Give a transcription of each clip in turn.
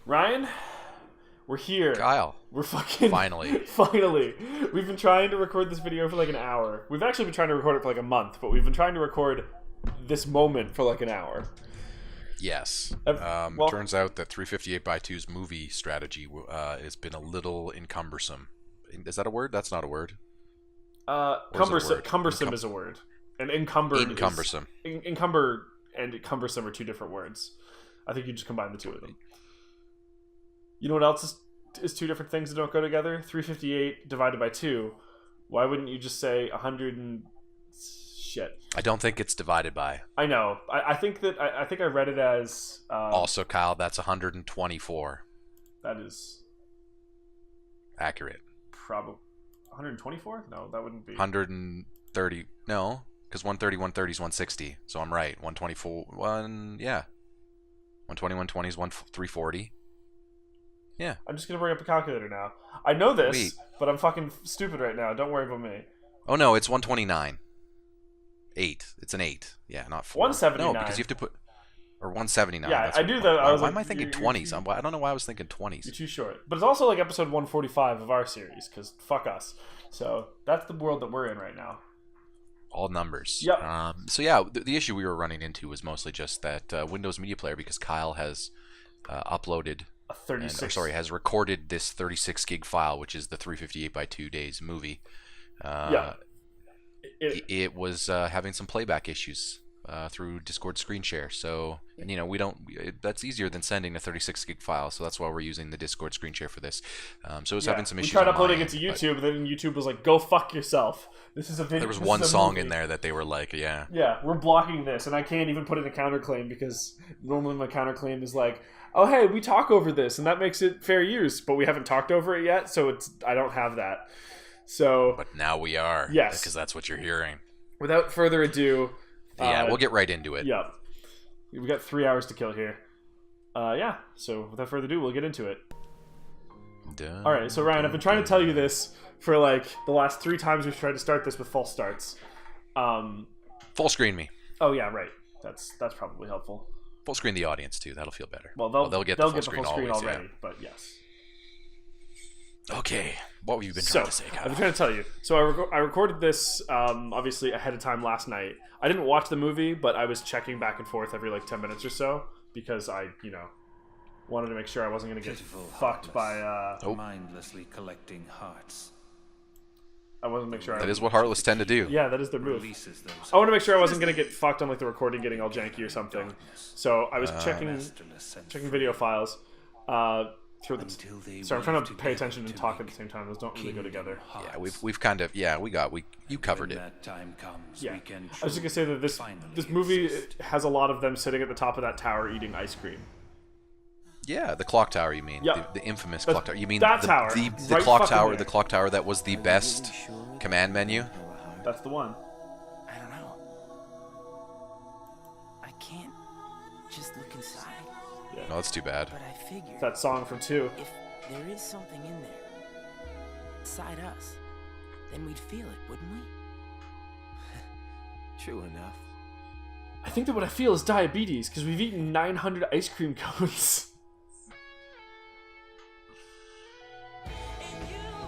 Ryan, we're here. Kyle. We're fucking... Finally. Finally. We've been trying to record this video for like an hour. We've actually been trying to record it for like a month, but we've been trying to record this moment for like an hour. Yes. Turns out that 358x2's movie strategy has been a little encumbersome. Is that a word? That's not a word. Cumbersome is a word. And encumbersome. Encumber and cumbersome are two different words. I think you just combine the two of them. You know what else is two different things that don't go together? 358 divided by 2. Why wouldn't you just say 100 and... Shit. I don't think it's divided by. I know. I think I read it as... also, Kyle, that's 124. That is... accurate. Probably... 124? No, that wouldn't be... 130. No, because 130 is 160. So I'm right. 124... 120, 120 is 340. Yeah. I'm just going to bring up a calculator now. I know this, Wait. But I'm fucking stupid right now. Don't worry about me. Oh, no, it's 129. 8. It's an 8. Yeah, not 4. 179. No, because you have to put... Or 179. Yeah, I do that. Why am I thinking 20s? I don't know why I was thinking 20s. You're too short. But it's also like episode 145 of our series, because fuck us. So that's the world that we're in right now. All numbers. Yep. So yeah, the issue we were running into was mostly just that Windows Media Player, because Kyle has uploaded... has recorded this 36 gig file, which is the 358x2 days movie. It was having some playback issues through Discord screen share. So, and, that's easier than sending a 36 gig file. So that's why we're using the Discord screen share for this. So it was having some issues. We tried uploading it to YouTube, and then YouTube was like, "Go fuck yourself. This is a video." There was one song in there that they were like, "Yeah, we're blocking this," and I can't even put in a counterclaim because normally my counterclaim is like, "Oh, hey, we talk over this, and that makes it fair use, but we haven't talked over it yet, so I don't have that." So, but now we are, yes, because that's what you're hearing. Without further ado, we'll get right into it. Yeah, we got 3 hours to kill here. So without further ado, we'll get into it. All right, so Ryan, I've been trying to tell you this for like the last 3 times we've tried to start this with false starts. Full screen me. Oh yeah, right. That's probably helpful. Full screen the audience too. That'll feel better. Well, they'll get the full screen always, already, but yes. Okay, what have you been trying to say, Kyle? I've been trying to tell you. So I recorded this obviously ahead of time last night. I didn't watch the movie, but I was checking back and forth every like 10 minutes or so because I, wanted to make sure I wasn't going to get fucked by mindlessly collecting hearts. I wanted to make sure that is what Heartless tend to do. Yeah, that is their move. I want to make sure I wasn't going to get fucked on like the recording getting all janky or something. So I was checking video files. So I'm trying to pay attention and talk at the same time. Those don't really go together. Yeah, we've kind of you covered it. Yeah, I was just gonna say that this movie has a lot of them sitting at the top of that tower eating ice cream. Yeah, the clock tower. You mean the infamous clock tower? You mean that tower? The clock tower? The clock tower that was the best command menu. That's the one. I don't know. I can't just look inside. Yeah. No, that's too bad. But I figured it's that song from 2. If there is something in there inside us, then we'd feel it, wouldn't we? True enough. I think that what I feel is diabetes because we've eaten 900 ice cream cones.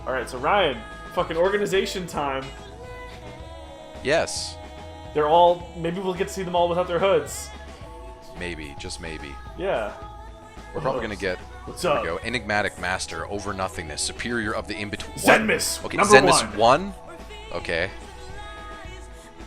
All right, so Ryan, fucking organization time. Yes. They're all. Maybe we'll get to see them all without their hoods. Maybe, just maybe. Yeah. We're probably gonna get. What's here up? we go. Enigmatic Master, Over Nothingness, Superior of the In-Between. Zenmus. Okay, number Zenmus 1. 1. Okay.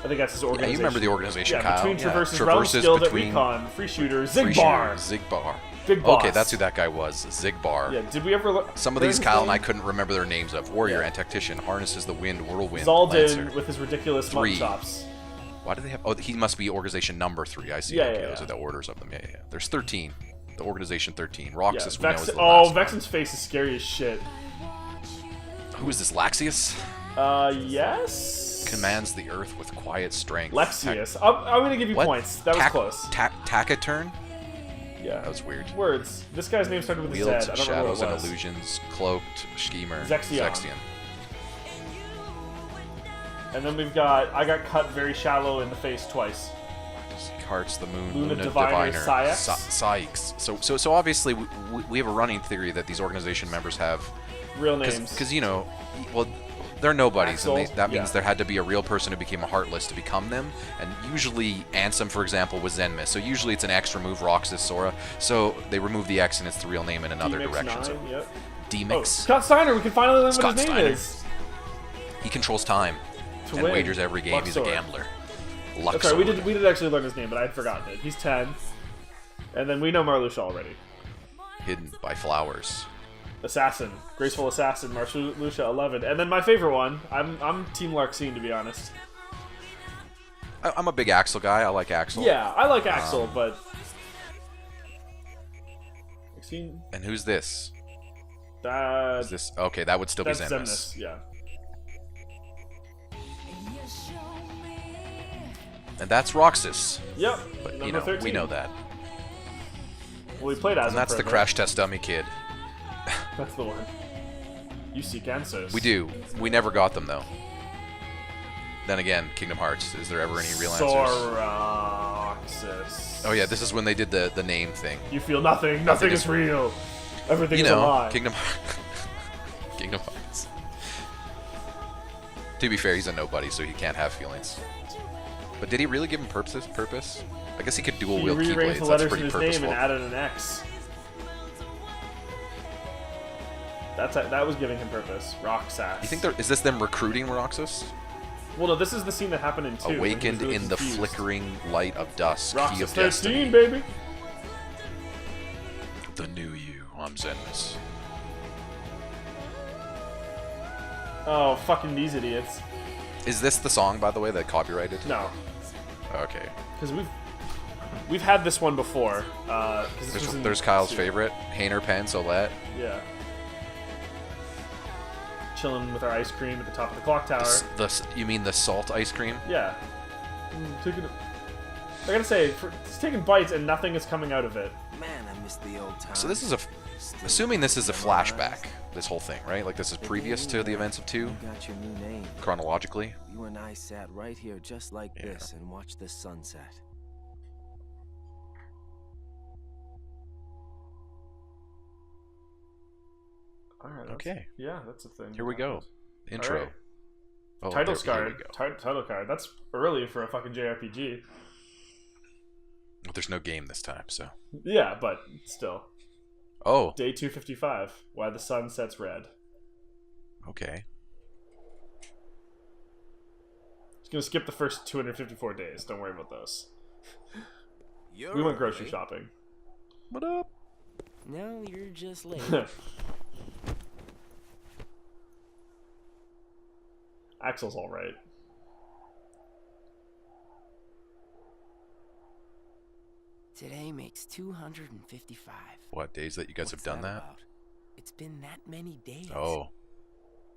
I think that's his organization. Yeah, you remember the organization, Kyle. Between Traverses, Realm Skilled at Recon, Free Shooter, Zigbar. Zigbar. Big Boss. Okay, that's who that guy was. Zigbar. Yeah, did we ever look... Some of these Kyle and I couldn't remember their names of. Warrior and Tactician, Harnesses the Wind, Whirlwind, Zaldin Lancer. with his ridiculous 3. mutton chops. Why do they have... Oh, he must be organization number 3. I see. Okay, those are the orders of them. Yeah. There's 13. The organization 13. Roxas, we know, is the last one. Vexen's face is scary as shit. Who is this, Laxius? Yes? Commands the earth with quiet strength. Lexius. I'm gonna give you points. That was close. Taciturn? Yeah. That was weird. Words. This guy's name started with a Z. Wields, I don't remember what shadows, it and was. illusions, cloaked, schemer, Zexion. And then we've got, I got cut very shallow in the face twice. Hearts, the moon, Luna Luna Diviner, Diviner, Sykes. So obviously we have a running theory that these organization members have Real names. because well, they're nobodies, Axel, and that means yeah. there had to be a real person who became a Heartless to become them. And usually Ansem, for example, was Zenmith. So usually it's an X remove Roxas Sora. So they remove the X and it's the real name in another D-Mix direction. 9, So yep. D-Mix. Oh, Scott Steiner. We can finally learn Scott what his name Steiner. is. He controls time To and win. wagers every game. He's a Luxord. gambler. That's Luxord. right. We did actually learn his name, but I had forgotten it. He's 10. And then we know Marluxia already. Hidden by flowers. Assassin. Graceful Assassin. Marluxia 11. And then my favorite one. I'm Team Larxene, to be honest. I'm a big Axel guy. I like Axel. Yeah, I like Axel, but... Larxene? And who's this? Is this okay? That would still be That's Zenmus. Xemnas, yeah. And that's Roxas. Yep. But Number 13. we know that. Well, we played as And him that's for the a bit. crash test dummy kid. That's the one. You seek answers. We do. We never got them though. Then again, Kingdom Hearts. Is there ever any real answers? Soroxis. Oh yeah, this is when they did the name thing. You feel nothing. Nothing is real. Everything is a lie. Kingdom Kingdom Hearts. To be fair, he's a nobody, so he can't have feelings. But did he really give him purpose? I guess he could dual He wield rearranged Keyblades. the That's letters in pretty his purposeful. name and added an X. That was giving him purpose. Roxas. You think is this them recruiting Roxas? Well, no, this is the scene that happened in 2. when he was Awakened really in the confused. flickering light of dusk, key Roxas of 13, destiny. baby. The new you. I'm Zenmus. Oh, fucking these idiots. Is this the song, by the way, that copyrighted? No, Okay. because we've had this one before. 'Cause this was in There's Kyle's 2. favorite, Hainer Pen Solette. Yeah. Chilling with our ice cream at the top of the clock tower. You mean the salt ice cream? Yeah. I gotta say, it's taking bites and nothing is coming out of it. Man, I miss the old times. So this is assuming this is a flashback, this whole thing, right? Like this is previous to the events of 2, You got your new name. chronologically. You and I sat right here just like Yeah. this and watched the sunset. Alright. Okay. Yeah, that's a thing. Here we go. Intro. Alright. Oh, Title here card. we go. Title card. That's early for a fucking JRPG. But there's no game this time, so. Yeah, but still. Oh, Day 255. Why the sun sets red. okay. Just gonna skip the first 254 days. Don't worry about those. You're We went grocery early. shopping. What up? No, you're just late. Axel's alright. Today makes 255. What days that you guys have done that? About? It's been that many days. Oh,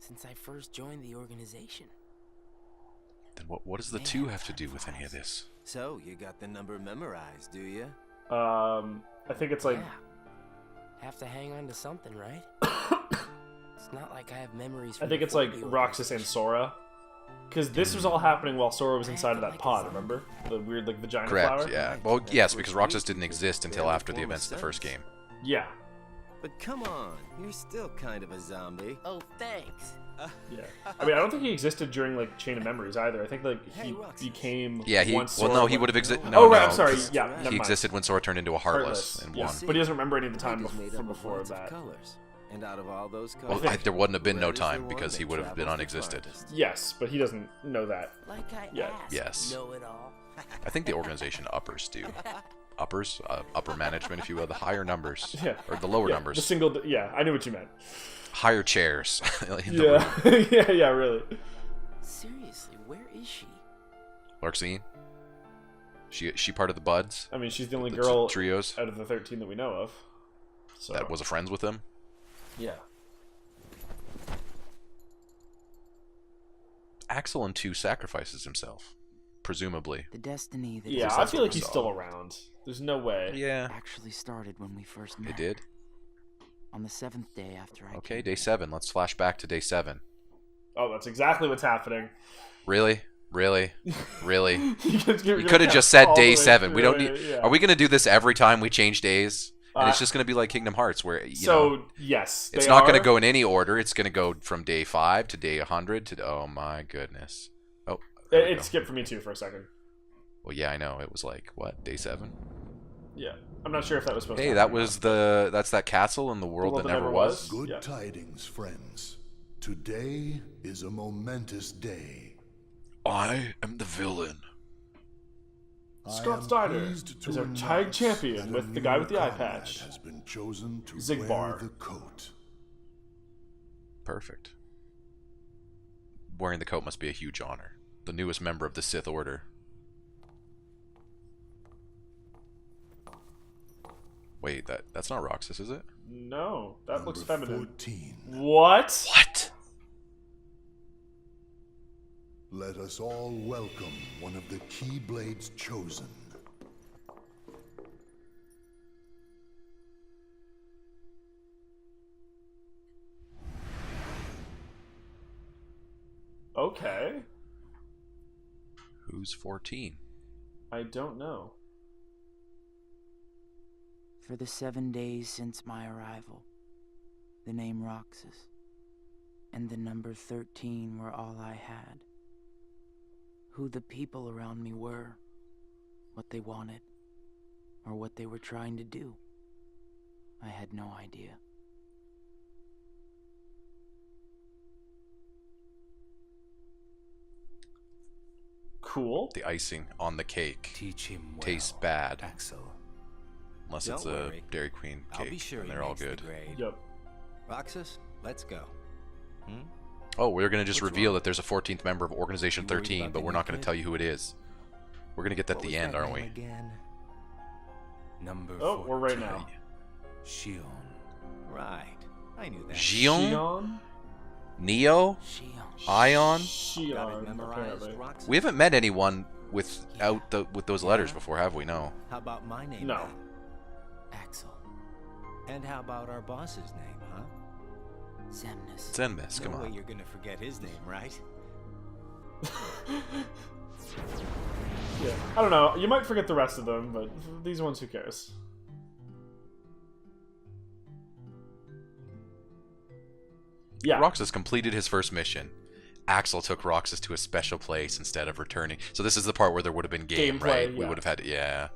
Since I first joined the organization. then what does the 2 have to do with any of this? So, you got the number memorized, do you? I think it's like... Yeah. Have to hang on to something, right? It's not like I have memories I from think it's before like the Roxas and organization. Sora. Because this was all happening while Sora was inside of that pod, remember? The weird, like, vagina Correct, flower? yeah. Well, yes, because Roxas didn't exist until after the events of the first game. Yeah. But come on, you're still kind of a zombie. Oh, thanks. Yeah. I mean, I don't think he existed during, like, Chain of Memories either. I think, like, he Hey, Roxas. became... Yeah, once well, Sora no, he went- would have existed. Oh, No, right, no, I'm sorry. 'cause Yeah, never he mind. existed when Sora turned into a Heartless, and yeah. won. But he doesn't remember any of the I time just made up a before bunch of that. colors. And out of all those Well, colors, there wouldn't have been no red is the time one because he that would have been travels the unexisted. farthest. Yes, but he doesn't know that. Like I Yeah. asked. Yes. Know it all. I think the organization uppers do. Uppers, upper management, if you will, the higher numbers, Yeah. or the lower Yeah, numbers, The single... Yeah, I knew what you meant. higher chairs. in the room. Yeah. Yeah, really. Seriously, where is she? Larxene, she part of the Buds, I mean, she's the only the girl trios out of the 13 that we know of. So. that was friends with him. Yeah. Axel in 2 sacrifices himself. presumably. The destiny that Yeah, I feel like he's still around. There's no way. Yeah. actually started when we first met. It did? On the 7th day after I Okay, came. day 7. Let's flash back to day 7. Oh, that's exactly what's happening. Really? Really? Really? You could have just said day 7. We don't need... Yeah. Are we going to do this every time we change days? And it's just going to be like Kingdom Hearts, where, you know... yes, it's not going to go in any order. It's going to go from day 5 to day 100 to... Oh, my goodness. Oh, it skipped for me, too, for a second. Well, yeah, I know. It was like, what, day 7? Yeah. I'm not sure if that was supposed to Hey, that was the... That's that castle in the world that never was? Good tidings, friends. Today is a momentous day. I am the villain. Scott Steiner is our tag champion with the guy with the eye patch. Has been chosen to Zigbar. wear the coat. Perfect. Wearing the coat must be a huge honor. The newest member of the Sith Order. Wait, that's not Roxas, is it? No, that looks Number feminine. 14. What? What? Let us all welcome one of the Keyblades chosen. Okay. Who's 14? I don't know. For the 7 days since my arrival, the name Roxas and the number 13 were all I had. Who the people around me were, what they wanted, or what they were trying to do, I had no idea. Cool. The icing on the cake Teach him well, tastes bad. Axel. Unless Don't it's a worry. Dairy Queen I'll be cake, sure and he they're all makes the good. grade. Yep. Roxas, let's go. Oh, we're going to just What's reveal wrong? that there's a 14th member of Organization You worried 13, about but the we're new not going to kid? tell you who it is. We're going to get that at What the was end, that aren't name we? Again? Number Oh, we're right 14. now. Shion. Right. I knew that. Gion? Shion? Neo? Shion. Ion? Got it Shion, memorized, apparently. Roxas? We haven't met anyone with those letters before, have we? No. How about my name? No. then? Axel. And how about our boss's name, huh? Zemnis. Zenmis, come No way on. you're gonna forget his name, right? Yeah. I don't know. You might forget the rest of them, but these ones, who cares? Yeah. Roxas completed his first mission. Axel took Roxas to a special place instead of returning. So this is the part where there would have been game, Gameplay, right? We yeah. would have had, yeah.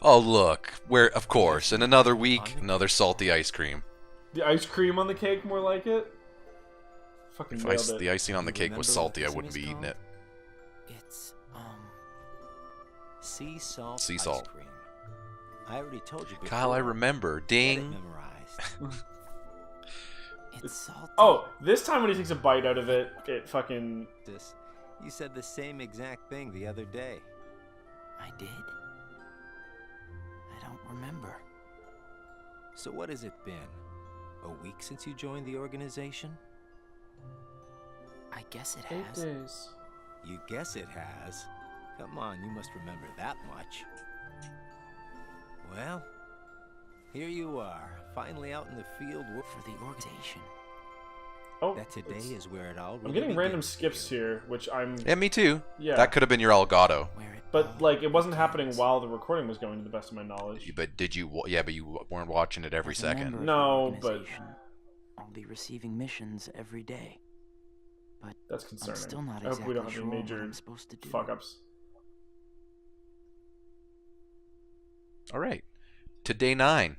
Oh, look. Where, of course, in another week, another salty ice cream. The ice cream on the cake, more like it. Fucking If nailed it. the icing on the You cake was remember salty, what I this wouldn't thing be is eating it. It's, Sea salt. Sea ice salt. cream. I already told you before. Kyle, I remember. Get it Ding. memorized. it's salty. Oh, this time when he takes a bite out of it, it fucking... You said the same exact thing the other day. I did? I don't remember. So what has it been? A week since you joined the organization? I guess it 8 has. days. You guess it has. Come on, you must remember that much. Well, here you are, finally out in the field For the organization. Oh, That today it's- is where it all really I'm getting random begins for skips you. here, which I'm... Yeah, me too. Yeah. That could have been your Elgato. Where it But, all like, it wasn't happening begins. while the recording was going, to the best of my knowledge. But did you... Yeah, but you weren't watching it every As a member second. of the No, but- organization, I'll be receiving missions every day. But That's I'm concerning. still not I hope exactly we don't have sure any what major I'm supposed to do. fuck-ups. All right. To day 9.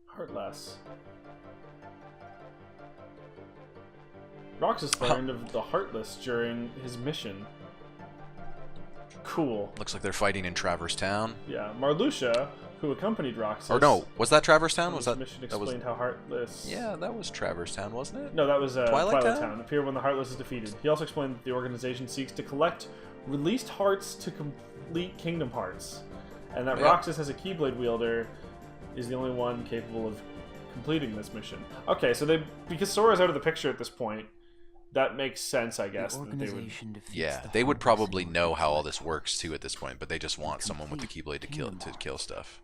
Heartless. Roxas learned of the Heartless during his mission. Cool. Looks like they're fighting in Traverse Town. Yeah, Marluxia, who accompanied Roxas... Or no, was that Traverse Town? on Was his that... mission that was... explained how Heartless... Yeah, that was Traverse Town, wasn't it? No, that was Twilight Twilight Town? Town. Appear when the Heartless is defeated. He also explained that the organization seeks to collect released hearts to complete Kingdom Hearts, and that Yep. Roxas, as a Keyblade wielder, is the only one capable of completing this mission. Okay, so because Sora's out of the picture at this point, that makes sense, I guess. The That they would. organization defeats Yeah, the they would Harvest probably in know order how to all let this works too at this point, but they just want someone with the Keyblade to kill stuff.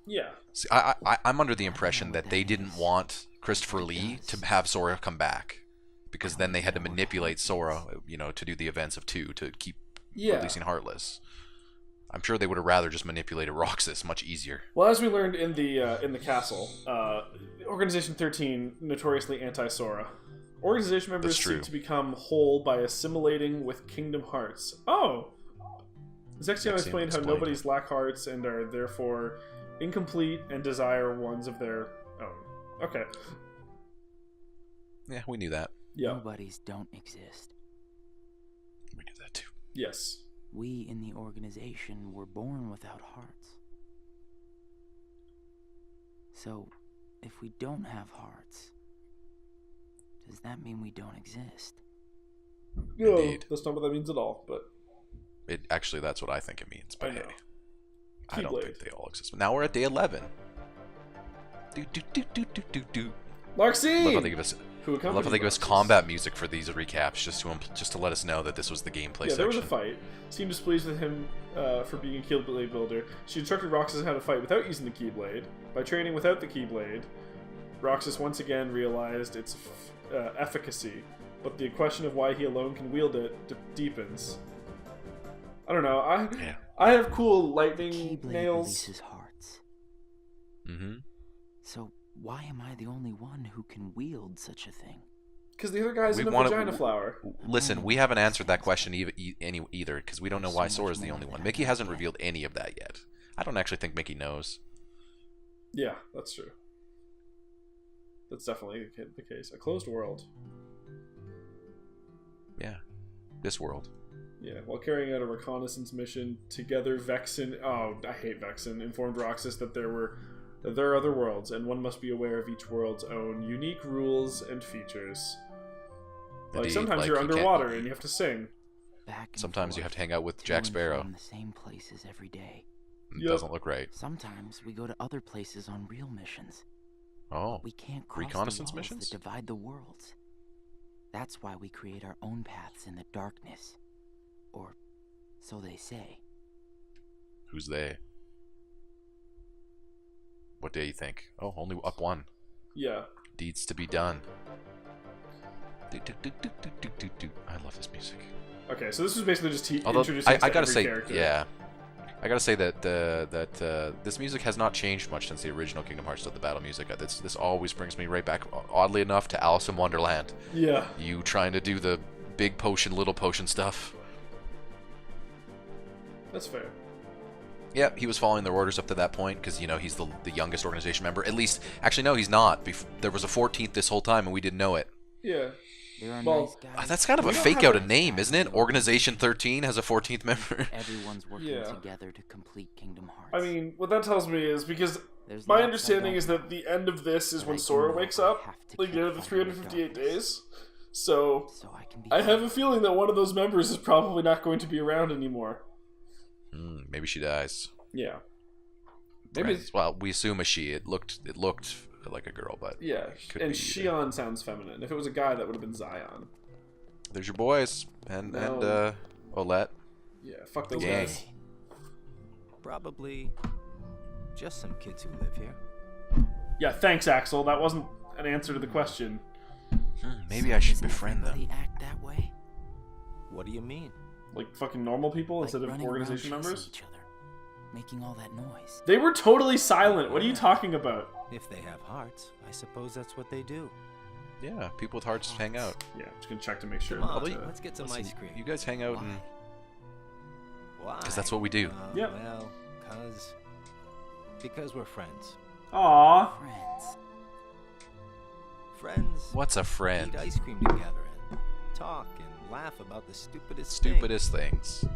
Yeah. See, I'm under the impression that they didn't want Christopher Lee to have Sora come back, because then they had to manipulate Sora, to do the events of 2 to keep releasing Heartless. I'm sure they would have rather just manipulated Roxas much easier. Well, as we learned in the castle, Organization 13 notoriously anti-Sora. Organization members seek to become whole by assimilating with Kingdom Hearts. Oh! Zexion explained how nobodies lack hearts and are therefore incomplete and desire ones of their own. Okay. Yeah, we knew that. Yeah. Nobodies don't exist. We knew that too. Yes. We in the organization were born without hearts. So, if we don't have hearts, does that mean we don't exist? No, Indeed. that's not what that means at all, but... Actually, that's what I think it means, but I know. hey. I don't Keyblade. think they all exist. Now we're at day 11. Larxene! I love how they give us... Who I love how they give us combat music for these recaps, just to let us know that this was the gameplay section. There was a fight. Seemed displeased with him for being a Keyblade builder. She instructed Roxas how to fight without using the Keyblade. By training without the Keyblade, Roxas once again realized its efficacy, but the question of why he alone can wield it deepens. I don't know. I have cool lightning Keyblade nails. releases hearts. Mm-hmm. So why am I the only one who can wield such a thing? Because the other guy's in a vagina flower. Listen, we haven't answered that question either, because we don't know why Sora's the only one. Mickey hasn't revealed any of that yet. I don't actually think Mickey knows. Yeah, that's true. That's definitely the case. A closed world. Yeah. This world. Yeah, while carrying out a reconnaissance mission, together Vexen... Oh, I hate Vexen. Informed Roxas that there are other worlds, and one must be aware of each world's own unique rules and features. Like, sometimes you're underwater and you have to sing. Sometimes you have to hang out with Jack Sparrow. In the same places every day. It doesn't look right. Sometimes we go to other places on real missions. Oh, We can't cross reconnaissance the walls missions? that divide the worlds. That's why we create our own paths in the darkness. Or so they say. Who's they? What do you think? Oh, only up one. Yeah. Deeds to be done. I love this music. Okay, so this was basically just Although, introducing us I to gotta every say, character. yeah. I gotta say that this music has not changed much since the original Kingdom Hearts of the battle music. This always brings me right back, oddly enough, to Alice in Wonderland. Yeah. You trying to do the big potion, little potion stuff. That's fair. Yeah, he was following their orders up to that point because, he's the youngest organization member. At least, actually, no, he's not. There was a 14th this whole time, and we didn't know it. Yeah. There are Well, nice guys. That's kind of a fake out a name, isn't it? Organization 13 has a 14th member. Everyone's working Yeah. together to complete Kingdom Hearts. I mean, what that tells me is because There's my lots I understanding don't is that the end of this is but when I do Sora know wakes I up, have to like keep the end of the fighting the 358 darkness. days. So so I can be. I have a feeling that one of those members is probably not going to be around anymore. Maybe she dies. Yeah. Maybe. Right. Well, we assume a she. It looked like a girl, but Yeah. could And be Xion sounds feminine. If it was a guy, that would have been Zion. there's your boys and No. Olette. Yeah. Fuck those gang. guys. Probably just some kids who live here. Yeah. Thanks, Axel. That wasn't an answer to the question. Maybe I should Doesn't befriend them. everybody act that way? What do you mean? Like fucking normal people Like instead of running around organization chasing members. each other, making all that noise. They were totally silent. What are you talking about? If they have hearts, I suppose that's what they do. Yeah, people with hearts hang out. Yeah. Just gonna check to make sure. Come on, that, let's get some Listen, ice cream. You guys hang out Why? and Why? 'Cause that's what we do. Yeah. Well, because we're friends. Aw. Friends. Friends. what's a friend? Eat ice cream together and talk and laugh about the stupidest Stupidest things. thing.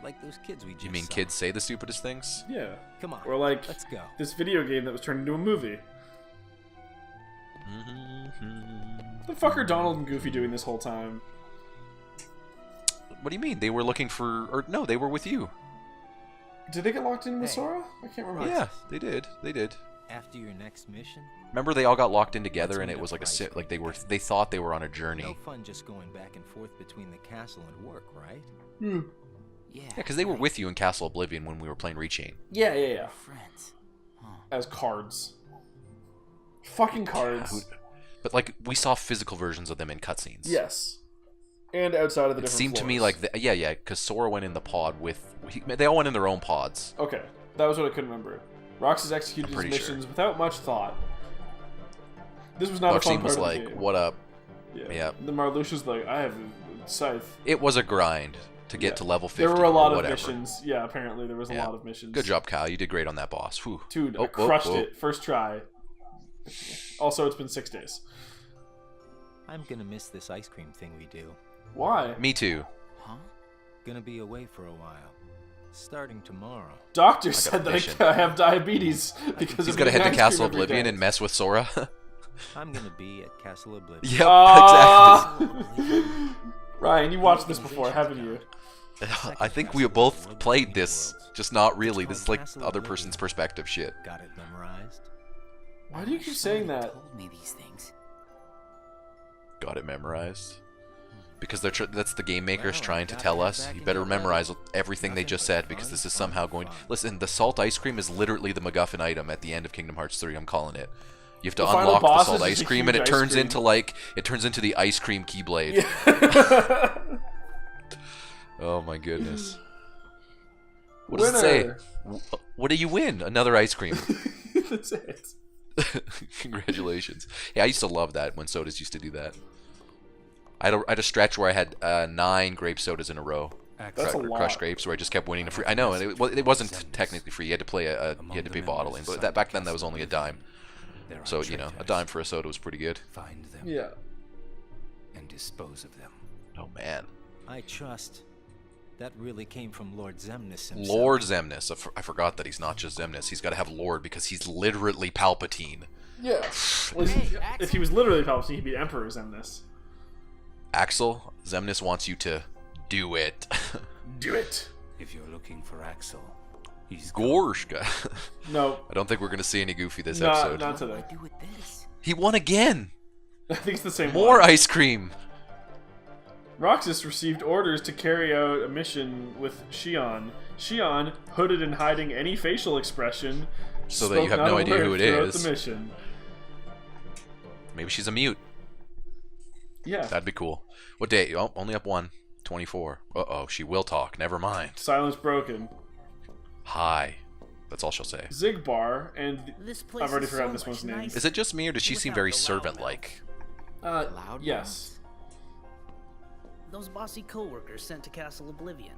Like those kids we just You mean saw. kids say the stupidest things? Yeah. Come on. Or like Let's go. this video game that was turned into a movie. What the fuck are Donald and Goofy doing this whole time? What do you mean? They were looking for, or no, they were with you. Did they get locked in with Hey. Sora? I can't remember. Yeah, they did. They did. After your next mission? Remember they all got locked in together and it was like they thought they were on a journey. No fun just going back and forth between the castle and work, right? Yeah, because they were with you in Castle Oblivion when we were playing Rechain. Yeah. friends. As cards. Fucking cards. But like we saw physical versions of them in cutscenes. Yes. And outside of the It different seemed to me floors. like because Sora went in the pod with they all went in their own pods. Okay, that was what I couldn't remember. Roxas executed his pretty missions without much thought. This was not a fun Maxine part was of like, the game. "What up?" Yeah. The Marluxia's like, I have a scythe. It was a grind to get to level 50. There were a lot or of whatever. missions. Yeah, apparently there was a lot of missions. Good job, Kyle. You did great on that boss. Whew. Dude, I crushed it. First try. Also, it's been 6 days. I'm gonna miss this ice cream thing we do. Why? Me too. Huh? Gonna be away for a while. Starting tomorrow. Doctor said that I have diabetes because He's of gonna head to ice Castle cream every Oblivion day. and mess with Sora. I'm gonna be at Castle Oblivion. Yep, exactly. Ryan, you watched this before, haven't you? I think we have both played this, just not really. This is like the other person's perspective shit. Got it memorized? Why do you keep saying that? Told me these things. Got it memorized. Because that's the game makers trying to tell us. You better memorize everything they just said because this is somehow going... Listen, the salt ice cream is literally the MacGuffin item at the end of Kingdom Hearts 3. I'm calling it. You have to unlock the salt ice cream and it turns into the ice cream Keyblade. Yeah. Oh my goodness. What does it say? What do you win? Another ice cream. That's it. Congratulations. Yeah, I used to love that when sodas used to do that. I had a stretch where I had 9 grape sodas in a row. That's a lot. Crushed grapes, where I just kept winning a free. I know, and it wasn't technically free. You had to play you had to pay bottling, but back then that was only a dime. So a dime for a soda was pretty good. Find them. Yeah. And dispose of them. Oh man. I trust. That really came from Lord Xemnas himself. Lord Xemnas. I forgot that he's not just Xemnas. He's got to have Lord because he's literally Palpatine. Yeah. Well, if he was literally Palpatine, he'd be Emperor Xemnas. Axel, Xemnas wants you to do it. Do it. If you're looking for Axel, he's Gorshka. No. I don't think we're going to see any Goofy this episode. Not today. What do I do with this? He won again. I think it's the same More one. ice cream. Roxas received orders to carry out a mission with Shion. Shion, hooded and hiding any facial expression, so that you have no idea who it is. The mission. Maybe she's a mute. Yeah. That'd be cool. What date? Oh, only up 1. 24. Uh-oh, she will talk. Never mind. Silence broken. Hi. That's all she'll say. Zigbar, and I've already forgotten this one's name. Is it just me, or does she seem very servant-like? Loud yes. Those bossy co-workers sent to Castle Oblivion.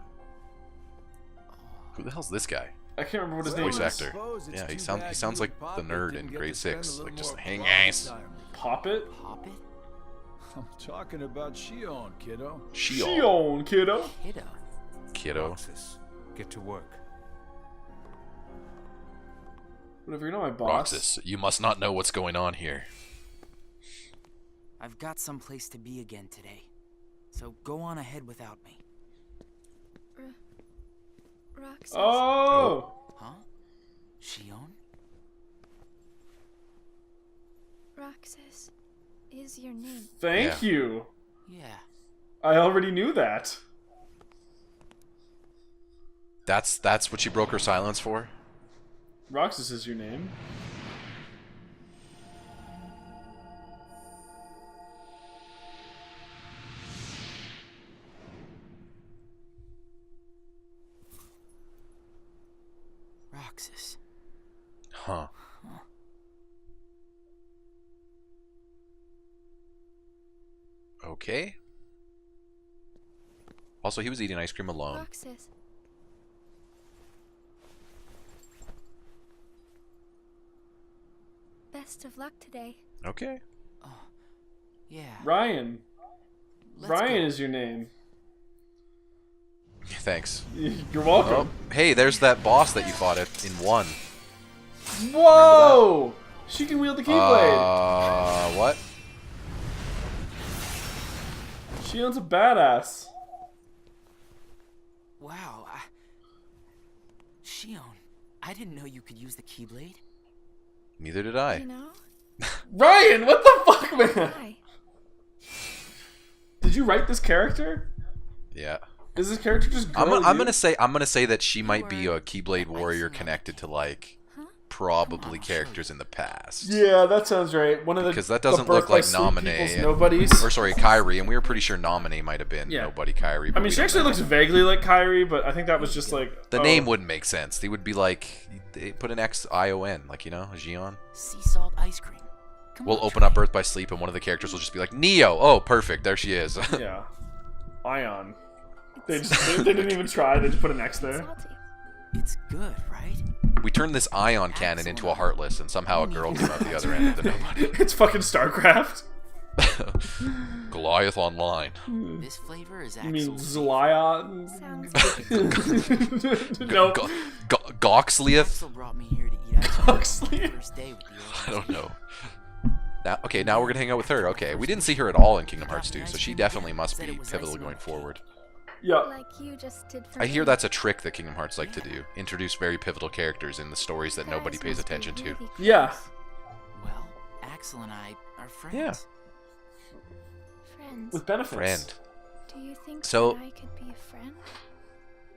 Who the hell's this guy? I can't remember what his name Voice is. actor. Yeah, he sounds like the nerd in grade 6. Like, just hang ass. Poppet? Pop it? I'm talking about Shion, kiddo. Shion, kiddo. Kiddo. Roxas, get to work. Whatever, you're not my boss. Roxas, you must not know what's going on here. I've got someplace to be again today. So go on ahead without me. Roxas. Oh! Huh? Shion? Roxas is your name. Thank you. Yeah. I already knew that. That's what she broke her silence for? Roxas is your name. Roxas. Huh. Okay. Also, he was eating ice cream alone. Roxas. Best of luck today. Okay. Yeah. Ryan. Let's Ryan go. is your name. Thanks. You're welcome. Oh, hey, there's that boss that you fought in 1. Whoa! She can wield the Keyblade. What? Shion's a badass. Wow. Shion, I didn't know you could use the Keyblade. Me Neither did I. You know? Ryan, what the fuck, man? Why? Did you write this character? Yeah. Is this character just girl I'm you? gonna say that she might be a Keyblade warrior connected to like probably characters in the past. Yeah, that sounds right. One of the because that doesn't the look like Birth by Sleep Nominee. people's nobodies. Or sorry, Kyrie, and we were pretty sure Nominee might have been Nobody Kyrie. I mean, she actually looks vaguely like Kyrie, but I think that was just like the name wouldn't make sense. They would be like they put an X-I-O-N, like Xion. Sea salt ice cream. We'll open up Birth by Sleep, and one of the characters will just be like Neo. Oh, perfect, there she is. Yeah, Ion. They didn't even try. They just put an X there. It's good, right? We turned this Ion cannon into a Heartless, and somehow a girl came out the other end of the nobody. It's fucking StarCraft. Goliath Online. This flavor is You mean Axel's Zlyon? No. Goxliath? Axel brought me here to eat ice cream on the first day with the I don't know. Now we're gonna hang out with her. Okay, we didn't see her at all in Kingdom Hearts 2, so she definitely must be pivotal going forward. Yeah. Like you just did for I hear me. that's a trick that Kingdom Hearts like to do. Introduce very pivotal characters in the stories that nobody pays attention to. Yeah. Well, Axel and I are friends. Yeah. Friends. With benefits. Friend. Do you think So- that I could be a friend?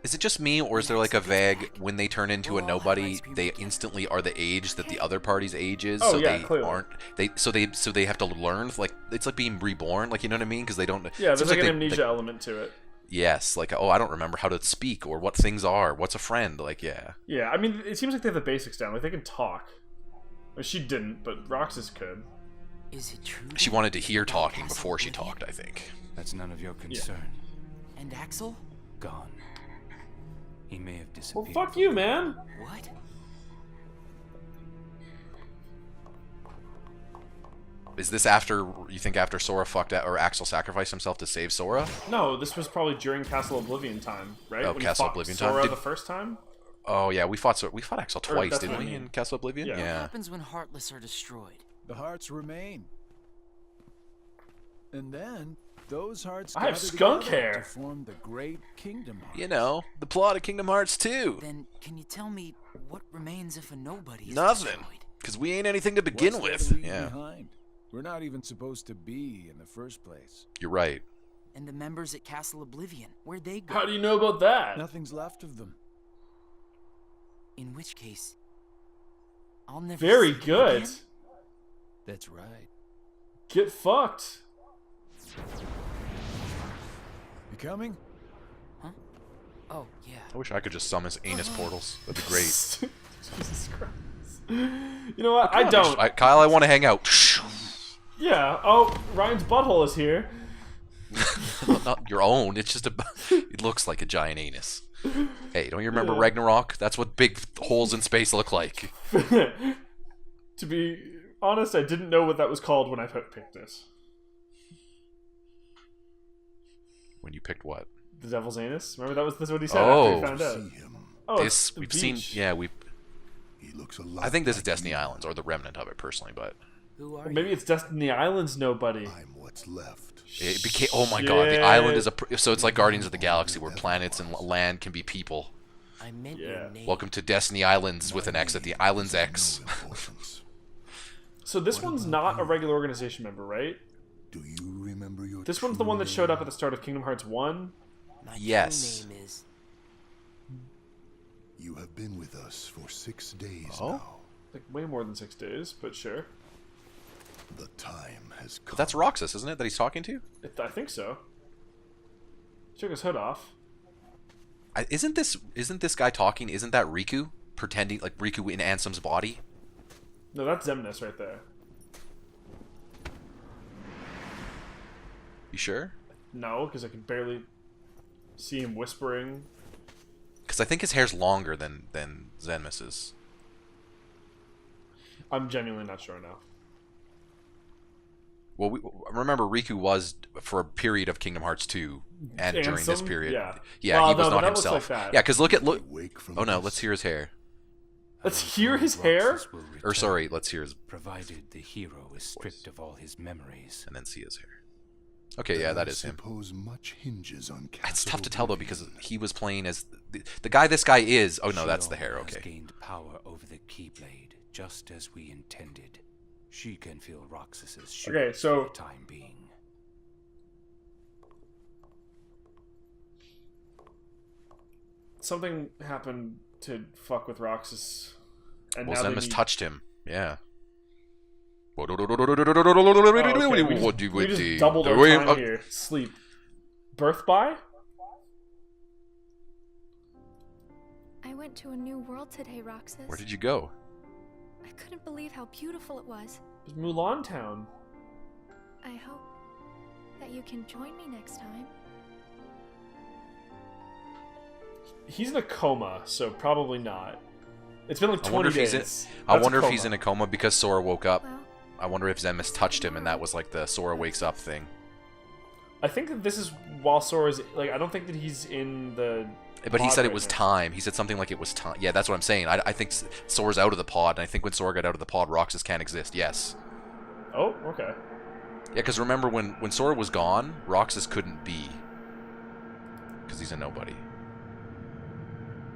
Is it just me, or is there like a vague, when they turn into a nobody, they instantly are the age that the other party's age is, Oh, so yeah, they clearly. aren't, so they have to learn, like, it's like being reborn, like, you know what I mean? Because they don't, Yeah, there's seems like an they- amnesia element to it. Yes, like, oh, I don't remember how to speak, or what things are, what's a friend, like, yeah. Yeah, I mean, it seems like they have the basics down. Like, they can talk. Well, she didn't, but Roxas could. Is it true? She wanted to hear talking before she talked, I think. That's none of your concern. And Axel? Gone. He may have Well, disappeared. fuck you, man. What? Is this after, you think after Sora fucked out, or Axel sacrificed himself to save Sora? No, this was probably during Castle Oblivion time, right? Oh, When he Castle fought Oblivion Sora time? the first time? Oh yeah, we fought Axel twice, that's didn't what I we, mean. in Castle Oblivion? Yeah. What Yeah. happens when Heartless are destroyed? The hearts remain. And then, those hearts I have gather skunk together hair. to form the great Kingdom Hearts. You know, the plot of Kingdom Hearts 2. Then can you tell me what remains if a nobody is Nothing. destroyed? Because we ain't anything to begin What's there with. to leave Yeah, behind? We're not even supposed to be in the first place. you're right. And the members at Castle Oblivion, where'd they go? How do you know about that? Nothing's left of them. In which case, I'll never Very see them good. again? That's right. Get fucked. You coming? Oh, yeah. I wish I could just summon anus portals. That'd be great. Jesus Christ. You know what? I don't. Kyle, I want to hang out. Yeah. Oh, Ryan's butthole is here. Not your own. It's just a. It looks like a giant anus. Hey, don't you remember Ragnarok? That's what big holes in space look like. To be honest, I didn't know what that was called when I picked this. When you picked what? The devil's anus. Remember this is what he said Oh. after he found out. See him. Oh, This the we've beach. seen. Yeah, we. He looks a lot I think this is like Destiny you. Islands or the remnant of it, personally, but Who are Or maybe it's Destiny Islands. Nobody. I'm what's left. it became. Oh my god, the Shit. island is so it's like Guardians of the Galaxy, where planets and land can be people. you? I meant Yeah. your name. Welcome to Destiny Islands with an X at the Islands X. No importance. So this one's not a regular organization member, right? Do you remember your This one's the one that showed up at the start of Kingdom Hearts 1. My Yes. true name is... You have been with us for 6 days Oh? now. Like, way more than 6 days, but sure. The time has come. That's Roxas, isn't it? That he's talking to? I think so. He took his hood off. Isn't this guy talking? Isn't that Riku pretending like Riku in Ansem's body? No, that's Xemnas right there. You sure? No, because I can barely see him whispering. Because I think his hair's longer than Zenmus's. I'm genuinely not sure now. Well, remember Riku was for a period of Kingdom Hearts 2, and during this Ansem? period, Yeah. he Well, was no, not but that looks himself. like that. Yeah, because look. Wake from Oh no, this. let's hear his hair. Let's hear his hair? Roxas will Or return, sorry, let's hear his, provided the hero is stripped of all his memories. and then see his hair. Okay, yeah, that is him. Suppose much hinges on It's Castle tough to tell though Oblivion. because he was playing as the guy this guy is. Oh no, that's the Shion hair. has Okay. gained power over the Keyblade just as we intended. She can feel Roxas's shoes Okay, so for the time being. something happened to fuck with Roxas, and Well, now Zemus touched him. Yeah. Oh, okay. We just doubled our time here. Sleep. Birth by? I went to a new world today, Roxas. Where did you go? I couldn't believe how beautiful it was. It was Mulan Town. I hope that you can join me next time. He's in a coma, so probably not. It's been like 20 days. I wonder if he's in a coma because Sora woke up. Well, I wonder if Zemus touched him and that was like the Sora wakes up thing. I think that this is while Sora's like. I don't think that he's in the. But he said it right was now. time. He said something like it was time. Yeah, that's what I'm saying. I think Sora's out of the pod, and I think when Sora got out of the pod, Roxas can't exist. Yes. Oh, okay. Yeah, because remember when Sora was gone, Roxas couldn't be. Because he's a nobody.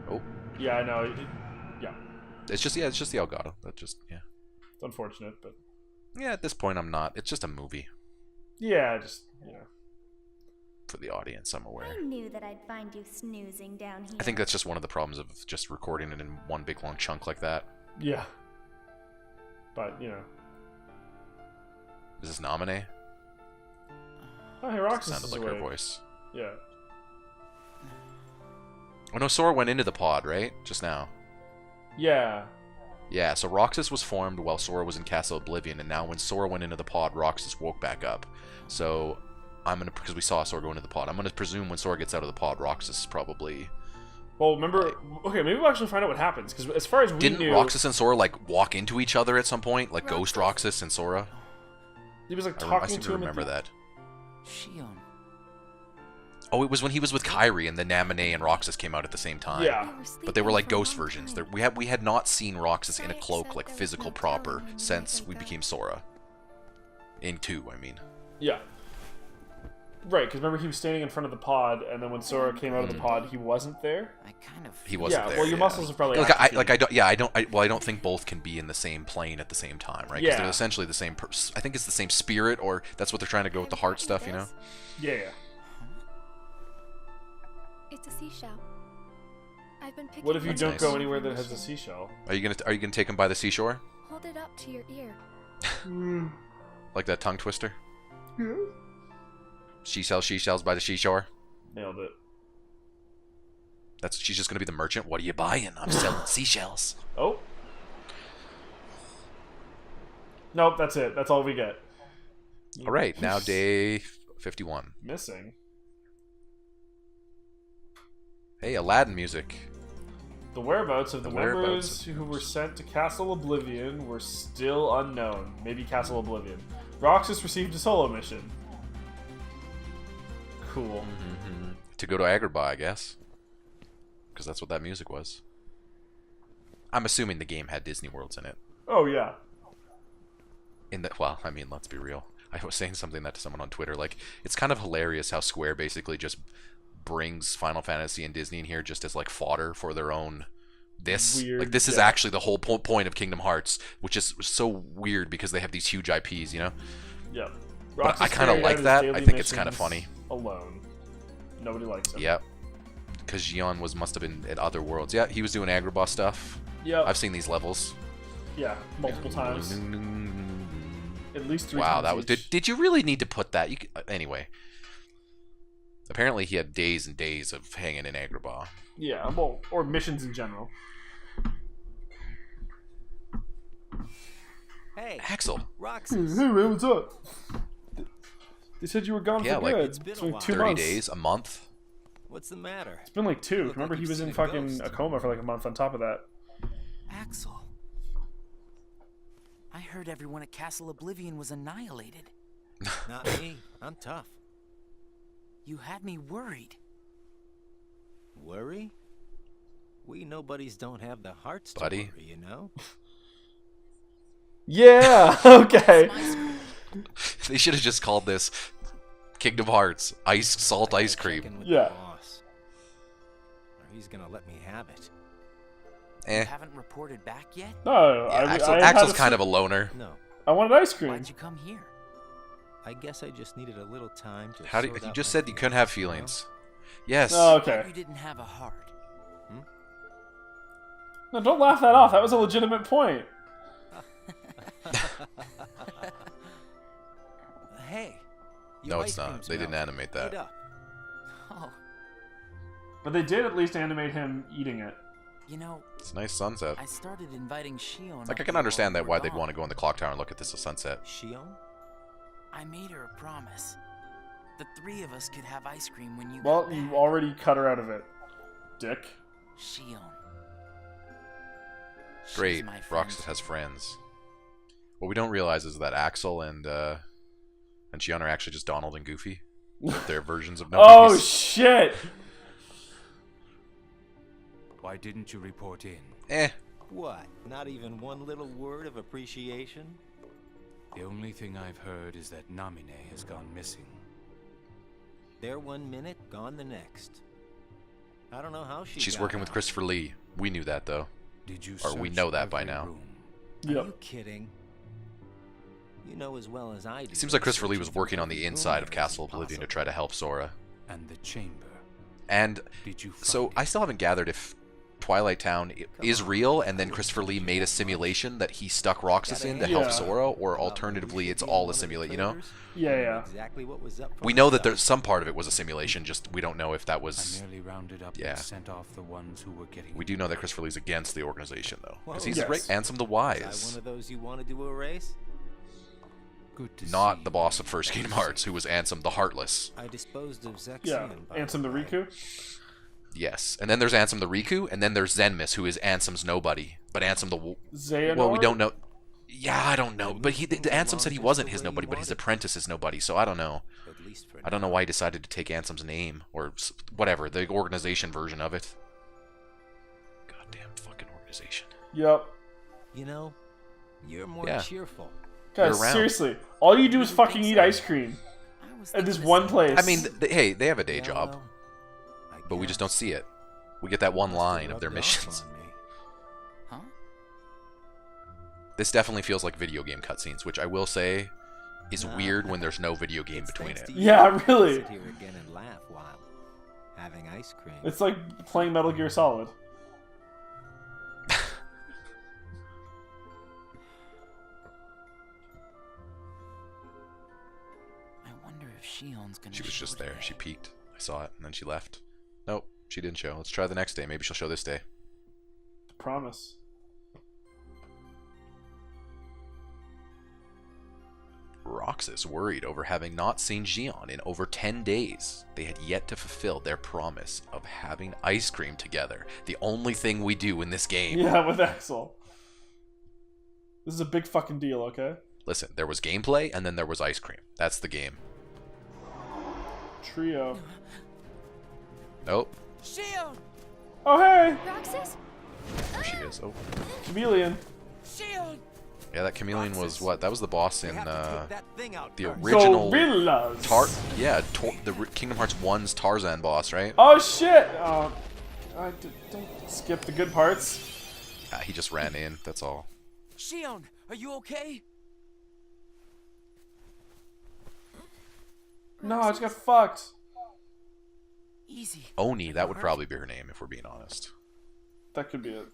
Oh. Yeah, I know. Yeah. It's just the Elgato. That just It's unfortunate, but yeah. At this point, I'm not. It's just a movie yeah, just for the audience. I'm aware. I knew that I'd find you snoozing down here. I think that's just one of the problems of just recording it in one big long chunk like that. yeah. But Is this Namine? oh, hey, Roxas Sounded is like awake. her voice. Yeah. Oh no, Sora went into the pod, right? Just now. Yeah. Yeah, so Roxas was formed while Sora was in Castle Oblivion, and now when Sora went into the pod, Roxas woke back up. So because we saw Sora go into the pod, I'm gonna presume when Sora gets out of the pod, Roxas is probably. Well, remember. Okay, maybe we'll actually find out what happens because as far as we Didn't knew, Roxas and Sora like walk into each other at some point, like Ghost Roxas and Sora? he was like I talking seem to to him. remember that. Shion. Oh, it was when he was with Kairi and the Namine and Roxas came out at the same time. Yeah. But they were like ghost versions. We had not seen Roxas in a cloak like physical proper since we became Sora. In 2, I mean. Yeah. Right, because remember he was standing in front of the pod, and then when Sora came out of the pod, he wasn't there. He wasn't there. Well, your muscles are probably I don't think both can be in the same plane at the same time, right? Because Yeah. they're essentially the same. I think it's the same spirit, or that's what they're trying to go with the heart stuff, you know? Yeah. It's a seashell. I've been picking What if you it don't up go on anywhere that mission. has a seashell? Are you gonna take him by the seashore? Hold it up to your ear. Like that tongue twister? She sells by the seashore. Nailed it. She's just gonna be the merchant. What are you buying? I'm selling seashells. Oh. Nope, that's it. That's all we get. All right, now day 51. Missing. Hey, Aladdin music. The whereabouts of the members whereabouts who were sent to Castle Oblivion were still unknown. Maybe Castle Oblivion. Roxas received a solo mission. Cool. To go to Agrabah, I guess. Because that's what that music was. I'm assuming the game had Disney Worlds in it. Oh, yeah. Well, I mean, let's be real. I was saying something that to someone on Twitter. Like, it's kind of hilarious how Square basically just brings Final Fantasy and Disney in here just as like fodder for their own Weird, like this is actually the whole point of Kingdom Hearts, which is so weird because they have these huge IPs, you know. Yeah. But I kind of like that. I think it's kind of funny. Alone. Nobody likes him. Yeah. Because Xion must have been at other worlds. Yeah, he was doing Agrabah stuff. Yeah. I've seen these levels. Yeah, multiple times. At least 3 wow, times. that was. Did you really need to put that? Anyway. Apparently, he had days and days of hanging in Agrabah. Yeah, well, or missions in general. Hey, Axel. Roxas. Hey man, what's up? They said you were gone for like good. it's been a like while. 2 30 months. days, a month. What's the matter? It's been like 2. Look like Remember, he you've was in seen a fucking ghost. a coma for like a month on top of that. Axel. I heard everyone at Castle Oblivion was annihilated. Not me. I'm tough. You had me worried. Worry? We nobodies don't have the hearts to Buddy. worry, you know? Yeah, okay. They should have just called this Kingdom Hearts Salt Ice Check Cream. in with Yeah. the boss. Or he's gonna let me have it. You haven't reported back yet? No, yeah, Axel's kind of a loner. No. I wanted ice cream. Why'd you come here? I guess I just needed a little time to. You just said you couldn't have feelings. Yes. Oh, okay. You didn't have a heart. No, don't laugh that off. That was a legitimate point. Hey. No, it's not. They didn't animate that. Oh. But they did at least animate him eating it. You know, It's a nice sunset. I started inviting Shion. Like, I can understand that why they'd want to go in the clock tower and look at this sunset. Shion? I made her a promise. The three of us could have ice cream when you Well, got back. you already cut her out of it, dick. Shion. She's Great. my friend. Roxas has friends. What we don't realize is that Axel and Shion are actually just Donald and Goofy. Their versions of Oh, Nobodies. shit! Why didn't you report in? What? Not even one little word of appreciation? The only thing I've heard is that Namine has gone missing. There 1 minute, gone the next. I don't know how She's got working with out. Christopher Lee. We knew that, though. Did you Or we search know that by every now. room? Are Yep. you kidding? You know as well as I do. It seems like Christopher Lee was searching working for on the every inside room of is Castle Oblivion to impossible. try to help Sora. And the chamber. And Did you find so it? I still haven't gathered if Twilight Town is on. real and then Christopher Lee made a simulation that he stuck Roxas in to help Yeah. Sora, or alternatively it's all a simulation, you know? Yeah. Exactly what was up for We know that myself. there's some part of it was a simulation, just we don't know if that I was... merely rounded up Yeah. and sent off the ones who were getting. We do know that Christopher Lee's against the organization, though. Because Whoa. he's Yes. Ansem the Was I Wise. one of those you wanted to erase? Good to Not see the you. boss of First Kingdom Hearts, who was Ansem the Heartless. I disposed of Zexion. Yeah. by Ansem the way. Riku. Yes. And then there's Ansem the Riku, and then there's Zenmis, who is Ansem's nobody. But Ansem the... Xehanort? Well, we don't know... Yeah, I don't know. But the Ansem said he wasn't his nobody, but his apprentice is nobody, so I don't know. At least for I don't know why he decided to take Ansem's name, or whatever, the organization version of it. Goddamn fucking organization. Yep. You know, you're more Yeah. cheerful. Guys, around. seriously, all you do is fucking eat ice cream I was at this thinking the one same place. I mean, hey, they have a day Yeah, job, well, I but we just guess. don't see it. We get that one Must have line of their rubbed off missions. on me. Huh? This definitely feels like video game cutscenes, which I will say is Nah. weird when there's no video game It's between thanks it. to you Yeah, that I can really. Sit here again and laugh while having ice cream. It's like playing Metal Gear Solid. I wonder if Shion's gonna. She was just show there. She today. peeked. I saw it, and then she left. Nope, she didn't show. Let's try the next day. Maybe she'll show this day. Promise. Roxas worried over having not seen Xion in over 10 days. They had yet to fulfill their promise of having ice cream together. The only thing we do in this game. Yeah, with Axel. This is a big fucking deal, okay? Listen, there was gameplay, and then there was ice cream. That's the game. Trio. Nope. Shion! Oh, hey! Roxas? There she is. Oh. Chameleon. Shion! Yeah, that chameleon was what? That was the boss in We have to take that thing out the first. original Gorillas. Kingdom Hearts 1's Tarzan boss, right? Oh, shit! Don't skip the good parts. He just ran in, that's all. Shion, are you okay? No, I just got fucked. Easy. Oni, that would probably be her name, if we're being honest. That could be it.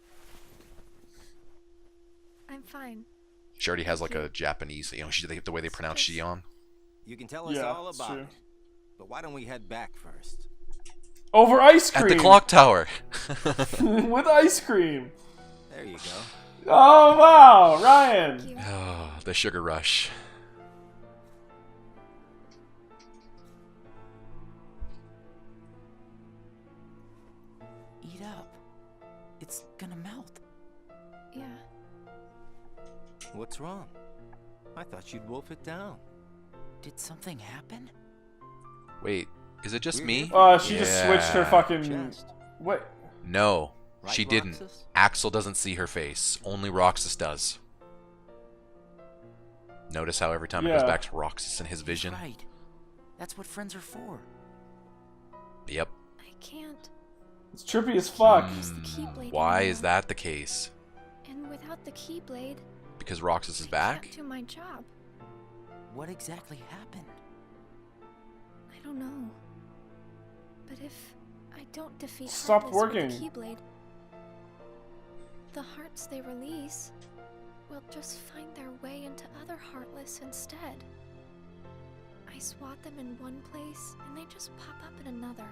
I'm fine. She already has like a Japanese, the way they pronounce Xion. You can tell us Yeah, all it's about true. it. But why don't we head back first? Over ice cream! At the clock tower! With ice cream! There you go. Oh, wow! Ryan! Thank you. Oh, the sugar rush. Eat up. It's gonna melt. Yeah. What's wrong? I thought you'd wolf it down. Did something happen? Wait, is it just me? She just switched her fucking... Chest. What? No, Right, she didn't. Roxas? Axel doesn't see her face. Only Roxas does. Notice how every time it goes Yeah. back to Roxas in his vision? Right. That's what friends are for. Yep. I can't. It's trippy as fuck. Why is that the case? And without the Keyblade, Because Roxas is back? can't do my job. What exactly happened? I don't know. But if I don't defeat Stop Heartless working. with the Keyblade, the hearts they release will just find their way into other Heartless instead. I swat them in one place, and they just pop up in another.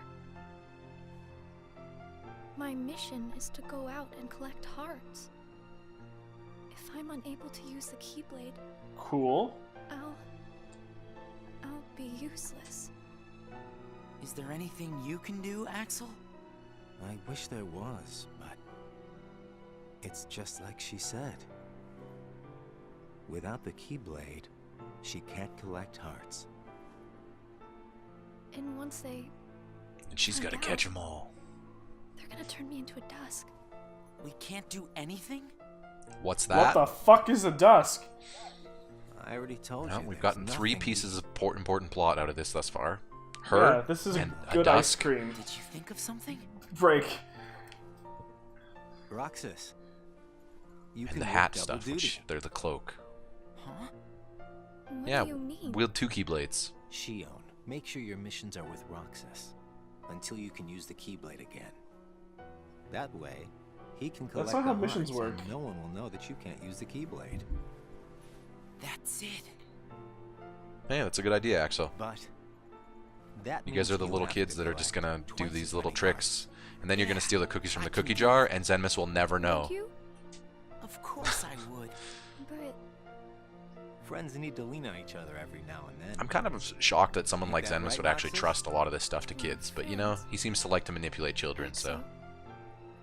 My mission is to go out and collect hearts. If I'm unable to use the Keyblade, Cool. I'll be useless. Is there anything you can do, Axel? I wish there was, but it's just like she said. Without the Keyblade, she can't collect hearts. And once they... And she's got to catch them all. They're gonna turn me into a dusk. We can't do anything? What's that? What the fuck is a dusk? I already told Well, you. we've there's gotten 3 nothing pieces of important plot out of this thus far. Her Yeah, this is a and good dusk. ice cream. Did you think of something? Break. Roxas. You And can the work hat double stuff, duty. which they're the cloak. Huh? What Yeah, do you mean? wield 2 Keyblades. Shion, make sure your missions are with Roxas until you can use the Keyblade again. That way, he can collect That's not how the missions hearts, work. and no one will know that you can't use the Keyblade. That's it. Hey, that's a good idea, Axel. But that You guys means are the you little have kids to that are just collect gonna do twice these as little many tricks, and then you're gonna steal the cookies from I the can cookie do jar, that. and Zenmus will never know. Would you? Of course I would. But hearts. Friends need to lean on each other every now and then. I'm kind of shocked that someone Ain't like that Zenmus right, would actually Roxas? trust a lot of this stuff to kids, but you know, he seems to like to manipulate children, so.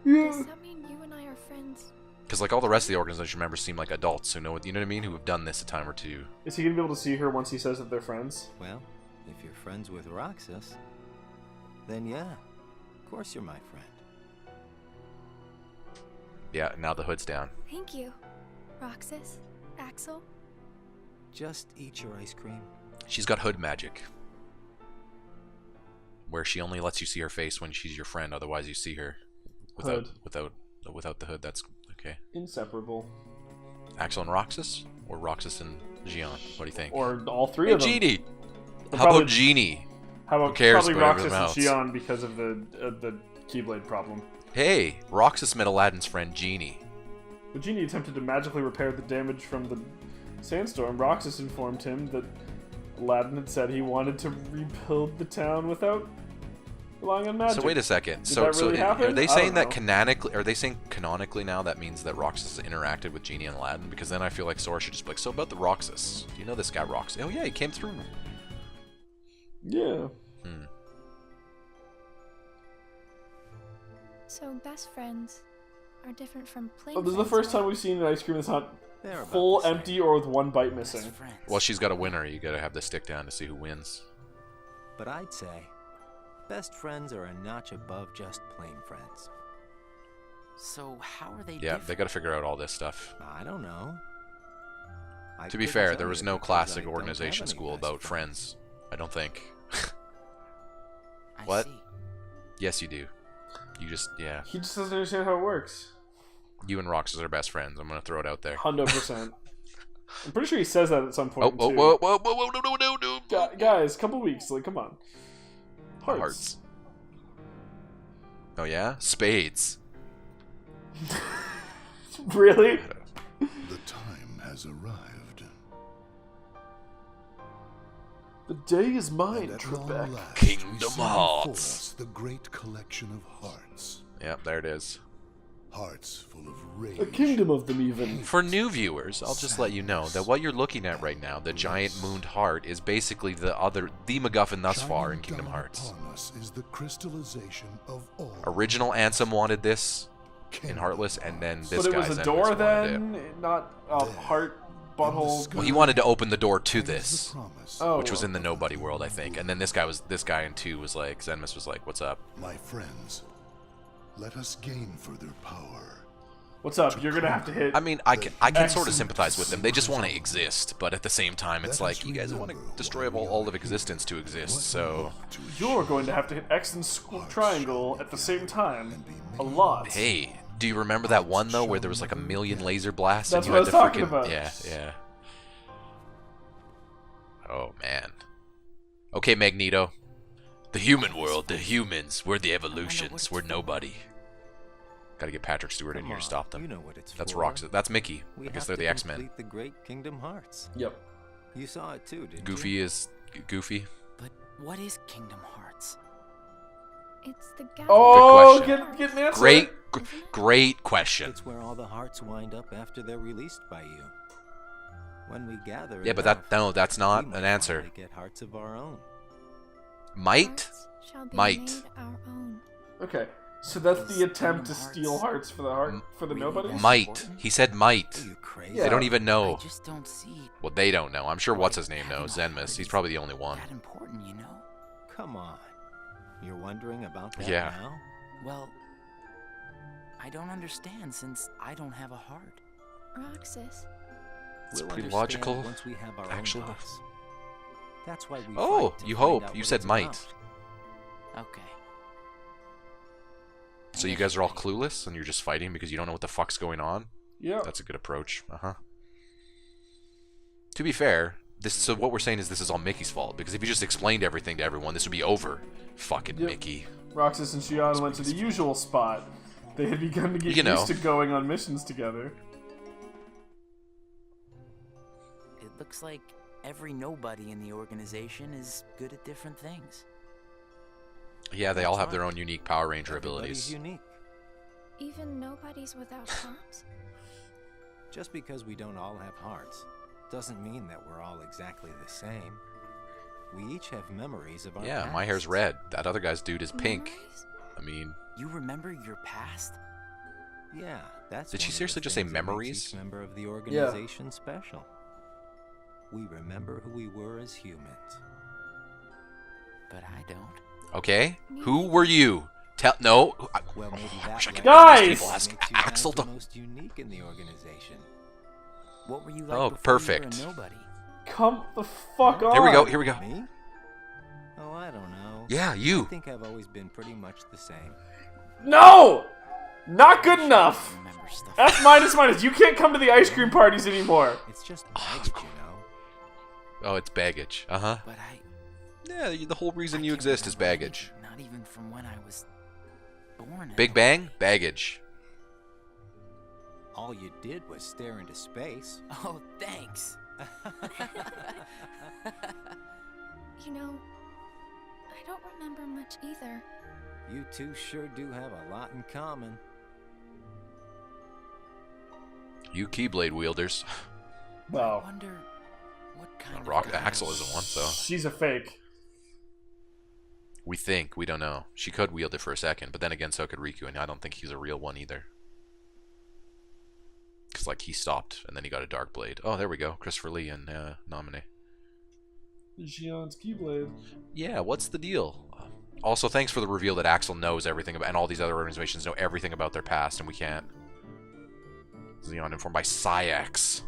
does that mean you and I are friends? Because like all the rest of the organization members seem like adults who know, you know what I mean, who have done this a time or two. Is he gonna be able to see her once he says that they're friends? Well, if you're friends with Roxas, then yeah, of course you're my friend. Yeah, now the hood's down. Thank you, Roxas, Axel. Just eat your ice cream. She's got hood magic, where she only lets you see her face when she's your friend. Otherwise, you see her without the hood. That's okay. Inseparable. Axel and Roxas, or Roxas and Xion? What do you think? Or all 3 Hey, of them. Genie. Or How probably- about Genie? How about Who cares probably about Roxas everything and else? Shion because of the Keyblade problem. Hey, Roxas met Aladdin's friend Genie. The genie attempted to magically repair the damage from the sandstorm. Roxas informed him that Aladdin had said he wanted to rebuild the town without relying on magic. So wait a second. Did So that really happen? are they I saying don't that canonically? Are they saying canonically now that means that Roxas has interacted with Genie and Aladdin? Because then I feel like Sora should just be like, so about the Roxas. Do you know this guy Roxas? Oh yeah, he came through. Yeah. So best friends are different from plain Oh, this is the friends, first right? time we've seen an ice cream that's not They're about full the same. empty or with one bite missing. Best friends. Well, she's got a winner. You gotta have the stick down to see who wins. But I'd say best friends are a notch above just plain friends. So how are they Yeah, different? they gotta figure out all this stuff. I don't know. I To be couldn't fair, tell there was you no because I classic don't organization have any school best about friends. I don't think. I What? see. Yes, you do. You just, yeah. He just doesn't understand how it works. You and Roxas are best friends. I'm gonna throw it out there. 100%. I'm pretty sure he says that at some Oh, point. whoa, too. whoa, whoa, whoa, whoa, no, no, no, no. Guys, couple weeks. Like, come on. Hearts. Oh yeah? Spades. Really? The time has arrived. The day is mine, And at long Trebek. last, Kingdom we see before Hearts. us the great collection of hearts. Yep, there it is. Hearts full of rage. A kingdom of them, even. For new viewers, I'll just let you know that what you're looking at right now, the giant mooned heart, is basically the MacGuffin thus far in Shining Kingdom down Hearts. upon us is the crystallization of all. Original Ansem wanted this in Heartless, and then this But it guy was a Zenmus door wanted then, it. not a heart butthole. Well, he wanted to open the door to And as this, the promise Oh. which was in the Nobody world, I think. And then this guy in 2 was like, Zenmus was like, "What's up?" My friends, let us gain further power. What's up? You're gonna have to hit. I mean, I can sort of sympathize with them. They just want to exist, but at the same time, it's like, you guys want to destroy all of existence to exist, so... You're going to have to hit X and triangle at the same time. A lot. Hey, do you remember that one, though, where there was like a million laser blasts? That's and you what had I was to talking about. Yeah. Oh, man. Okay, Magneto. The human world, the humans, we're the evolutions, we're nobody. Gotta get Patrick Stewart in here to stop them. You know what it's That's for. Roxas. That's Mickey. We I guess have they're to the X-Men. complete the Great Kingdom Hearts. Yep. You saw it too, didn't Goofy you? is Goofy. But what is Kingdom Hearts? It's the gathering. Oh, Good question. get an answer. Great question. It's where all the hearts wind up after they're released by you. When we gather. Yeah, but enough, that's not we an might answer. finally get hearts of our own. Might? Hearts shall be Might. made our own. Okay, so that's the attempt to steal hearts for the nobody. Might. He said might. Are you crazy? They don't even know. I just don't see Well, they don't know. I'm sure what's his name knows. Zenmus. He's probably the only one. that important, you know? Come on. You're wondering about that Yeah. now? Well, I don't understand since I don't have a heart. Roxas. It's We'll pretty understand logical, once we have our actually. own hearts. That's why we Oh, fight to you find hope. out You what said it's might. about. Okay. So you guys are all clueless and you're just fighting because you don't know what the fuck's going on? Yeah. That's a good approach. To be fair, so what we're saying is this is all Mickey's fault, because if you just explained everything to everyone, this would be over. Fucking Yep. Mickey. Roxas and Xion went to the usual spot. They had begun to get You know. used to going on missions together. It looks like every nobody in the organization is good at different things. Yeah, they all That's have their right. own unique Power Ranger Everybody's abilities. unique. Even nobodies without hearts. Just because we don't all have hearts doesn't mean that we're all exactly the same. We each have memories of our Yeah, pasts. my hair's red. That other guy's dude is pink. Memories? I mean, You remember your past? Yeah, that's Did she one of the seriously just say things that makes memories? each member of the organization special. We remember who we were as humans. But I don't. okay. Who were you? Well, maybe I that wish I could Guys! make these people ask makes you Axel guys the to... most unique in the organization. What were you like Oh, before perfect. you were a nobody? Come the fuck on. Here we go, here we go. Me? Oh, I don't know. Yeah, I you. think I've always been pretty much the same. No! Not good enough! Remember stuff. F minus. You can't come to the ice cream parties anymore. It's just baggage, you know. Oh, it's baggage. Uh-huh. But I Yeah, the whole reason you can't exist is remember baggage. anything, not even from when I was born. Big Bang? Baggage. All you did was stare into space. Oh, thanks. You know, I don't remember much either. You two sure do have a lot in common. You Keyblade wielders. I Well, wonder what kind of Rock guy- Axel isn't one, so she's a fake. we think, we don't know. She could wield it for a second, but then again, so could Riku, and I don't think he's a real one either. Because, like, he stopped, and then he got a Dark Blade. Oh, there we go. Christopher Lee and Nominee. Xion's Keyblade. Yeah, what's the deal? Also, thanks for the reveal that Axel knows everything about, and all these other organizations know everything about their past, and we can't. Xeon informed by Psyx.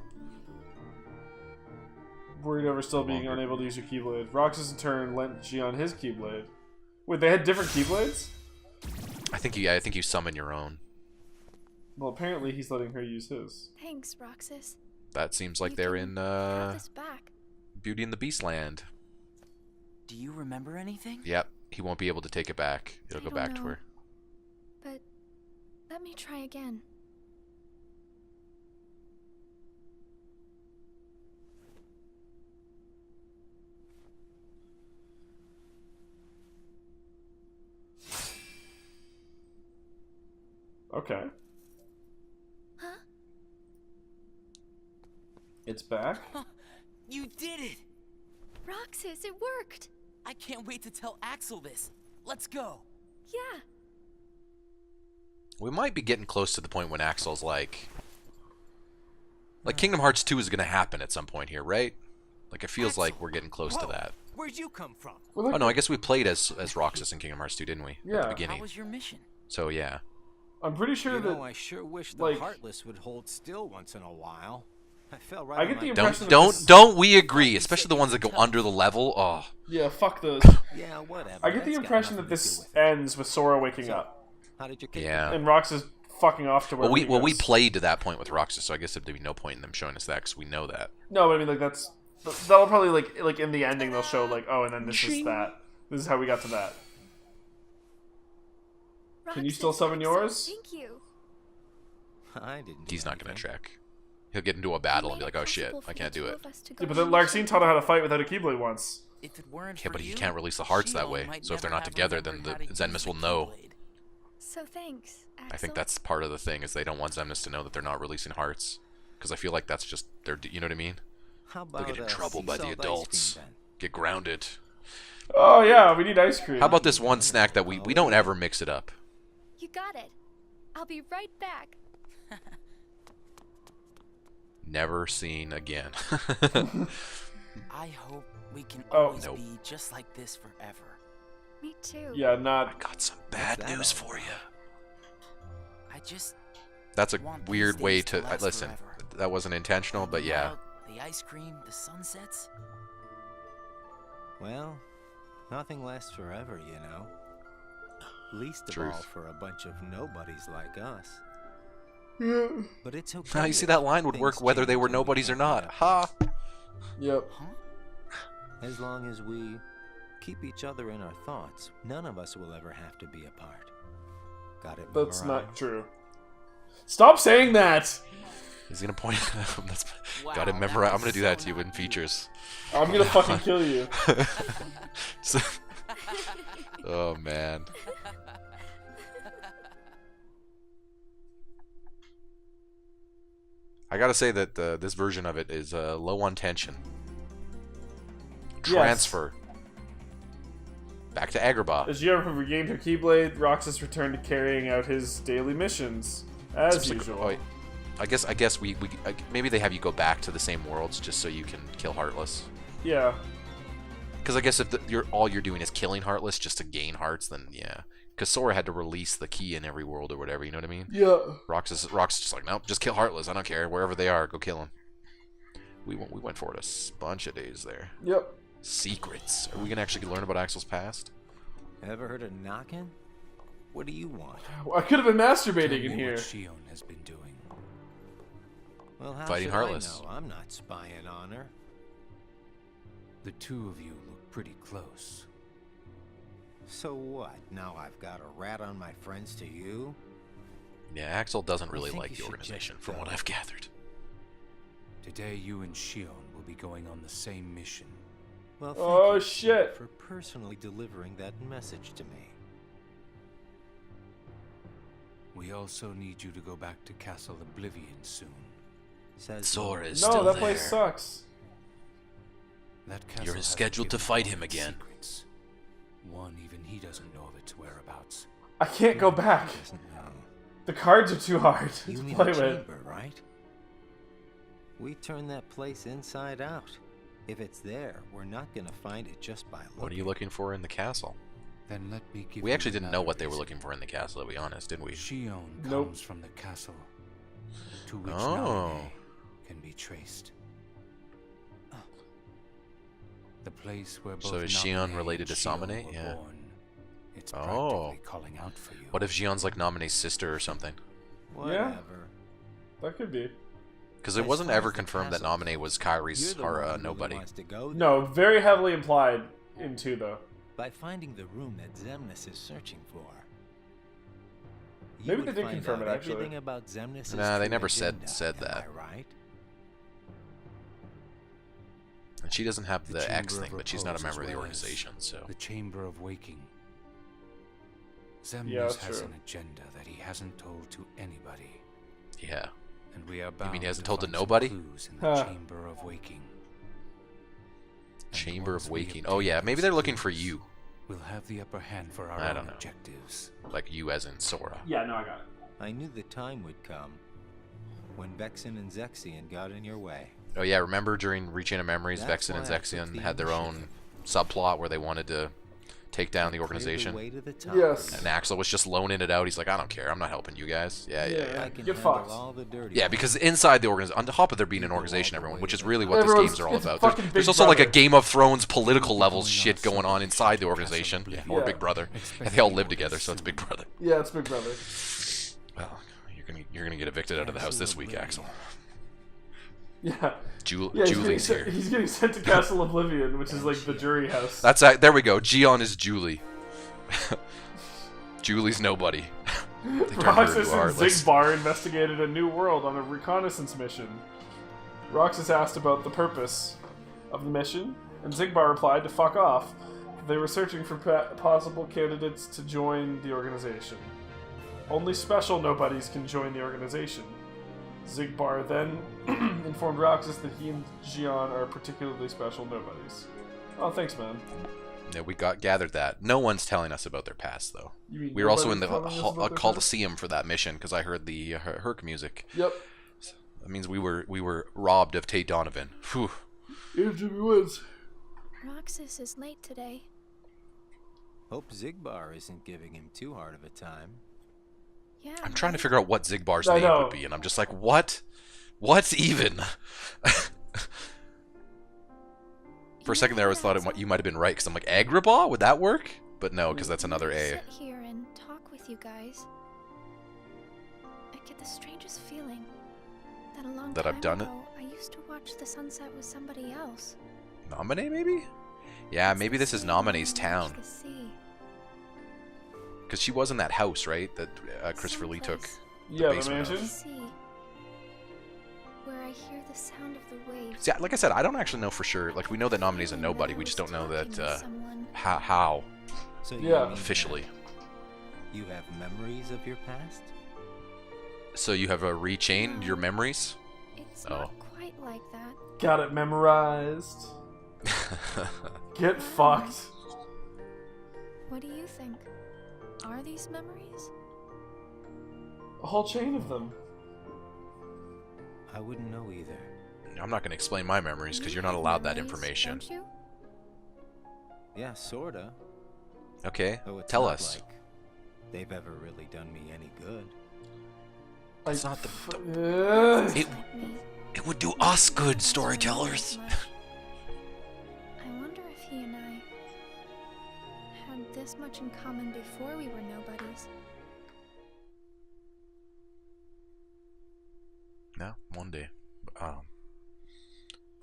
Worried over still being unable to use your Keyblade. Roxas in turn lent Xion his Keyblade. Wait, they had different Keyblades? I think you summon your own. Well, apparently he's letting her use his. Thanks, Roxas. That seems like You they're can in have this back. Beauty and the Beast land. Do you remember anything? Yep, he won't be able to take it back. It'll I go don't back to know. her. But let me try again. Okay. Huh? It's back? You did it! Roxas, it worked! I can't wait to tell Axel this. Let's go. Yeah. We might be getting close to the point when Axel's like Kingdom Hearts 2 is going to happen at some point here, right? Like, it feels like we're getting close to that. Where'd you come from? Well, Oh, no, I guess we played as Roxas in Kingdom Hearts 2, didn't we? At Yeah. the beginning. How was your mission? So, yeah. I'm pretty sure that. I sure wish the like, Heartless would hold still once in a while. I fell right. I get the impression. impression. Don't we agree? Especially the ones that go under the level. Oh. Yeah, fuck those. Yeah, whatever. I get the impression that this ends with Sora waking up. How did you yeah. And Rox is fucking off to where we played to that point with Roxas, so I guess there'd be no point in them showing us that because we know that. No, but I mean, like that'll probably like in the ending they'll show like, oh, and then this is that. This is how we got to that. Roxas, can you still summon yours? Thank you. I didn't. He's not gonna check. He'll get into a battle and be like, oh shit, I can't do it. Yeah, but then Larxene taught him how to fight without a Keyblade once. If it weren't yeah, but he can't release the hearts that way. So if they're not together, then the Zenmus will know. So thanks, Axel. I think that's part of the thing is they don't want Zenmus to know that they're not releasing hearts, because I feel like that's just you know what I mean? They'll get in trouble by the adults. Get grounded. Oh yeah, we need ice cream. How about this one snack that we don't ever mix it up? You got it. I'll be right back. Never seen again. I hope we can always be just like this forever. Me too. Yeah, not. I got some bad news for you. I just. That's a weird way to listen. Forever. That wasn't intentional, but yeah. The ice cream, the sunsets. Well, nothing lasts forever, you know. Least of all for a bunch of nobodies like us. Yeah. But it's okay. Now you see that line would work whether they were nobodies or not. Ha! Yep. As long as we keep each other in our thoughts, none of us will ever have to be apart. Got it? That's not true. Stop saying that! He's gonna point. Got it memorized. I'm gonna do that to you in features. I'm gonna fucking kill you. Oh man. I gotta say that this version of it is low on tension. Transfer. Back to Agrabah. As Yura regained her Keyblade, Roxas returned to carrying out his daily missions, as usual. Like, I guess we maybe they have you go back to the same worlds just so you can kill Heartless. Yeah. Because I guess if all you're doing is killing Heartless just to gain hearts, then yeah. Because Sora had to release the key in every world or whatever, you know what I mean? Yeah. Roxas just like, nope, just kill Heartless. I don't care. Wherever they are, go kill them. We went for it a bunch of days there. Yep. Secrets. Are we gonna actually learn about Axel's past? Ever heard of knocking? What do you want? I could have been masturbating in here. What Shion has been doing. Well, how Fighting should Heartless. I know? I'm not spying on her. The two of you look pretty close. So what? Now I've got a rat on my friends to you? Yeah, Axel doesn't really like the organization, from what I've gathered. Today, you and Shion will be going on the same mission. Well, oh shit! For personally delivering that message to me. We also need you to go back to Castle Oblivion soon. Sora is still there. No, that place sucks. That castle You're scheduled to fight him again. Secrets. One, even he doesn't know of its whereabouts. I can't go back. The cards are too hard to play with. Chamber, right? We turn that place inside out. If it's there, we're not gonna find it just by looking. What are you looking for in the castle? Then let me give We you actually didn't know what they were reason. looking for in the castle, to be honest, didn't we? Shion Nope. comes from the castle, to which Oh. Namine can be traced. The place where both So is Namine Shion related to and Shion Samine? were Yeah. born. It's Oh. practically calling out for you. What if Xion's like Namine's sister or something? Whatever. That could be. Because it wasn't ever confirmed that Namine was Kairi's nobody. No, very heavily implied in 2, though. By finding the room that Xemnas is searching for. Maybe they did confirm it, actually. Everything about Xemnas' Nah, they true never said agenda, that. am I right? And she doesn't have the X Chamber thing, of but she's not a Repose member of as the well as organization, so... The Chamber of Waking. Xemnas Yeah, that's has true. an agenda that he hasn't told to anybody. Yeah. And we are bound mean he hasn't to told to find some nobody? clues in the Huh. Chamber of Waking. And Chamber once of we Waking. obtain Oh yeah, maybe they're those looking for clues, you. We'll have the upper hand for our I own don't know. objectives. Like you as in Sora. Yeah, no, I got it. I knew the time would come when Vexen and Zexion got in your way. Oh yeah, remember during Rechain of Memories, That's Vexen and why I took Zexion the had their own initiative. subplot where they wanted to take down the organization. Yes. And Axel was just loaning it out. He's like, I don't care. I'm not helping you guys. Yeah. Get fucked. Yeah, because inside the organization, on top of there being an organization, everyone, which is really what these Everyone's- games are all it's about. fucking There's Big also like a Brother. Game of Thrones political level shit going on inside the organization. Yeah, or Big Brother. And they all live together, so it's Big Brother. Yeah, it's Big Brother. Well, you're gonna get evicted out of the house this week, Axel. Yeah. Julie's here. He's getting sent to Castle Oblivion, which is like the jury house. That's there we go. Gion is Julie. Julie's nobody. Roxas and Zigbar investigated a new world on a reconnaissance mission. Roxas asked about the purpose of the mission, and Zigbar replied to fuck off. They were searching for possible candidates to join the organization. Only special nobodies can join the organization. Zigbar then informed Roxas that he and Gion are particularly special nobodies. Oh, thanks, man. Yeah, we gathered that. No one's telling us about their past, though. You mean We were also in the nobody's telling us about their Coliseum for that mission because I heard the Herc music. Yep. That means we were robbed of Tate Donovan. Whew. Here's Jimmy Woods. Roxas is late today. Hope Zigbar isn't giving him too hard of a time. Yeah. I'm trying to figure out what Zigbar's I name know. would be, and I'm just like, what? What's even? For a second there, I was thought you might have been right, because I'm like, Agrabah? Would that work? But no, because that's another A. Sit here and talk with you guys. I get the strangest feeling that a long That time I've done it? ago, I used to watch the sunset with somebody else. Nominee, maybe? Yeah, It's maybe the this is same Nominee's as town. the sea. Because she was in that house, right? That Christopher Lee took. Someplace Yeah, the basement by the mansion. sea, where I hear the sound of the waves. See, like I said, I don't actually know for sure. Like, we know that Nominee's a nobody. We just don't know that, how So Yeah. mean officially. you have memories of your past? So you have rechained your memories? It's Oh. not quite like that. Got it memorized. Get fucked. What do you think? Are these memories? A whole chain of them. I wouldn't know either. I'm not going to explain my memories because You you're not have allowed that memories, information. Don't you? Yeah, sorta. Okay, Though it's tell not us. like they've ever really done me any good. It's not the. Let me It would do us good, storytellers. I wonder if he and I had this much in common before we were nobodies. No, one day.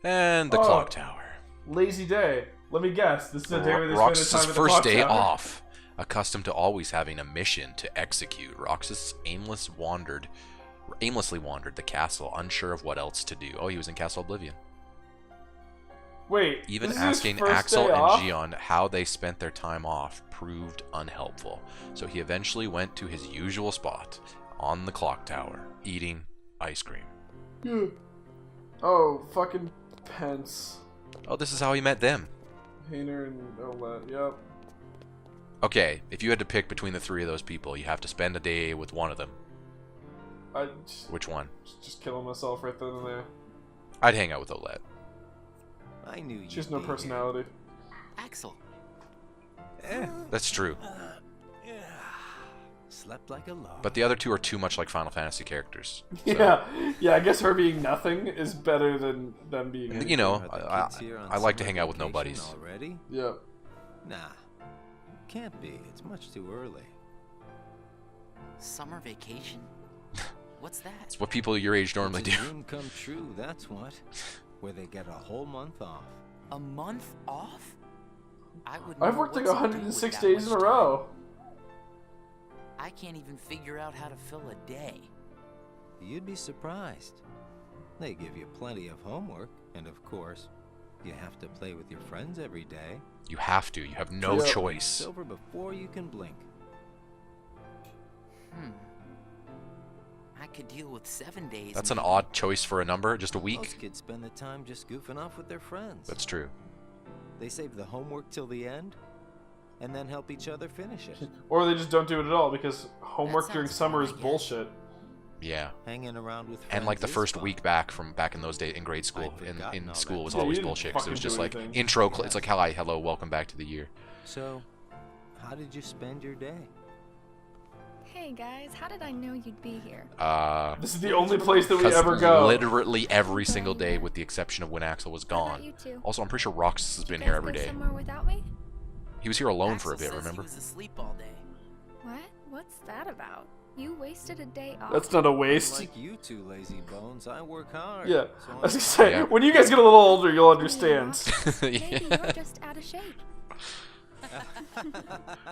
And the Oh. clock tower. Lazy day. Let me guess. This is a day where they spend Roxas' the time at the first clock day tower. off. Accustomed to always having a mission to execute, Roxas aimlessly wandered the castle, unsure of what else to do. Oh, he was in Castle Oblivion. Wait. Even this is his asking first Axel day and off? Gion how they spent their time off proved unhelpful. So he eventually went to his usual spot on the clock tower, eating ice cream. Yeah. Oh, fucking Pence. Oh, this is how he met them. Hayner and Olet. Yep. Okay, if you had to pick between the three of those people, you have to spend a day with one of them. I Which one? just killing myself right then and there. I'd hang out with Olette. I knew you. She has no personality. Axel. That's true. Slept like a log. But the other two are too much like Final Fantasy characters. So, Yeah. I guess her being nothing is better than them being. you know, Are the I kids here on like to summer hang out with vacation nobodies. Already? Yep. Nah. Can't be. It's much too early. Summer vacation? What's that? It's what people your age normally It's do. a dream come true, that's what. Where they get a whole month off. A month off? I would. I've worked like 106 days in a row. I can't even figure out how to fill a day. You'd be surprised. They give you plenty of homework, and of course, you have to play with your friends every day. You have to. You have no Yep. choice. It's over before you can blink. I could deal with 7 days. That's an maybe. odd choice for a number. Just a Most week. kids spend the time just goofing off with their friends. That's true. They save the homework till the end, and then help each other finish it. Or they just don't do it at all because homework during sounds summer fun, is I guess. bullshit. Yeah. Hanging around with friends And like the is first fun. week back from back in those days in grade school, I'd in forgotten all school that. was Yeah, you always didn't bullshit because it was fucking just do like anything. intro. It's like hello, welcome back to the year. So, How did you spend your day? Hey guys, how did I know you'd be here? This is the only place that we ever go. Literally every single day, with the exception of when Axel was What about gone. you two? Also, I'm pretty sure Roxas has been You here guys every go day. somewhere without me? He was here alone for a Axel bit, says remember? He was asleep all day. What? What's that about? You wasted a day off. That's not a waste. Like you two lazy bones, I work hard. Yeah. So I was gonna I'm say, Yeah. when you guys get a little older, you'll understand. Maybe you're just out of shape.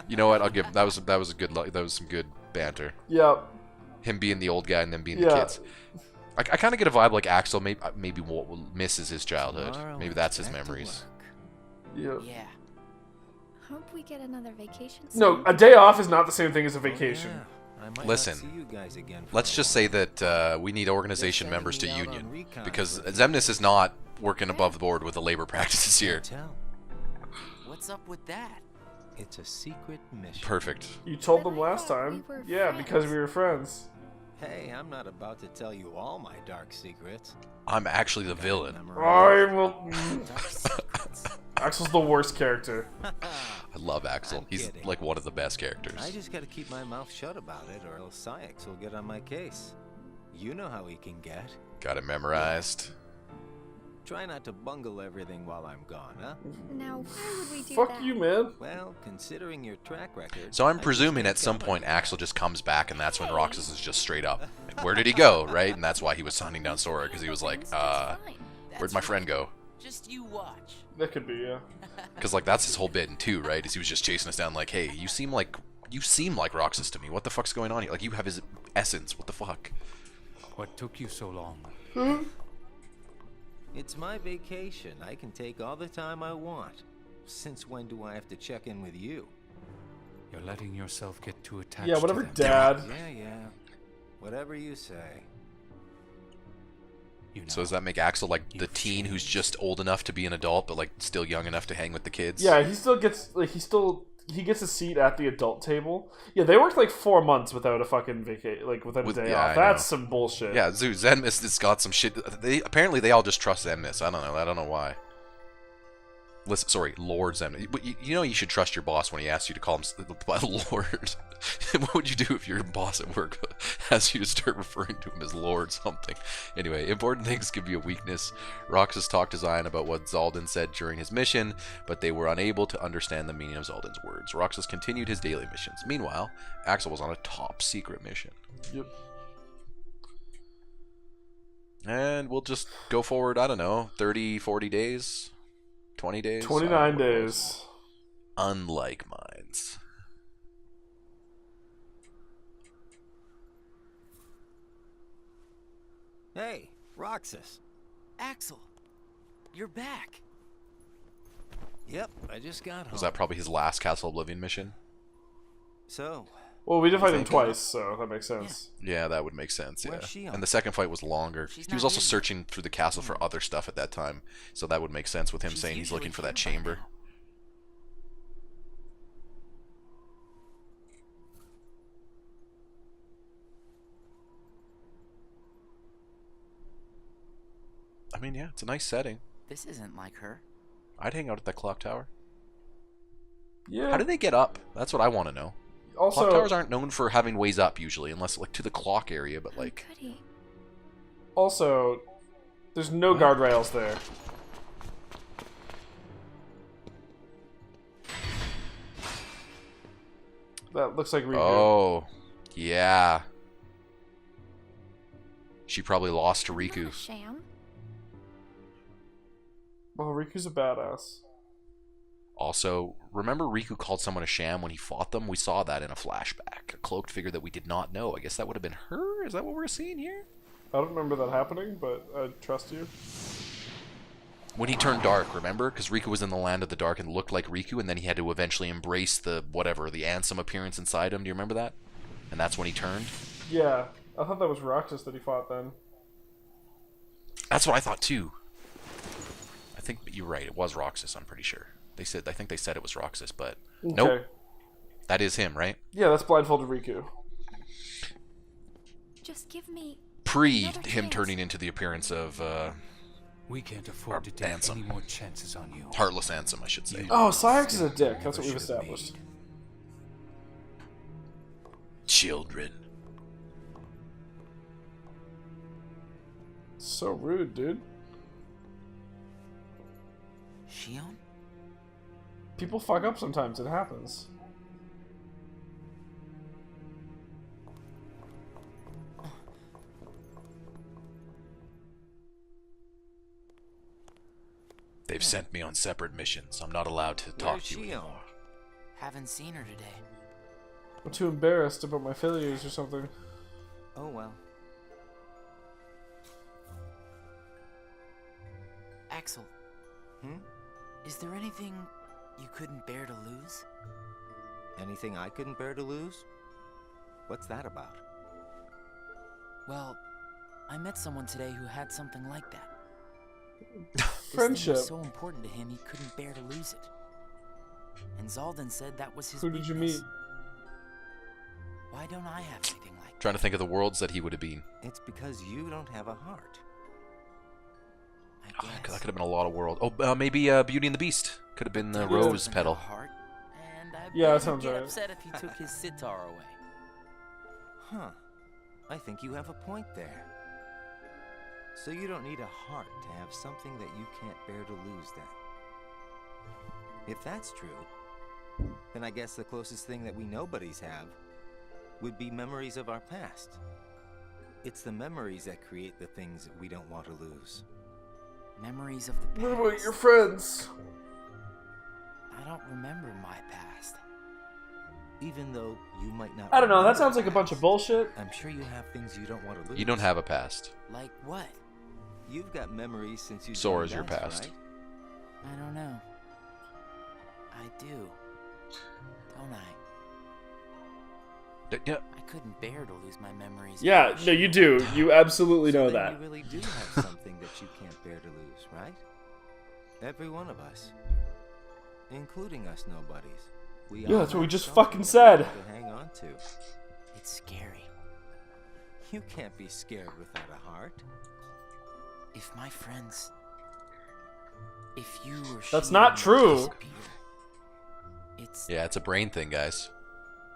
You know what? I'll give that was a good that was some good banter. Yeah. Him being the old guy and them being the Yeah. kids. I kind of get a vibe like Axel maybe misses his childhood. Tomorrow Maybe it's that's his back to memories. work. Yeah. Yeah. Hope we get another vacation No, soon. a day off is not the same thing as a Oh, vacation. yeah. I might not Listen, see you guys again for Let's a just while. say that we need organization They're members to sending me out union, on recon because for a few Zemnis is not working above board with the labor practices here. Tell. What's up with that? It's a secret mission. Perfect. You told But them I last thought time. we were Yeah, because friends. we were friends. Hey, I'm not about to tell you all my dark secrets. I'm actually the Gotta villain. memorize. I will. Dark secrets. Axel's the worst character. I love Axel. I'm He's kidding. like one of the best characters. I just gotta keep my mouth shut about it, or else Sykes will get on my case. You know how he can get. Got it memorized. Try not to bungle everything while I'm gone, huh? Now, why would we do Fuck that? you, man. Well, considering your track record. So I'm I just presuming can't at some count on point you. Axel just comes back, and that's when Roxas is just straight up. Where did he go, right? And that's why he was hunting down Sora, because he was like, Everything's just fine. where'd my friend go? Just you watch. That could be, yeah. Because like that's his whole bit in 2, right? Is he was just chasing us down, like, hey, you seem like Roxas to me. What the fuck's going on here? Like, you have his essence. What the fuck? What took you so long? It's my vacation. I can take all the time I want. Since when do I have to check in with you? You're letting yourself get too attached Yeah, whatever, to them. Dad. Yeah. Whatever you say. You know, So does that make Axel like the teen who's just old enough to be an adult, but like still young enough to hang with the kids? Yeah, he still gets he gets a seat at the adult table. Yeah, they worked like 4 months without a fucking without a day yeah, off. I That's know. some bullshit. Yeah, Zenmis has got some shit. Apparently they all just trust Zenmis. I don't know why. Listen, sorry, Lord Zenmis. But you know you should trust your boss when he asks you to call him by Lord. What would you do if your boss at work asks you to start referring to him as Lord something? Anyway, important things could be a weakness. Roxas talked to Zion about what Zaldin said during his mission, but they were unable to understand the meaning of Zaldin's words. Roxas continued his daily missions. Meanwhile, Axel was on a top secret mission. Yep. And we'll just go forward, I don't know, 30, 40 days? 20 days? 29 days. Unlike mines. Hey, Roxas. Axel, you're back. Yep, I just got home. Was that probably his last Castle Oblivion mission? So, Well, we did fight him think? twice, so that makes sense. Yeah, that would make sense, yeah. Where's she on? And the second fight was longer. She's He was not also here yet. searching through the castle for other stuff at that time, so that would make sense with him She's saying he's looking usually for that here by chamber. now. I mean, yeah, it's a nice setting. This isn't like her. I'd hang out at that clock tower. Yeah. How do they get up? That's what I want to know. Also, Clock towers aren't known for having ways up usually, unless like to the clock area, but How like could he? also, there's no guardrails there. That looks like Riku. oh, yeah. She probably lost to Not a Riku. sham. Well, Riku's a badass. Also, remember Riku called someone a sham when he fought them? We saw that in a flashback. A cloaked figure that we did not know. I guess that would have been her? Is that what we're seeing here? I don't remember that happening, but I trust you. When he turned dark, remember? Because Riku was in the land of the dark and looked like Riku, and then he had to eventually embrace the, whatever, the Ansem appearance inside him. Do you remember that? And that's when he turned? Yeah, I thought that was Roxas that he fought then. That's what I thought too. I think you're right. It was Roxas, I'm pretty sure. I think they said it was Roxas, but Okay. nope. That is him, right? Yeah, that's blindfolded Riku. Just give me. Pre Another him chance. turning into the appearance of We can't afford to take Ansem. any more chances on you. Heartless Ansem, I should say. Oh, Syx is a dick. That's what we've established. children. So rude, dude. Shion? People fuck up sometimes. It happens. They've sent me on separate missions. I'm not allowed to talk to you anymore. Haven't seen her today. I'm too embarrassed about my failures or something. Oh well. Axel. Is there anything you couldn't bear to lose? Anything I couldn't bear to lose? What's that about? Well, I met someone today who had something like that. Friendship. This thing was so important to him he couldn't bear to lose it. And Zaldan said that was his Who did you weakness. meet? Why don't I have anything like that? Trying to think of the worlds that he would have been. It's because you don't have a heart. I guess. That could have been a lot of worlds. Oh, maybe Beauty and the Beast. Could have been the He rose doesn't petal. have a heart, and I Yeah, that bet sounds he'd get right. upset if he took his sitar away. Huh. I think you have a point there. So you don't need a heart to have something that you can't bear to lose then. If that's true, then I guess the closest thing that we nobodies have would be memories of our past. It's the memories that create the things that we don't want to lose. Memories of the past. What about your friends? I don't remember my past. Even though you might not. I don't know. That remember sounds like a the bunch of past, bullshit. I'm sure you have things you don't want to lose. You don't have a past. Like what? You've got memories since you. Sora's joined your us, past. right? I don't know. I do. Don't I? Yeah. I couldn't bear to lose my memories. Yeah, no, you do. You absolutely know So then that. You really do have something that you can't bear to lose, right? Every one of us, including us nobodies. Yeah, that's what we just something fucking that said. we have to hang on to. It's scary. You can't be scared without a heart. If my friends... If you or That's she not were to true. disappear, it's Yeah, it's a brain thing, guys.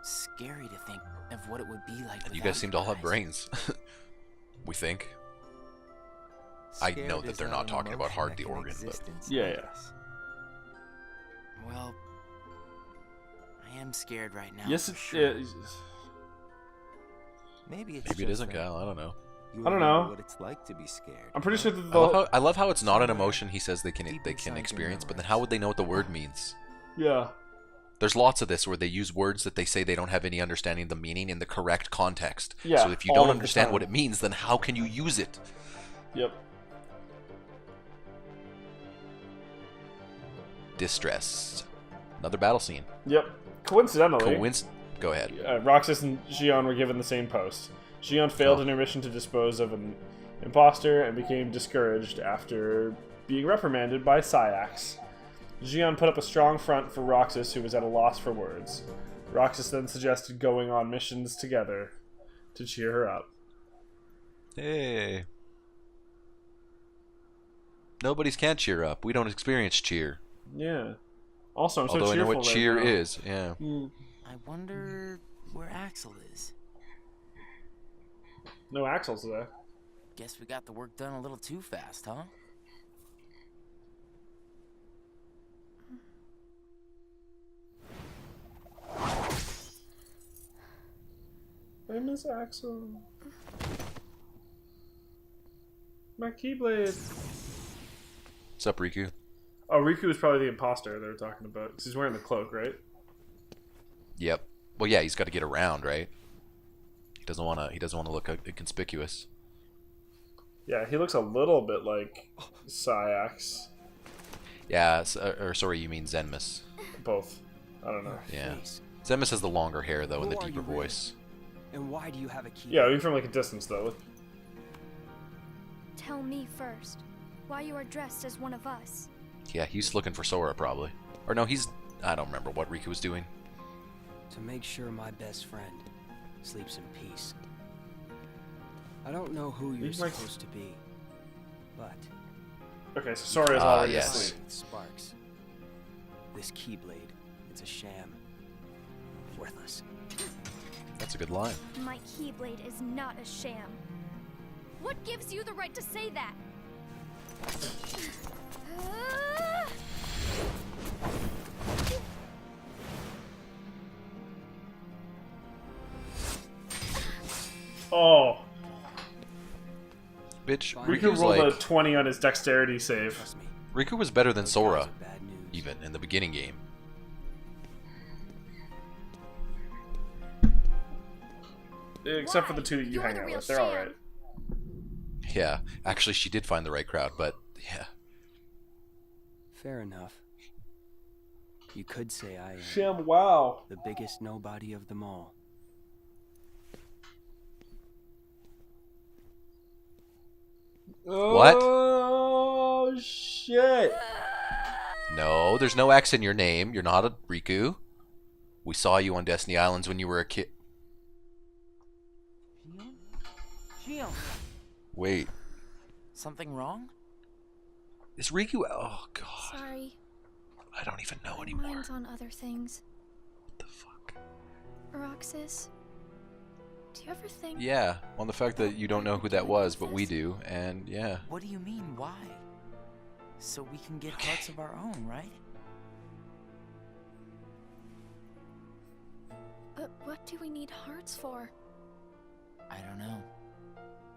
scary to think of what it would be like. And you without guys seem to all have guys. brains. We think. I Scared know that is they're not an talking about emotion heart, that the can organ, but exist inside Yeah, yeah. us. Well, I am scared right now. Yes, for it sure. is. Maybe it's maybe it just isn't, that Kyle. I don't know. you I don't remember know. what it's like to be scared. I'm pretty sure that I love how it's not an emotion he says they can Deep inside your experience, but then memories. how would they know what the word means? Yeah. There's lots of this where they use words that they say they don't have any understanding of the meaning in the correct context. Yeah, So if you all don't of the understand time. what it means, then how can you use it? Yep. Distress. Another battle scene. Yep. Coincidentally, Go ahead. Roxas and Xion were given the same post. Xion failed in her mission to dispose of an imposter and became discouraged after being reprimanded by Syax. Xion put up a strong front for Roxas, who was at a loss for words. Roxas then suggested going on missions together to cheer her up. Hey. Nobody's can cheer up. We don't experience cheer. Yeah. Also, I'm so Although I know cheerful what right cheer now. is. Yeah. I wonder where Axel is. No Axel today. Guess we got the work done a little too fast, huh? I miss Axel. My Keyblade. What's up, Riku? Oh, Riku is probably the imposter they were talking about. 'Cause he's wearing the cloak, right? Yep. Well, yeah, he's got to get around, right? He doesn't want to look inconspicuous. Yeah, he looks a little bit like Syax. Yeah, or sorry, you mean Zenmus. Both. I don't know. Yeah. Zenmus has the longer hair though and the Who are deeper you really? voice. And why do you have a key? Yeah, even from like a distance though. Look. Tell me first, why you are dressed as one of us. Yeah, he's looking for Sora probably. Or no, I don't remember what Riku was doing. To make sure my best friend sleeps in peace. I don't know who you're He's like- supposed to be, but Okay, so Sora is already yes. asleep. Sparks. This Keyblade, it's a sham. Worthless. That's a good line. My Keyblade is not a sham. What gives you the right to say that? Oh. Bitch, Riku rolled a 20 on his dexterity save. Riku was better than Sora, even in the beginning game. Except for the two that you hang out with. They're alright. Yeah, actually she did find the right crowd, but yeah. Fair enough. You could say I am Sham, wow. the biggest nobody of them all. What? Oh, shit. No, there's no X in your name. You're not a Riku. We saw you on Destiny Islands when you were a kid. Shion. Wait. Something wrong? Is Riku... Oh, God. Sorry. I don't even know anymore. Mine's on other things. What the fuck? Roxas, do you ever think... Yeah, on the fact that you don't know who that was, but we do, and yeah. What do you mean, why? So we can get hearts of our own, right? But what do we need hearts for? I don't know.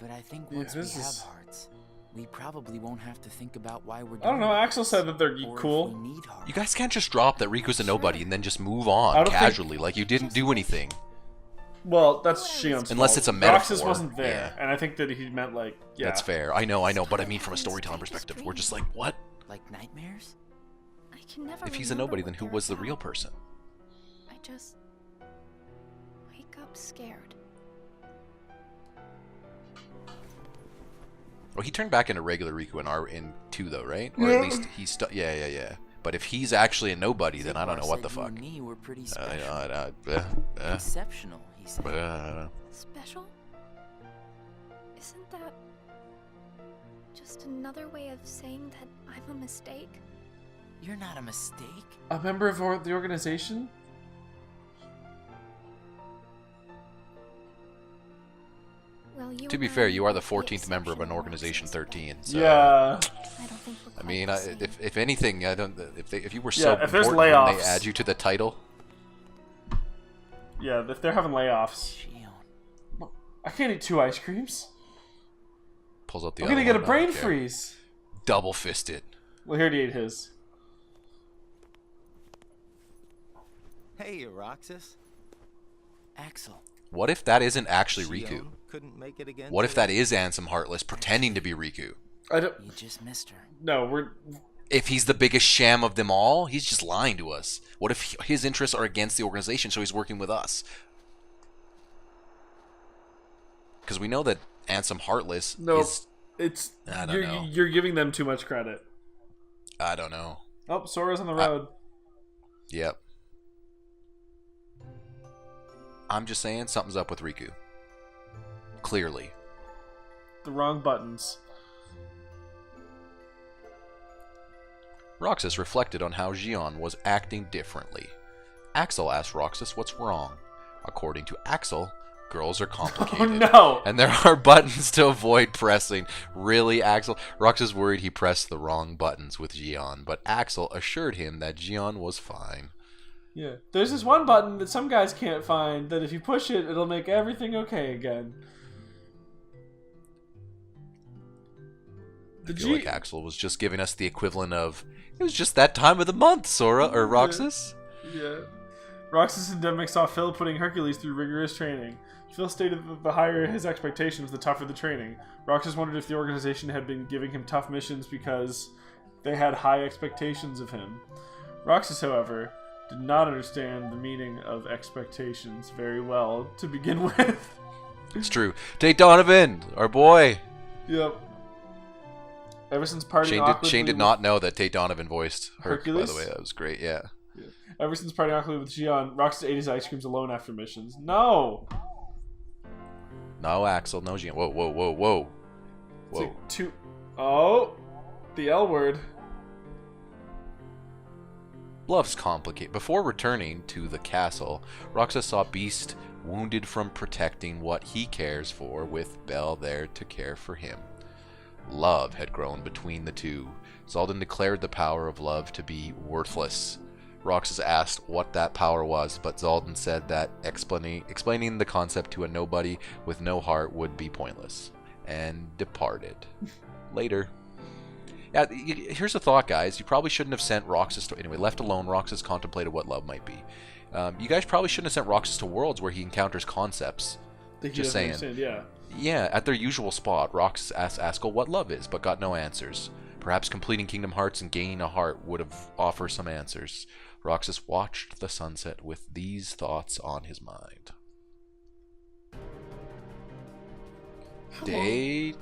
But I think once we have hearts, we probably won't have to think about why we're doing I don't know, Axel said that they're cool. You guys can't just drop that Riku's a nobody and then just move on casually, like you didn't do anything. Well, that's Shion's Unless fault. it's a metaphor. Roxas wasn't there, and I think that he meant like, yeah. That's fair. I know, but I mean from a storytelling perspective, we're just like, what? Like nightmares? I can never If he's a nobody, then who was the real person? I just wake up scared. Well, he turned back into regular Riku in 2 though, right? Or at least he's yeah. But if he's actually a nobody, then I don't know what the fuck. Me were pretty special. Exceptional, he said. Special? Isn't that just another way of saying that I'm a mistake? You're not a mistake. A member of the organization? Well, to be fair, you are the 14th member of an organization 13. So, yeah. I mean, if anything, I don't. If you were so if there's important, layoffs, wouldn't they add you to the title? Yeah, if they're having layoffs. I can't eat 2 ice creams. Pulls up the. I'm gonna get a brain freeze. Double fisted. Well, here he ate his. Hey, Roxas. Axel. What if that isn't actually Riku? Couldn't make it again. What if that is Ansem Heartless pretending to be Riku? You just missed her. No, If he's the biggest sham of them all, he's just lying to us. What if his interests are against the organization, so he's working with us? Because we know that Ansem Heartless is... I don't know. You're giving them too much credit. I don't know. Oh, Sora's on the road. Yep. I'm just saying something's up with Riku. Clearly. The wrong buttons. Roxas reflected on how Xion was acting differently. Axel asked Roxas what's wrong. According to Axel, girls are complicated. Oh no! And there are buttons to avoid pressing. Really, Axel? Roxas worried he pressed the wrong buttons with Xion, but Axel assured him that Xion was fine. Yeah. There's this one button that some guys can't find that if you push it, it'll make everything okay again. I feel like Axel was just giving us the equivalent of, it was just that time of the month, Sora, or Roxas. Yeah. Roxas and Demic saw Phil putting Hercules through rigorous training. Phil stated that the higher his expectations, the tougher the training. Roxas wondered if the organization had been giving him tough missions because they had high expectations of him. Roxas, however, did not understand the meaning of expectations very well to begin with. It's true. Tate Donovan, our boy. Yep. Ever since partying awkwardly Shane did not know that Tate Donovan voiced Hercules. By the way, that was great. Yeah. Ever since partying awkwardly with Xion, Roxas ate his ice creams alone after missions. No. No, Axel. No, Xion. Whoa. Oh, the L word. Bluffs complicate. Before returning to the castle, Roxas saw Beast wounded from protecting what he cares for, with Belle there to care for him. Love had grown between the two. Zaldin declared the power of love to be worthless. Roxas asked what that power was, but Zaldin said that explaining the concept to a nobody with no heart would be pointless, and departed. Later. Yeah, here's a thought, guys. You probably shouldn't have sent Roxas to... Anyway, left alone, Roxas contemplated what love might be. You guys probably shouldn't have sent Roxas to worlds where he encounters concepts. Just saying. Yeah. Yeah, at their usual spot, Roxas asked Askel what love is, but got no answers. Perhaps completing Kingdom Hearts and gaining a heart would have offered some answers. Roxas watched the sunset with these thoughts on his mind. Day...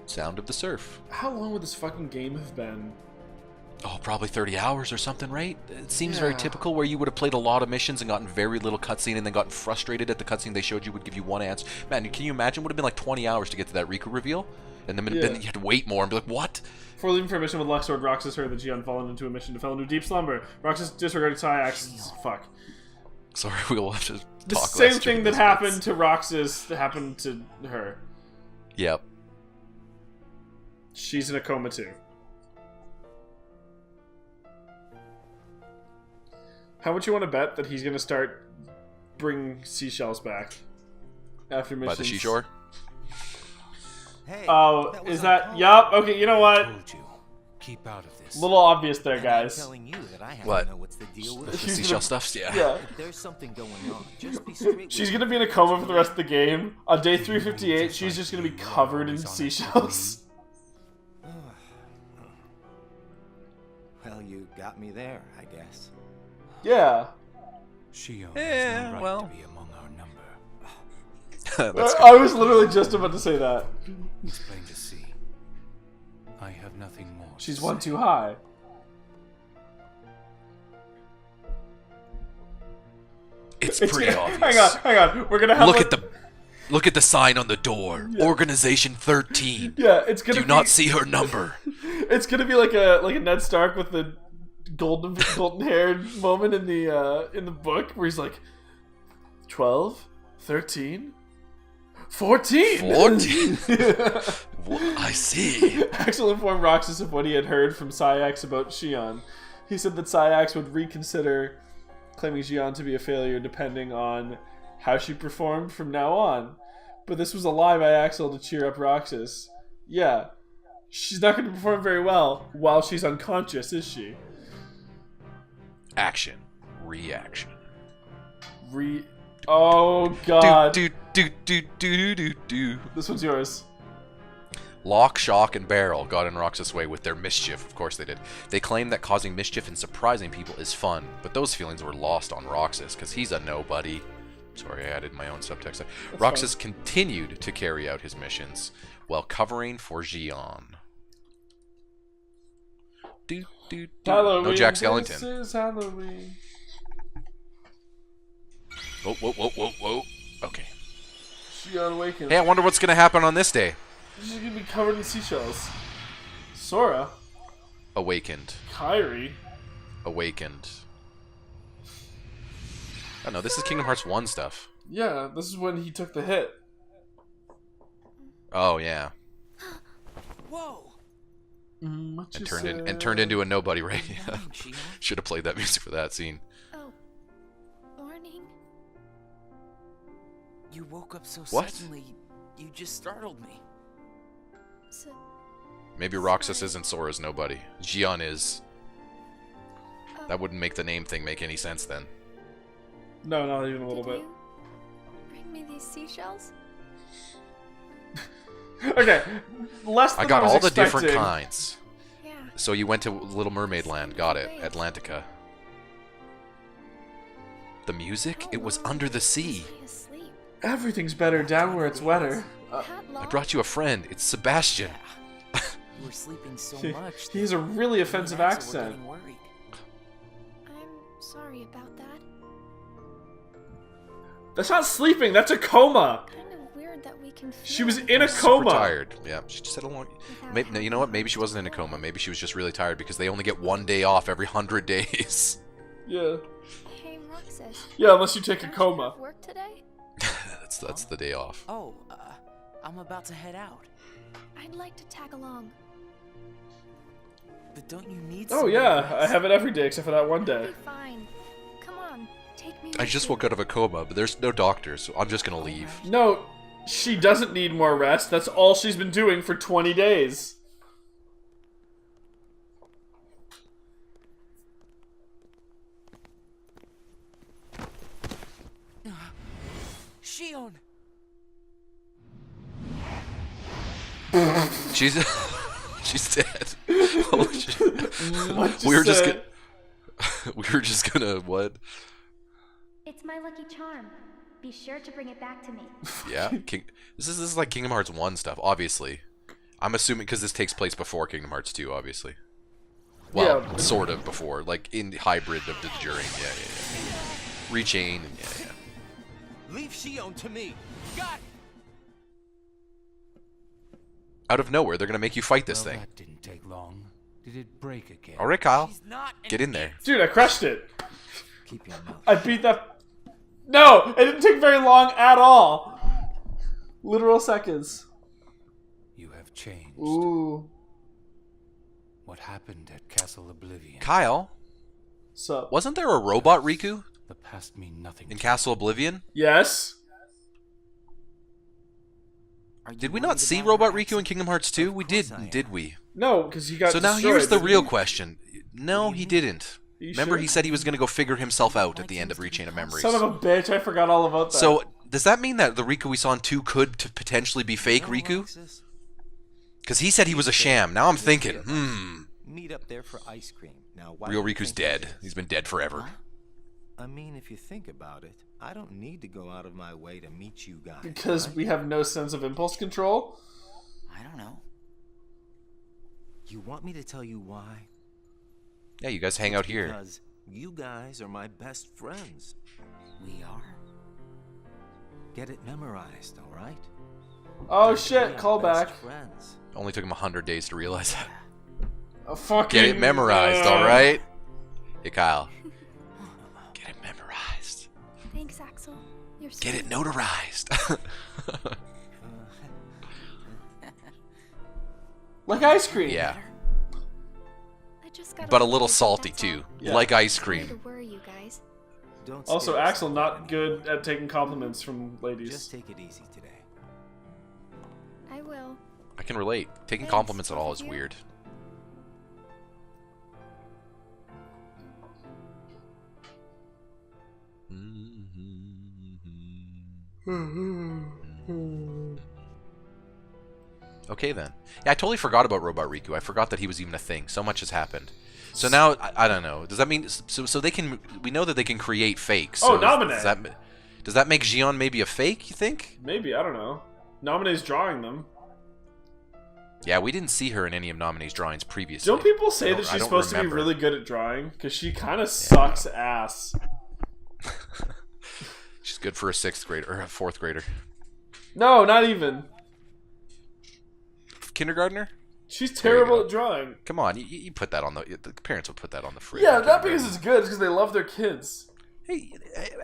Sound of the surf. How long would this fucking game have been? Oh, probably 30 hours or something, right? It seems very typical, where you would have played a lot of missions and gotten very little cutscene and then gotten frustrated at the cutscene they showed you would give you one answer. Man, can you imagine? It would have been like 20 hours to get to that Riku reveal. And then you had to wait more and be like, what? Before leaving for a mission with Luxord, Roxas heard that Gion fallen into a mission to fell into deep slumber. Roxas disregarded Sayax. Fuck. Sorry, we'll have to the talk same thing that happened to Roxas happened to her. Yep. She's in a coma too. How much you want to bet that he's going to start bringing seashells back after missions? By the seashore? Hey, oh, is that... Yup, okay, you know what? Keep out of this. Little obvious there, guys. I'm telling you that I have what? to know what's the deal with the seashell stuff? Yeah. If there's something going on, just be straight she's going to be in a coma for the rest of the game. On day 358, she's just going to be covered in seashells. Well, you got me there, I guess. Yeah. Shion has no right well. to be among our number. I was literally just about to say that. It's plain to see. I have nothing more. She's one too high. It's pretty obvious. Hang on. We're gonna have look at the sign on the door. Yeah. Organization 13. Yeah, it's gonna. Do not see her number. It's gonna be like a Ned Stark with the golden haired moment in the book where he's like 12, 13, 14. 14. I see. Axel informed Roxas of what he had heard from Sayax about Shion. He said that Sayax would reconsider claiming Shion to be a failure depending on how she performed from now on. But this was a lie by Axel to cheer up Roxas. Yeah, she's not going to perform very well while she's unconscious, is she? Action. Reaction. Oh, God. Do. This one's yours. Lock, Shock, and Barrel got in Roxas' way with their mischief. Of course they did. They claim that causing mischief and surprising people is fun, but those feelings were lost on Roxas, because he's a nobody. Sorry, I added my own subtext. Roxas continued to carry out his missions while covering for Gion. Halloween, no Jack Skellington. This is Halloween. Whoa. Okay. Gion awakens. Hey, I wonder what's going to happen on this day. She's going to be covered in seashells. Sora. Awakened. Kairi. Awakened. Oh no, this is Kingdom Hearts 1 stuff. Yeah, this is when he took the hit. Oh yeah. Whoa. And turned into a nobody, right? Yeah. Should have played that music for that scene. Oh. Morning. You woke up so What? suddenly, you just startled me. Maybe Roxas isn't Sora's nobody. Gion is. That wouldn't make the name thing make any sense then. No, not even a little bit. You bring me these seashells? Okay, less than I got all the expecting. different kinds. Yeah. So you went to Little Mermaid Land. Got it. Atlantica. The music? It was under the sea. Everything's better down where it's wetter. I brought you a friend. It's Sebastian. You were sleeping so much. He has a really offensive accent. I'm sorry about that. That's not sleeping, that's a coma! Kind of weird that we can feel. She was in a super coma. tired. Yeah, she just had a long. Maybe, no, you know what? Maybe she wasn't in a coma. Maybe she was just really tired because they only get 1 day off every 100 days. Yeah. Hey, Roxas. Yeah, unless you take a coma. You have work today? that's the day off. Oh, I'm about to head out. I'd like to tag along. But don't you need Oh some yeah, rest? I have it every day except for that one day. Be fine. Come on, take me. I just woke out of a coma, but there's no doctor, so I'm just gonna leave. No, she doesn't need more rest. That's all she's been doing for 20 days. Shion! She's dead. Holy shit. We were just gonna what? It's my lucky charm. Be sure to bring it back to me. Yeah, this is like Kingdom Hearts 1 stuff, obviously. I'm assuming because this takes place before Kingdom Hearts 2, obviously. Well, yeah. sort of before, like in the hybrid of the during. Yeah. Rechain and yeah. Leave Shion to me. Got it. Out of nowhere, they're gonna make you fight this thing. That didn't take long. Did it break again? All right, Kyle, get in there. Dude, I crushed it. Keep your mouth. I beat that. No, it didn't take very long at all. Literal seconds. You have changed. Ooh. What happened at Castle Oblivion? Kyle, Sup? wasn't there a robot Riku The past mean nothing. in Castle Oblivion? Yes. Did we not see Robot Riku in Kingdom Hearts 2? We did we? No, because he got So now destroyed, here's the didn't real he? question. No, he didn't. You Remember, sure? he said he was going to go figure himself out at the end of Rechain of Memories. Son of a bitch, I forgot all about that. So, does that mean that the Riku we saw in 2 could potentially be fake Riku? Because he said he was a sham. Now I'm thinking, Meet up there for ice cream. Now, why real do you Riku's think dead. that is? He's been dead forever. I mean, if you think about it, I don't need to go out of my way to meet you guys. because right? we have no sense of impulse control? I don't know. You want me to tell you why? Yeah, you guys hang out here. Because you guys are my best friends. We are? Get it memorized, all right? Oh We shit, are callback. best friends. Only took him 100 days to realize that. Oh, fucking... Get it memorized, alright? Hey, Kyle. Get it memorized. Thanks, Axel. You're so Get it notarized. Like ice cream. Yeah. I just gotta But a look little good, salty, that's too. all. Yeah. Like ice Sorry to cream. worry you guys. Don't Also, scare Axel, yourself, not buddy. good at taking compliments from ladies. Just take it easy today. I will. I can relate. Taking Thanks, compliments at all both is of you. weird. Okay then. Yeah, I totally forgot about Robot Riku. I forgot that he was even a thing. So much has happened. So now I don't know. Does that mean so they can? We know that they can create fakes. So Oh, Namine. Does that make Xion maybe a fake? You think? Maybe, I don't know. Nominee's drawing them. Yeah, we didn't see her in any of Nominee's drawings previously. Don't people say I that she's don't supposed to be remember. really good at drawing? Because she kind of sucks ass. She's good for a 6th grader or a 4th grader. No, not even. Kindergartner? She's There you terrible go. at drawing. Come on, you put that on the parents would put that on the fridge. Yeah, not because it's good, it's because they love their kids. Hey,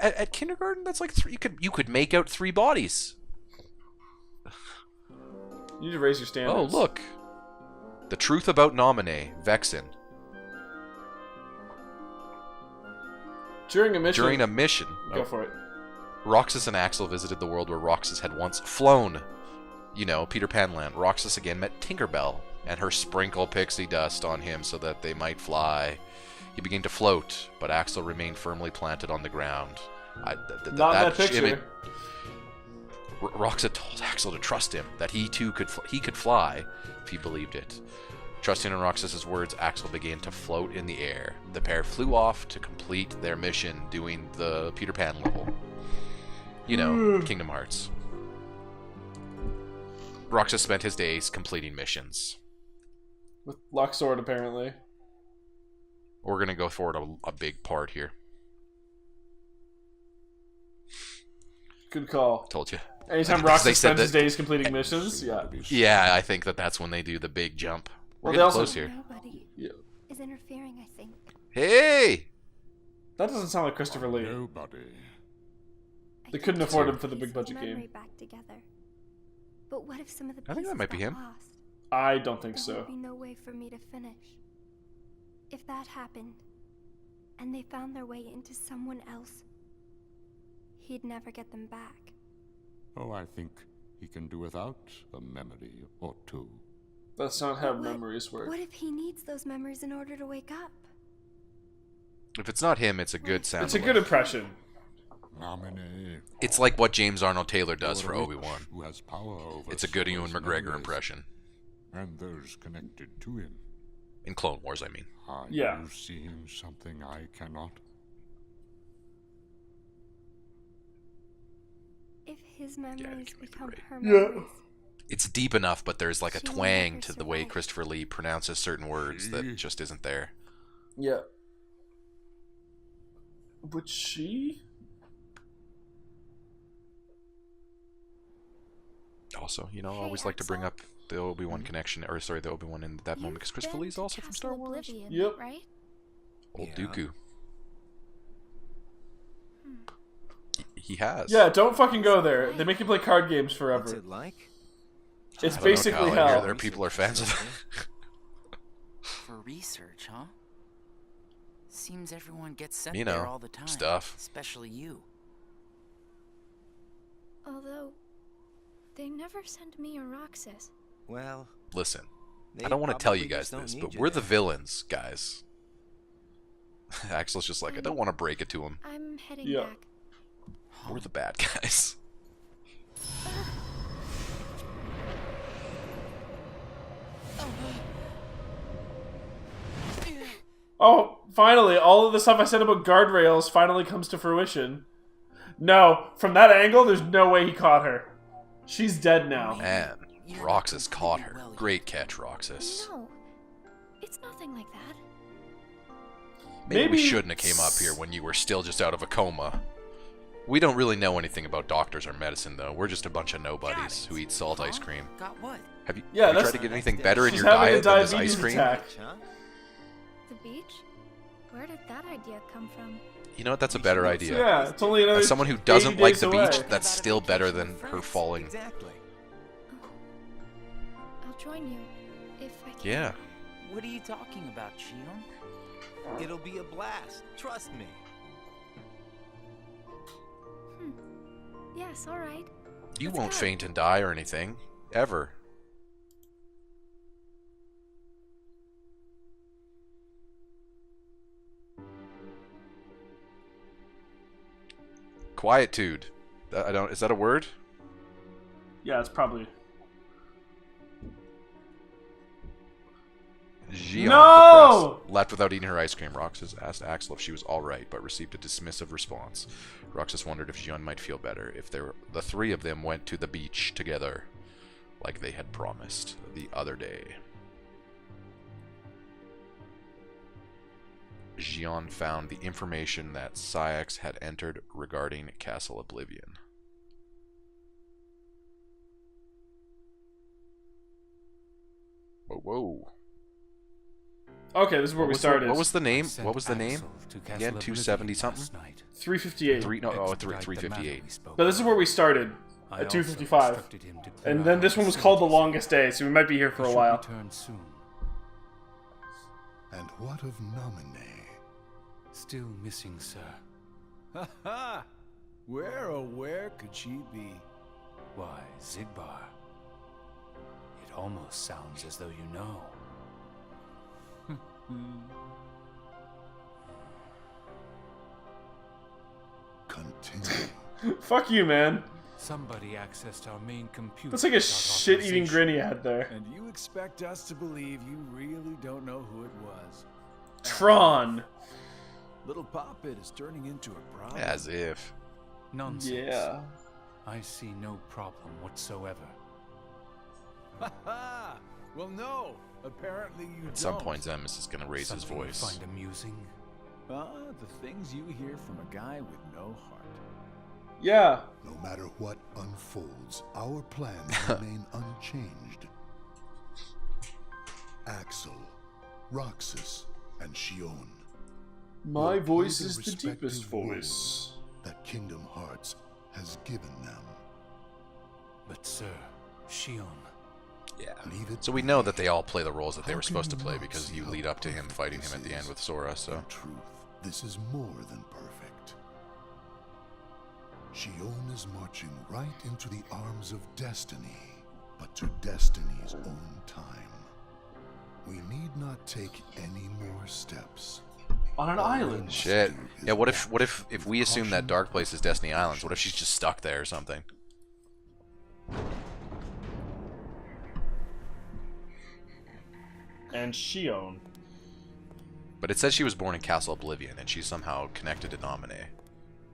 at kindergarten, that's like you could make out 3 bodies. You need to raise your standards. Oh, look. The truth about Namine, Vexen. During a mission. During a mission, Go for it. Roxas and Axel visited the world where Roxas had once flown. You know, Peter Pan land. Roxas again met Tinkerbell and her sprinkle pixie dust on him so that they might fly. He began to float, but Axel remained firmly planted on the ground. Not in that picture. Roxas told Axel to trust him, that he too could fly if he believed it. Trusting in Roxas's words, Axel began to float in the air. The pair flew off to complete their mission, doing the Peter Pan level. You know, Kingdom Hearts. Roxas spent his days completing missions. With Luxord, apparently. We're going to go forward a big part here. Good call. Told you. Anytime Roxas spends his days completing missions, yeah. Yeah, I think that's when they do the big jump. We're Well, getting close here. Nobody is interfering, I think. Hey! That doesn't sound like Christopher Lee. Nobody. They couldn't afford him for the big budget memory game. back together. But what if some of the I think that might be him. Lost? I don't think There so. would be no way for me to finish. If that happened, and they found their way into someone else, he'd never get them back. Oh, I think he can do without a memory or two. That's not how memories work. What if he needs those memories in order to wake up? If it's not him, it's a good sound. It's a good impression. It's like what James Arnold Taylor does for Obi-Wan. Who has power over It's a good Ewan McGregor impression. And those connected to him. In Clone Wars, I mean. Are Yeah. you seeing something I cannot? If his memories become her Yeah. memories, It's deep enough, but there's like a She will twang never to the way survive. Christopher Lee pronounces certain words that just isn't there. Yeah. But she? Also, you know, I always like to bring up the Obi-Wan connection, or sorry, the Obi-Wan in that moment, because Christopher Lee's also from Star Wars. Oblivion, Yep. right? Old Dooku. He has. Yeah, don't fucking go there. They make you play card games forever. What's it like? It's I don't know, basically Kyle, I hear hell. There people are fans of that. For research, huh? Seems everyone gets sent You know, there all the time. stuff. Especially you. Although, they never send me or Roxas. Well, Listen, they I don't want to tell you probably guys just don't this, need but you we're the there. villains, guys. Axel's just like, I don't want to break it to him. I'm heading Yeah. back. We're the bad guys. Oh, finally, all of the stuff I said about guardrails finally comes to fruition. No, from that angle, there's no way he caught her. She's dead now. Man, Roxas caught her. Great catch, Roxas. No, it's nothing like that. Maybe we shouldn't have came up here when you were still just out of a coma. We don't really know anything about doctors or medicine, though. We're just a bunch of nobodies who eat salt ice cream. Got what? Have you, Yeah, have you that's- tried to get anything better in She's your having a diet than this diabetes ice cream? attack. Huh? The beach? Where did that idea come from? You know what? That's a better idea. Yeah, it's only another As someone who 80 doesn't like days the away. beach, that's still better than her falling. Exactly. I'll join you if I can. Yeah. What are you talking about, Shion? It'll be a blast. Trust me. Yes, all right. You Let's won't go. faint and die or anything. Ever. Quietude. I don't. Is that a word? Yeah, it's probably. Gion, No! depressed, left without eating her ice cream. Roxas asked Axel if she was all right, but received a dismissive response. Roxas wondered if Gion might feel better if the three of them went to the beach together, like they had promised the other day. Gion found the information that Syx had entered regarding Castle Oblivion. Whoa, whoa. Okay, this is where we started. What was the name? Sent What was the name? Axel to Castle Again, Oblivion 270 something? last night. 358. 358. But this is where we started I at also 255. instructed him to clear And out then this the one was called The facilities. Longest Day, so we might be here for He a should while. return soon. And what of Namine? Still missing, sir. Ha ha! Where, oh where could she be? Why, Zigbar. It almost sounds as though you know. Continue. Fuck you, man. Somebody accessed our main computer. That's like a without shit-eating authorization. grin he had there. And you expect us to believe you really don't know who it was? Tron. Little Poppet is turning into a problem. As if. Nonsense. Yeah. I see no problem whatsoever. Ha ha! Well, no. Apparently you don't. At some point, Zemus is going to raise his Something you voice. find amusing? The things you hear from a guy with no heart. Yeah. No matter what unfolds, our plans remain unchanged. Axel, Roxas, and Shion. My voice is the deepest voice that Kingdom Hearts has given them. But sir, Shion. Yeah. So we know that they all play the roles that they were supposed to play because you lead up to him fighting him at the end with Sora, so. In truth, this is more than perfect. Shion is marching right into the arms of destiny, but to destiny's own time. We need not take any more steps. On an island. Shit. Yeah, what if we assume that Dark Place is Destiny Islands? What if she's just stuck there or something? And Shion. But it says she was born in Castle Oblivion, and she's somehow connected to Naminé,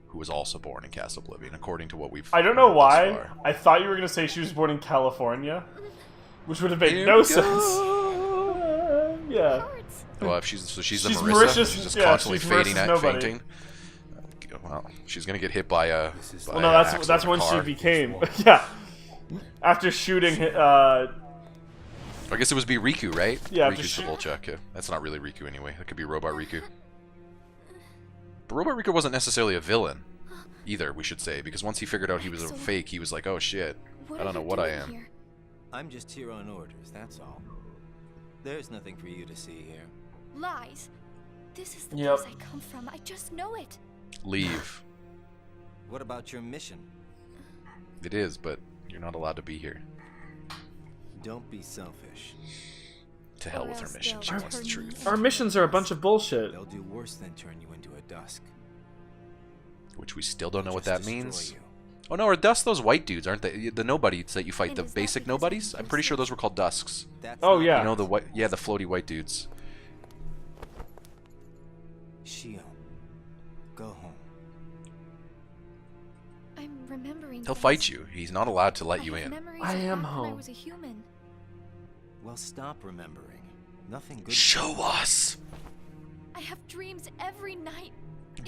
who was also born in Castle Oblivion, according to what we've. I don't know why. I thought you were gonna say she was born in California, which would have made no sense. Yeah. Well, if she's a Marissa, she's just constantly fading out, fainting. Well, she's gonna get hit by a. Well, no, that's when she became. Yeah. After shooting. I guess it was Riku, right? Yeah. Riku's the Volchuk. Yeah. That's not really Riku anyway. That could be Robot Riku. But Robot Riku wasn't necessarily a villain, either. We should say, because once he figured out he was a fake, he was like, "Oh shit, I don't know what I am." Here? I'm just here on orders. That's all. There's nothing for you to see here. Lies. This is the place I come from. I just know it. Leave. What about your mission? It is, but you're not allowed to be here. Don't be selfish. To hell with her mission. She wants the truth. Our missions are a bunch of bullshit. They'll do worse than turn you into a dusk. Which we still don't know what that means. Oh no, are dust those white dudes, aren't they? The nobodies that you fight, the basic nobodies? I'm pretty sure those were called dusks. Oh yeah. You know the white, yeah, the floaty white dudes. Shion, go home. I'm remembering. He'll fight you. He's not allowed to let you in. I am home. I was a human. Well, stop remembering. Nothing good. Show us. I have dreams every night.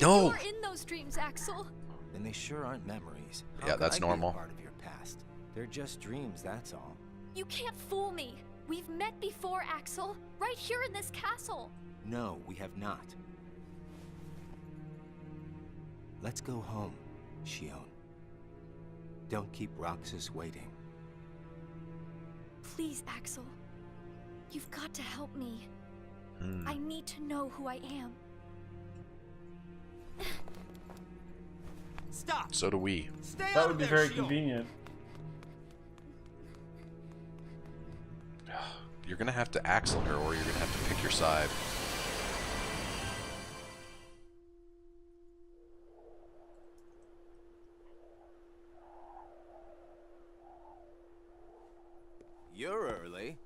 No. You're in those dreams, Axel. Then they sure aren't memories. Yeah, that's normal. Part of your past. They're just dreams, that's all. You can't fool me. We've met before, Axel. Right here in this castle. No, we have not. Let's go home, Shion. Don't keep Roxas waiting. Please, Axel. You've got to help me. I need to know who I am. Stop! So do we. That would be very convenient. You're gonna have to Axel her, or you're gonna have to pick your side. You're early.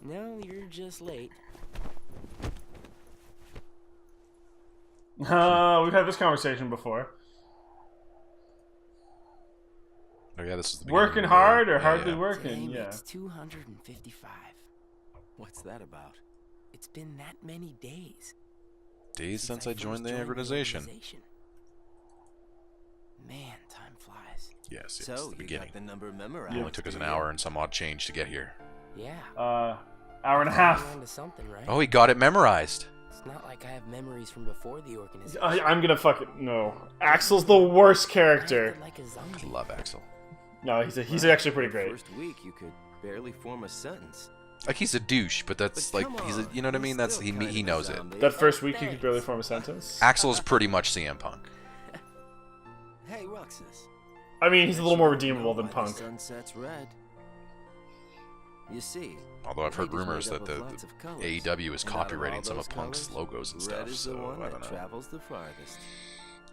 No, you're just late. We've had this conversation before. Oh yeah, this is the working hard or hardly working. Today yeah. It's 255. What's that about? It's been that many days. Days since I joined the organization. Man, time flies. Yes, it's so the beginning. Got the number memorized. It only took us an hour and some odd change to get here. Yeah. Hour and a half. Something, right? Oh, he got it memorized. It's not like I have memories from before the organization. I'm gonna fucking no. Axel's the worst character. Like a zombie. I love Axel. No, he's actually pretty great. First week, you could barely form a sentence. Like he's a douche, but that's like he's a, you know what I mean? That's he knows it. That first week you could barely form a sentence. Axel's pretty much CM Punk. Hey, Roxas. I mean, he's a little more redeemable than Punk. Sunset's red. You see. Although I've heard rumors that the AEW is copyrighting some of Punk's logos and stuff, so I don't know. Travels the farthest.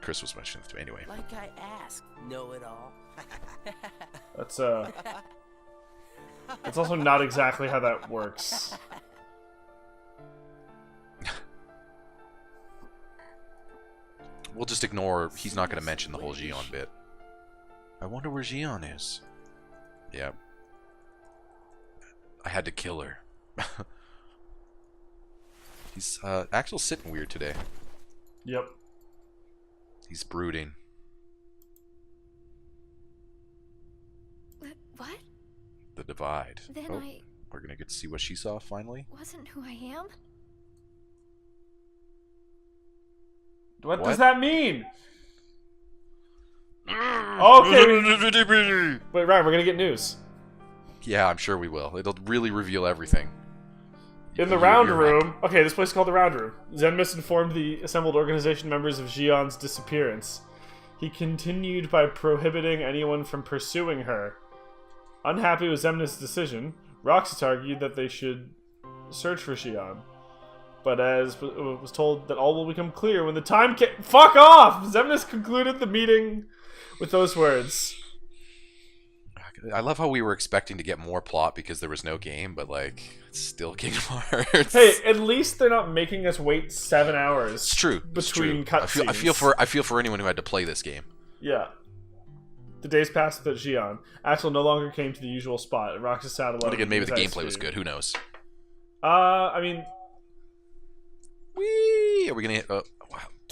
Chris was mentioning it to me anyway. Like I asked, know it all. That's also not exactly how that works. We'll just ignore. He's not going to mention the whole Xion bit. I wonder where Xion is. Yeah. I had to kill her. He's Axel's sitting weird today. Yep. He's brooding. What? The divide. Then We're gonna get to see what she saw finally. wasn't who I am? What does that mean? Okay. Wait, Ryan, we're gonna get news. Yeah, I'm sure we will. It'll really reveal everything. In the round room... Okay, this place is called the round room. Xemnas informed the assembled organization members of Xion's disappearance. He continued by prohibiting anyone from pursuing her. Unhappy with Xemnas' decision, Roxas argued that they should search for Xion. But as was told that all will become clear when the time Fuck off! Xemnas concluded the meeting with those words. I love how we were expecting to get more plot because there was no game, but like, it's still Kingdom Hearts. Hey, at least they're not making us wait 7 hours. It's true. Between cutscenes. I feel for anyone who had to play this game. Yeah. The days passed without Xion. Axel no longer came to the usual spot, and Roxas sat alone. But again, maybe the gameplay was good. Who knows? I mean... Are we gonna hit... wow.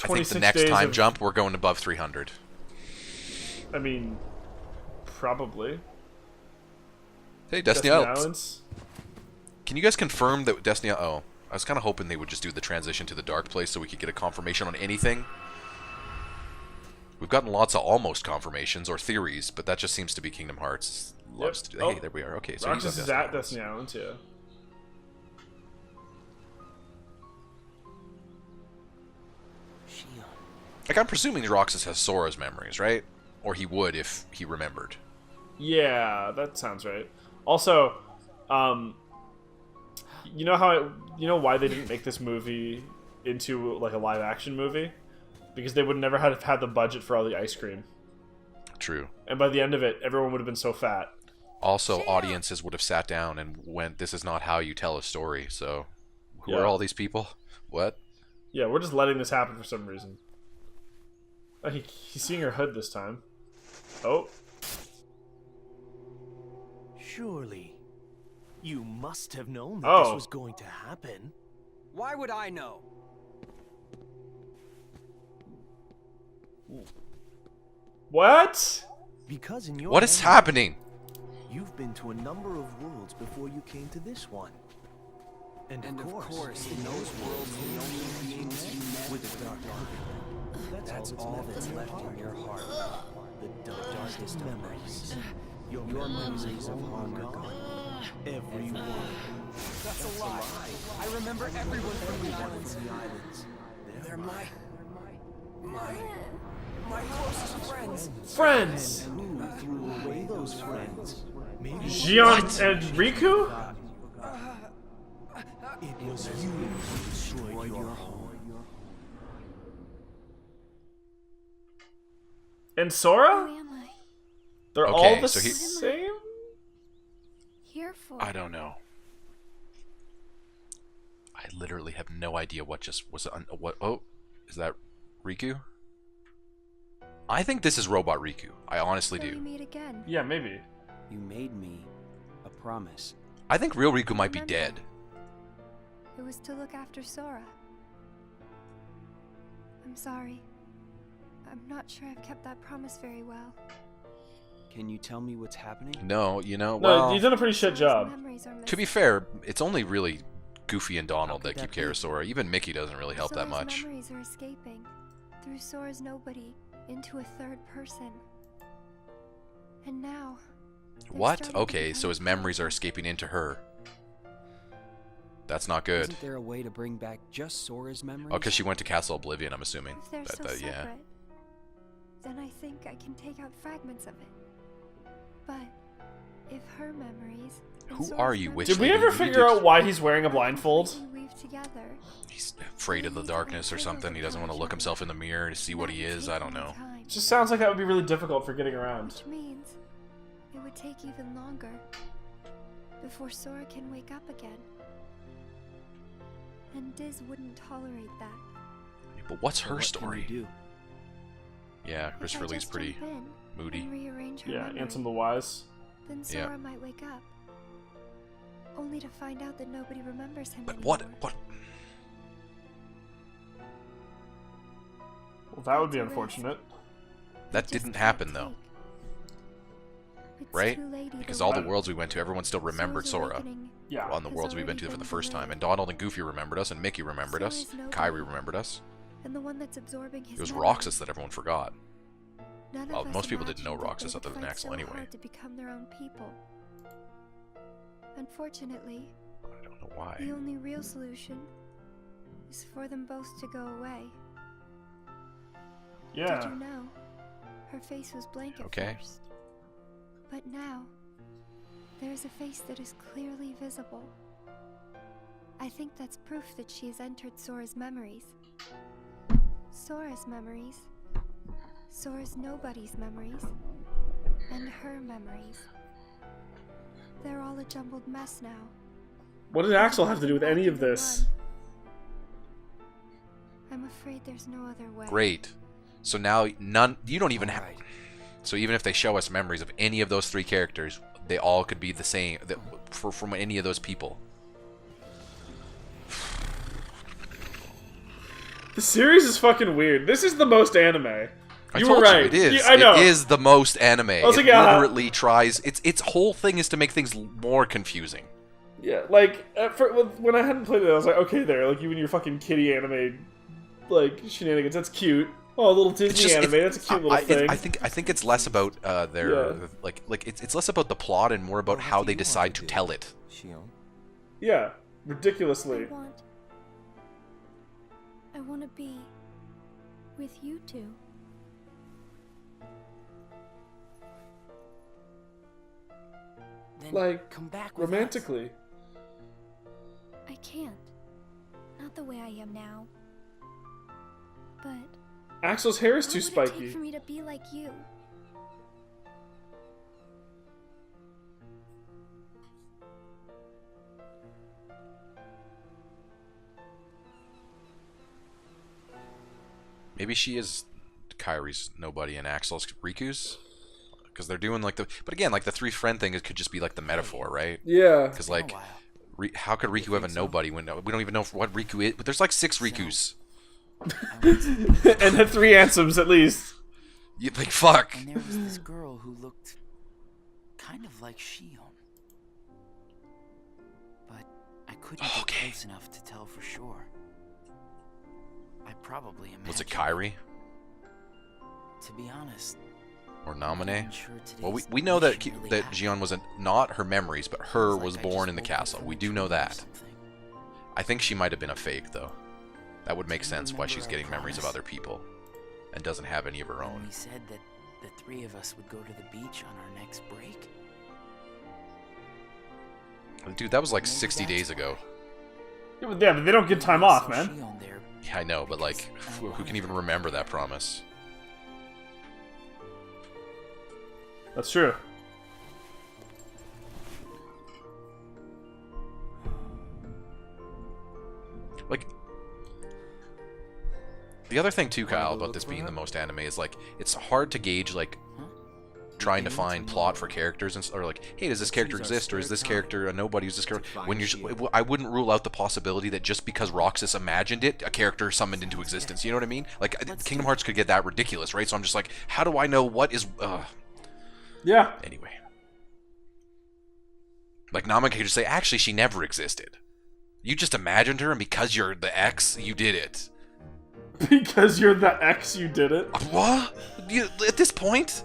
I think the next time jump, we're going above 300. I mean... Probably. Hey, Destiny Islands. Can you guys confirm that Destiny... Oh, I was kind of hoping they would just do the transition to the Dark Place so we could get a confirmation on anything. We've gotten lots of almost confirmations or theories, but that just seems to be Kingdom Hearts. Loves to do. Hey, there we are. Okay, so Roxas is at Destiny Islands, yeah. Like, I'm presuming Roxas has Sora's memories, right? Or he would if he remembered. Yeah, that sounds right. Also, you know why they didn't make this movie into like a live action movie? Because they would never have had the budget for all the ice cream. True. And by the end of it, everyone would have been so fat. Also, audiences would have sat down and went, "This is not how you tell a story." So, who are all these people? What? Yeah, we're just letting this happen for some reason. Oh, he's seeing her hood this time. Oh. Surely, you must have known that this was going to happen. Why would I know? What? Because in your What is happening? You've been to a number of worlds before you came to this one. And of course, in those worlds, the only beings you met with the dark arc. That's all that's left in your heart. The darkest memories. Your memories of hunger gone. Everyone. That's a lie. I remember everyone from the islands. They're my closest friends. Friends! Who threw away those friends? Xion and Riku? It was you who destroyed your home. And Sora? Who am I? They're all the same? Here for? I don't know. I literally have no idea what just was. What? Oh, is that Riku? I think this is Robot Riku. I honestly do. We meet again. Yeah, maybe. You made me a promise. I think real Riku might be dead. It was to look after Sora. I'm sorry. I'm not sure I've kept that promise very well. Can you tell me what's happening? No, well, you've done a pretty shit job. To be fair, it's only really Goofy and Donald that keep care of Sora. Even Mickey doesn't really help that much. Memories are escaping through Sora's nobody into a third person. And now... What? Okay, so his memories are escaping into her. That's not good. Isn't there a way to bring back just Sora's memories? Oh, because she went to Castle Oblivion, I'm assuming. If they're so separate, then I think I can take out fragments of it. But if her memories... Who are you, Witch? Did we ever figure out why he's wearing a blindfold? He's afraid of the darkness or something. He doesn't want to look himself in the mirror to see what he is. I don't know. It just sounds like that would be really difficult for getting around. Which means it would take even longer before Sora can wake up again. And Diz wouldn't tolerate that. But what's her story? Do? Yeah, Christopher Lee's pretty moody. Yeah, Ansem the Wise. Then Sora might wake up. Only to find out that nobody remembers him But anymore. what? Well, that would be unfortunate. That didn't happen, though. Right? Because all the worlds we went to, everyone still remembered Sora. Yeah. On the worlds we went to for the first time. And Donald and Goofy remembered us, and Mickey remembered us, Kyrie remembered us. And the one that's absorbing his It was memories. Roxas that everyone forgot. None Well, of us most people didn't know imagined that Roxas they other would than fight Axel so anyway. hard to become their own people. Unfortunately, I don't know why. the only real solution is for them both to go away. Yeah. Did you know? Her face was blank at first. But now, there's a face that is clearly visible. I think that's proof that she has entered Sora's memories. Sora's memories. Sora's nobody's memories. And her memories. They're all a jumbled mess now. What did Axel have to do with any of this? I'm afraid there's no other way. Great. So now you don't even have. So even if they show us memories of any of those three characters, they all could be the same from any of those people. The series is fucking weird. This is the most anime. I You told were right. you it is. I know. It is the most anime. It like, literally tries. Its whole thing is to make things more confusing. Yeah, like when I hadn't played it, I was like, okay, there, like you and your fucking kitty anime, like shenanigans. That's cute. Oh, a little Disney anime. That's a cute little thing. I think it's less about their like it's less about the plot and more about how they decide to tell it. Yeah, ridiculously. I want to be with you two. Then like, come back with romantically. Us. I can't. Not the way I am now. But Axel's hair is too what would it spiky. take for me to be like you? Maybe she is Kyrie's nobody and Axel's Riku's, because they're doing like the. But again, like the three friend thing, it could just be like the metaphor, right? Yeah. Because like, how could Riku have a nobody when we don't even know what Riku is? But there's like 6 Rikus. And the 3 Ansems at least. You like fuck. And there was this girl who looked kind of like Shion, but I couldn't get close enough to tell for sure. I probably imagined. Was it Kyrie? To be honest. Or Namine? Well, we know that Jion was not her memories, but her was born in the castle. We do know that. I think she might have been a fake, though. That would make sense why she's getting memories of other people and doesn't have any of her own. We said that the 3 of us would go to the beach on our next break. Dude, that was like 60 days ago. Yeah, but they don't get time off, man. Yeah, I know, but like, who can even remember that promise? That's true. Like, the other thing too, Kyle, about this being the most anime is like, it's hard to gauge like trying to find plot for characters and or like, hey, does this character exist, or is this character a nobody? Is this character when you're? I wouldn't rule out the possibility that just because Roxas imagined it, a character summoned into existence. You know what I mean? Like Kingdom Hearts could get that ridiculous, right? So I'm just like, how do I know what is? Yeah. Anyway, like Namine could just say, actually, she never existed. You just imagined her, and because you're the ex, you did it. Because you're the ex, you did it? What? At this point?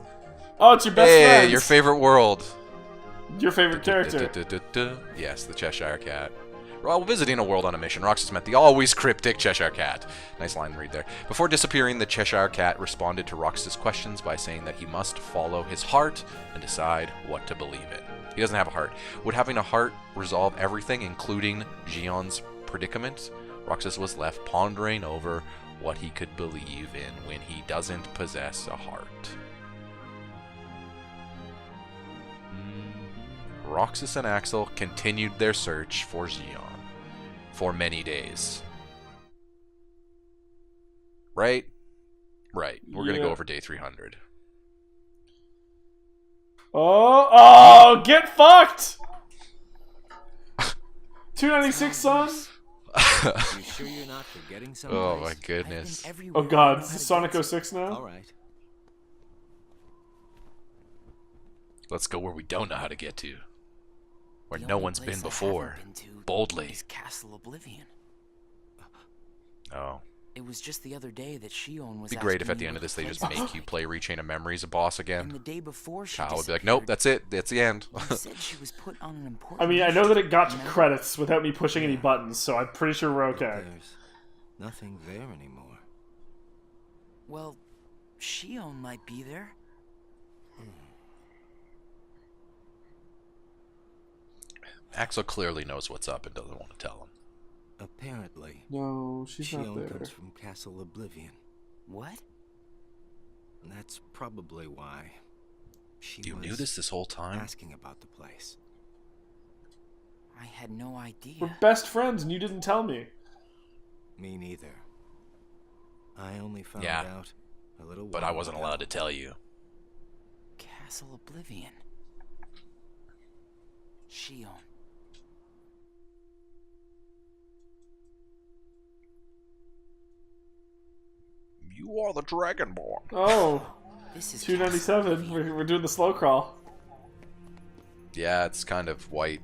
Oh, it's your best friend. Hey, your favorite world. Your favorite character. Yes, the Cheshire Cat. While visiting a world on a mission, Roxas met the always cryptic Cheshire Cat. Nice line to read there. Before disappearing, the Cheshire Cat responded to Roxas' questions by saying that he must follow his heart and decide what to believe in. He doesn't have a heart. Would having a heart resolve everything, including Gion's predicament? Roxas was left pondering over what he could believe in when he doesn't possess a heart. Roxas and Axel continued their search for Xion for many days. Right? Right. We're gonna go over day 300. Oh, get fucked! 296, son? You sure you're not forgetting something? Oh my goodness. Oh god, is this Sonic 06 now? Alright. Let's go where we don't know how to get to. Where no one's been before. Boldly. Castle Oblivion. Oh. It was just the other day that Shion was. It'd be great if at the end of this they just make you play Rechain of Memories a boss again. And the day before she Kyle would be like, nope, that's it. That's the end. said she was put on an important I mean, I know that it got to credits without me pushing any buttons, so I'm pretty sure we're okay. There's nothing there anymore. Well, Shion might be there. Axel clearly knows what's up and doesn't want to tell him. Apparently. No, she's not Shion there. comes from Castle Oblivion. What? That's probably why You knew this whole time? Asking about the place. I had no idea. We're best friends and you didn't tell me. Me neither. I only found Yeah, out a little while but I wasn't ago. allowed to tell you. Castle Oblivion. Shion. You are the Dragonborn. Oh, This is 297. We're doing the slow crawl. Yeah, it's kind of white.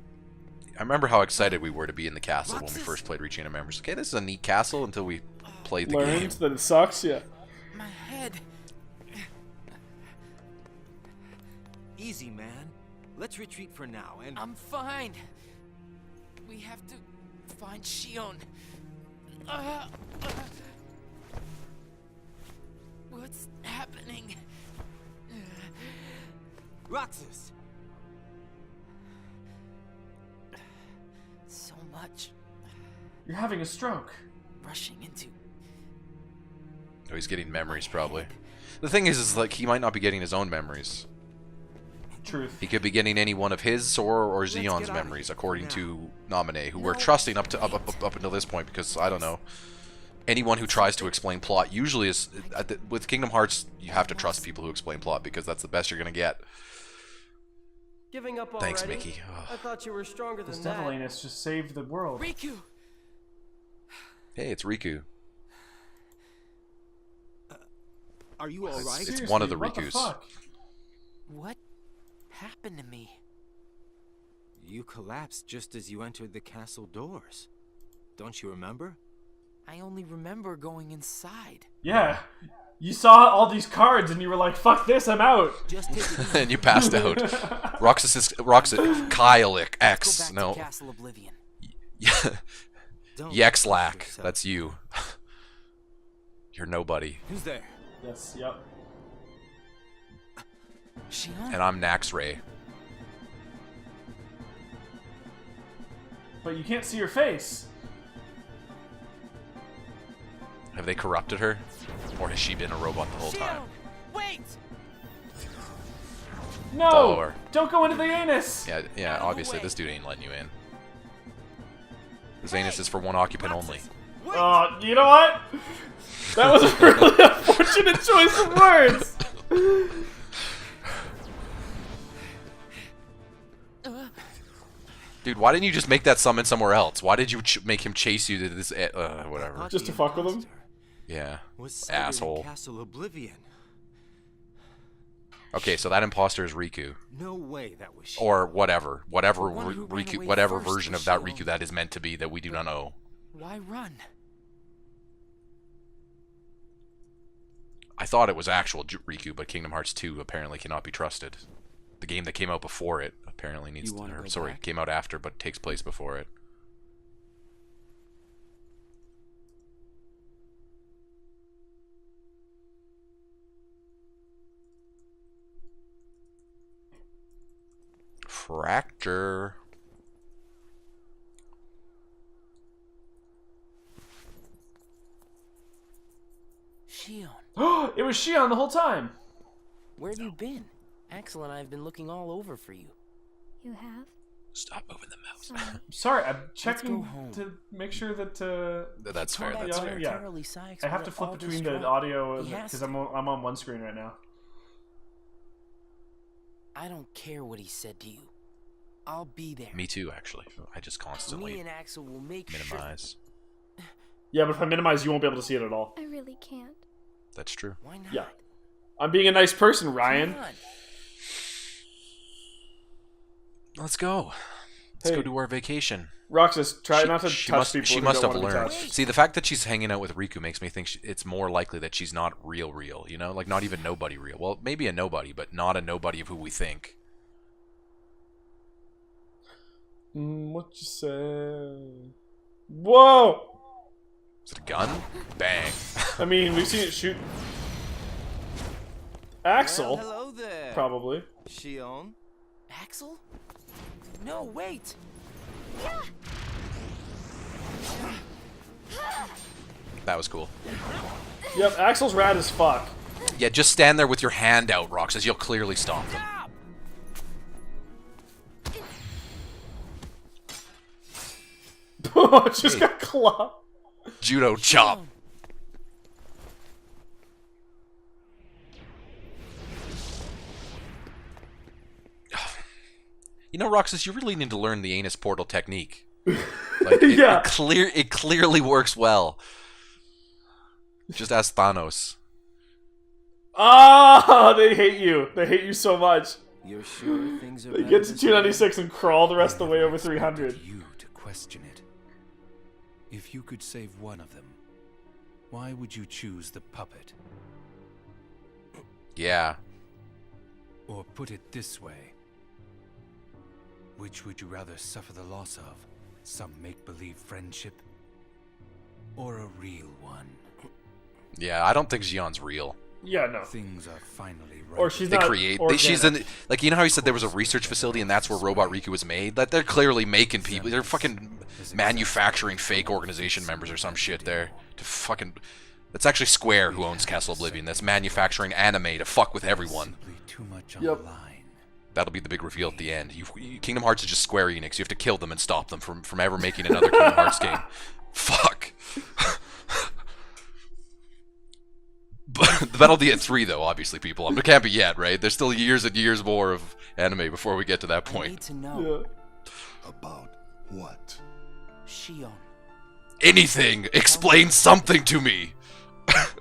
I remember how excited we were to be in the castle when we first played Rechain of Memories. Okay, this is a neat castle until we played the game. Learned that it sucks, yeah. My head. Easy, man. Let's retreat for now and... I'm fine. We have to find Shion. What's happening? Roxas! So much You're having a stroke. rushing into. Oh, he's getting memories, probably. The thing is like, he might not be getting his own memories. Truth. He could be getting any one of his or Xeon's memories, according to Namine, who we're trusting up until this point, because, I don't know, anyone who tries to explain plot usually is... with Kingdom Hearts, you have to trust people who explain plot, because that's the best you're going to get. Giving up already? Thanks, Mickey. I thought you were stronger than This that. deviliness just saved the world. Riku! Hey, it's Riku. Are you alright? It's one of the what the Rikus. fuck? What happened to me? You collapsed just as you entered the castle doors. Don't you remember? I only remember going inside. Yeah. You saw all these cards and you were like, fuck this, I'm out. Just take it easy. And you passed out. Roxas, Kyle X. No. Castle Oblivion. Yexlack. That's you. You're nobody. Who's there? Yes, yep. Shion? And I'm Naxray. But you can't see her face. Have they corrupted her? Or has she been a robot the whole time? Wait! No! Follow her. Don't go into the anus! Yeah, obviously this dude ain't letting you in. This anus is for one occupant only. You know what? That was a really unfortunate choice of words! Dude, why didn't you just make that summon somewhere else? Why did you make him chase you to this... whatever. Just to fuck with him? Yeah. Was Asshole. in Castle Oblivion. Okay, so that imposter is Riku. No way that was she. Or whatever. Whatever The one who ran Riku, away whatever first version was of that Shion. Riku that is meant to be that we do not know. Why run? I thought it was actual Riku, but Kingdom Hearts 2 apparently cannot be trusted. The game that came out before it apparently needs to... Or, sorry, came out after, but takes place before it. Fracture. Shion. It was Shion the whole time! Where have you been? Axel and I have been looking all over for you. You have? Stop moving the mouse. Sorry, I'm checking home. to make sure that... That's fair, that's fair. Yeah. I have to flip between the audio He has because to. I'm on one screen right now. I don't care what he said to you. I'll be there. Me too, actually. I just constantly Me and Axel will make minimize. Yeah, but if I minimize, you won't be able to see it at all. I really can't. That's true. Why not? Yeah. I'm being a nice person, Ryan. Let's go. Let's go do our vacation. Roxas, try not to touch people. She who must don't have want to be learned. touched. See, the fact that she's hanging out with Riku makes me think it's more likely that she's not real, you know? Like, not even nobody real. Well, maybe a nobody, but not a nobody of who we think. What you say? Whoa! Is it a gun? Bang. I mean, we've seen it shoot Axel. Well, hello there. Probably. Shion? Axel? No, wait! That was cool. Yep, Axel's rad as fuck. Yeah, just stand there with your hand out, Roxas. You'll clearly stop them. Just got clocked. Judo chop. You know, Roxas, you really need to learn the anus portal technique. Like, it clearly works well. Just ask Thanos. Ah, they hate you. They hate you so much. You're sure things are They get to 296 and crawl the rest of the way over 300. You to question it. If you could save one of them, why would you choose the puppet? Yeah. Or put it this way. Which would you rather suffer the loss of? Some make-believe friendship? Or a real one? Yeah, I don't think Xion's real. Yeah, no. Things are finally right. Or she's not she's in, like, you know how he said there was a research facility and that's where Robot Riku was made? Like, they're clearly making people. They're fucking manufacturing fake organization members or some shit there. To fucking... That's actually Square who owns Castle Oblivion. That's manufacturing anime to fuck with everyone. Too much on the line. That'll be the big reveal at the end. Kingdom Hearts is just Square Enix. You have to kill them and stop them from ever making another Kingdom Hearts game. Fuck. But that'll be at 3, though, obviously, people. It can't be yet, right? There's still years and years more of anime before we get to that point. I need to know. About what? Shion. Anything! Explain something to me!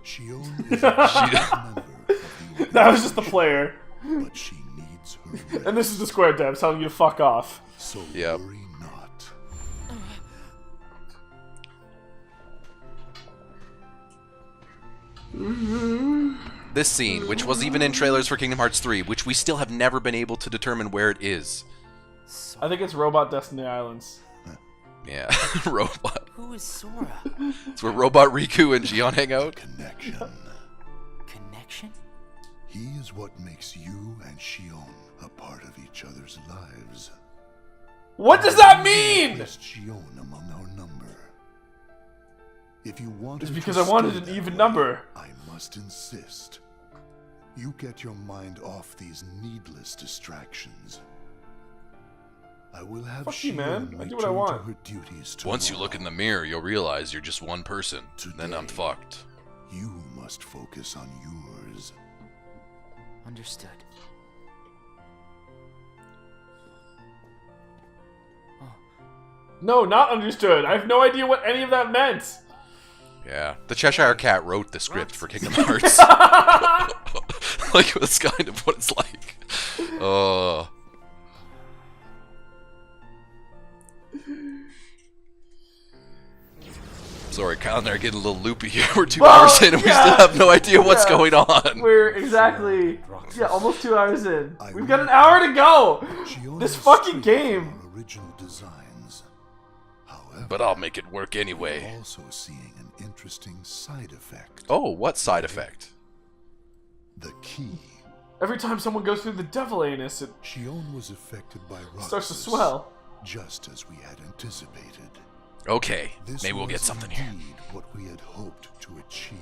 Shion is a member of That was just the player. but she needs her rest. And this is the Square devs telling you to fuck off. So yep. worry not. This scene, which was even in trailers for Kingdom Hearts 3, which we still have never been able to determine where it is. I think it's Robot Destiny Islands. Yeah, Robot. Who is Sora? It's where Robot Riku and Xion hang out. Connection. Connection? He is what makes you and Shion a part of each other's lives. What does that mean? Placed Shion among our number. If you want It's her because to I wanted stay an that even way, number. I must insist. You get your mind off these needless distractions. I will have Fuck you, Shion man. I do what I return want. to her duties Once you look in the mirror, you'll realize you're just one person. Then I'm Today. fucked. You must focus on yours. Understood. No, not understood. I have no idea what any of that meant. Yeah, the Cheshire Cat wrote the script for Kingdom Hearts. Like, that's kind of what it's like. Sorry, Kyle and I are getting a little loopy here. We're 2 hours in and we still have no idea what's going on. We're almost 2 hours in. We've got an hour to go. This fucking game. Original designs. However, But I'll make it work anyway. we're also seeing an interesting side effect. Oh, what side effect? The key. Every time someone goes through the devil anus, it Shion was affected by Roxas, starts to swell. just as we had anticipated. Okay, This maybe we'll get was something here. indeed what we had hoped to achieve.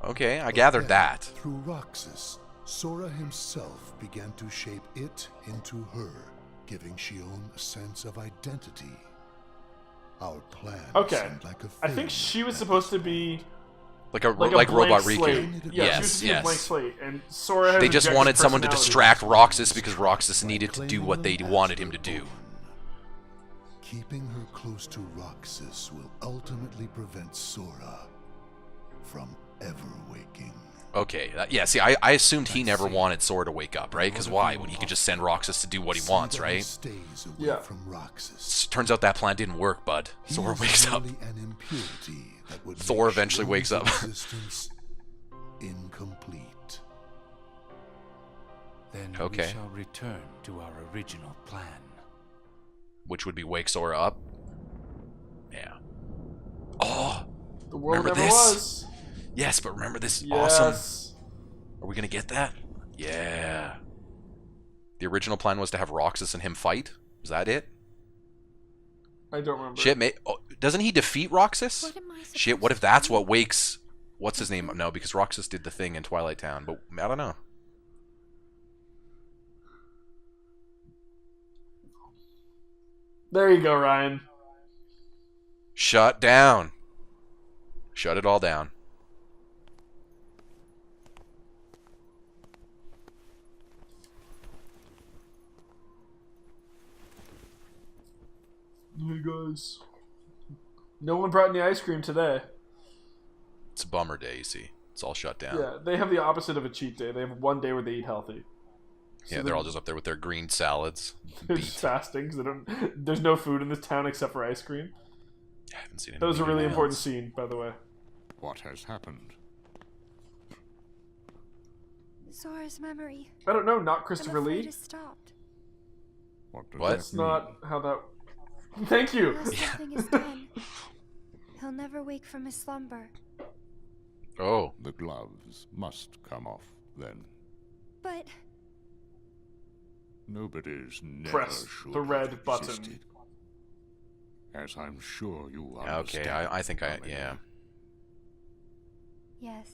Okay, I But gathered then, that. Through Roxas, Sora himself began to shape it into her, giving Shion a sense of identity. Our plan Okay. seemed like a I think failure she was at supposed this to be Like blank Robot slate. Riku. Yeah, she was supposed to be a blank slate, and Sora has They a just Jack's wanted someone to personality. distract Roxas because Roxas needed to do what they wanted him to do. Keeping her close to Roxas will ultimately prevent Sora from ever waking. Okay, yeah, see, I assumed he never wanted Sora to wake up, right? Because why? When he could just send Roxas to do what he wants, right? Stays away from Roxas. Turns out that plan didn't work, bud. Sora wakes up. Thor eventually wakes up. Incomplete. Then okay. We shall return to our original plan. Which would be wake Sora up. Yeah. Oh! The world remember never this? Was. Yes, but remember this yes. awesome... Are we gonna get that? Yeah. The original plan was to have Roxas and him fight? Was that it? I don't remember. Shit, doesn't he defeat Roxas? Shit, what if that's what wakes... What's his name? No, because Roxas did the thing in Twilight Town, but I don't know. There you go, Ryan. Shut down. Shut it all down. Hey guys. No one brought any ice cream today. It's a bummer day, you see. It's all shut down. Yeah, they have the opposite of a cheat day. They have one day where they eat healthy. So yeah, they're all just up there with their green salads. They're just fasting because there's no food in this town except for ice cream. I haven't seen it. That was a really important scene, by the way. What has happened? Sora's memory. I don't know, not Christopher Lee. It stopped. What? That's not how that... Thank you! Something is done. He'll never wake from his slumber. Oh. The gloves must come off, then. But... Nobody's never press the red button. As I'm sure you understand. Okay, I think yeah. Yes.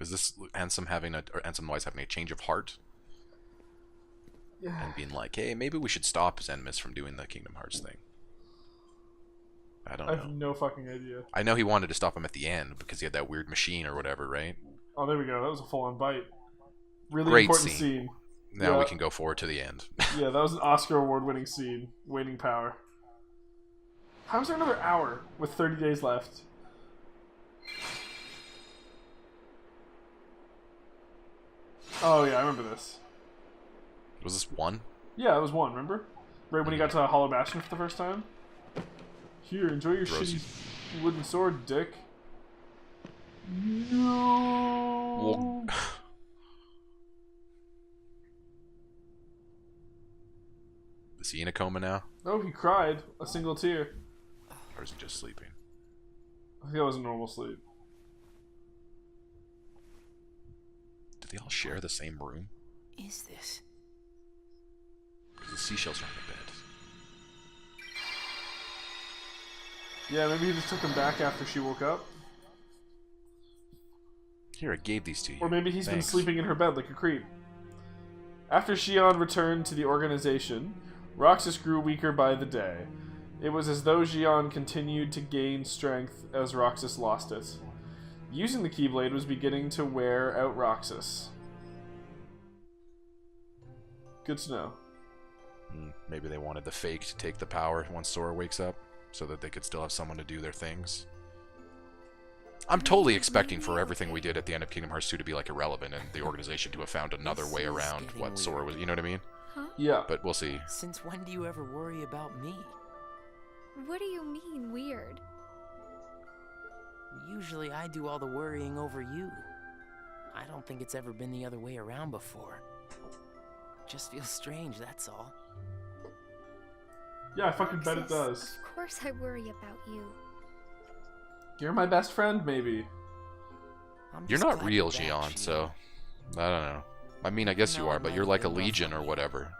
Is this Ansem Wise having a change of heart? Yeah. And being like, hey, maybe we should stop Zenmis from doing the Kingdom Hearts thing. I don't know. I have no fucking idea. I know he wanted to stop him at the end because he had that weird machine or whatever, right? Oh, there we go. That was a full-on bite. Really great important scene. Now we can go forward to the end. Yeah, that was an Oscar award-winning scene. Waiting power. How is there another hour with 30 days left? Oh yeah, I remember this. Was this one? Yeah, it was one, remember? Right when he got to Hollow Bastion for the first time? Here, enjoy your shitty wooden sword, dick. No. Well, is he in a coma now? Oh, he cried. A single tear. Or is he just sleeping? I think that was a normal sleep. Do they all share the same room? Is this? Because the seashells are on the bed. Yeah, maybe he just took them back after she woke up. Here, I gave these to you. Or maybe he's been sleeping in her bed like a creep. After Xion returned to the organization, Roxas grew weaker by the day. It was as though Xion continued to gain strength as Roxas lost it. Using the Keyblade was beginning to wear out Roxas. Good to know. Maybe they wanted the fake to take the power once Sora wakes up, so that they could still have someone to do their things. I'm totally expecting for everything we did at the end of Kingdom Hearts 2 to be like irrelevant and the organization to have found another way around what Sora was, you know what I mean? Huh? Yeah. But we'll see. Since when do you ever worry about me? What do you mean, weird? Usually I do all the worrying over you. I don't think it's ever been the other way around before. Just feels strange, that's all. Yeah, I fucking bet it does. Of course I worry about you. You're my best friend, maybe. You're not real, Xion, so... I don't know. I mean, I guess you are, but you're like a legion or whatever.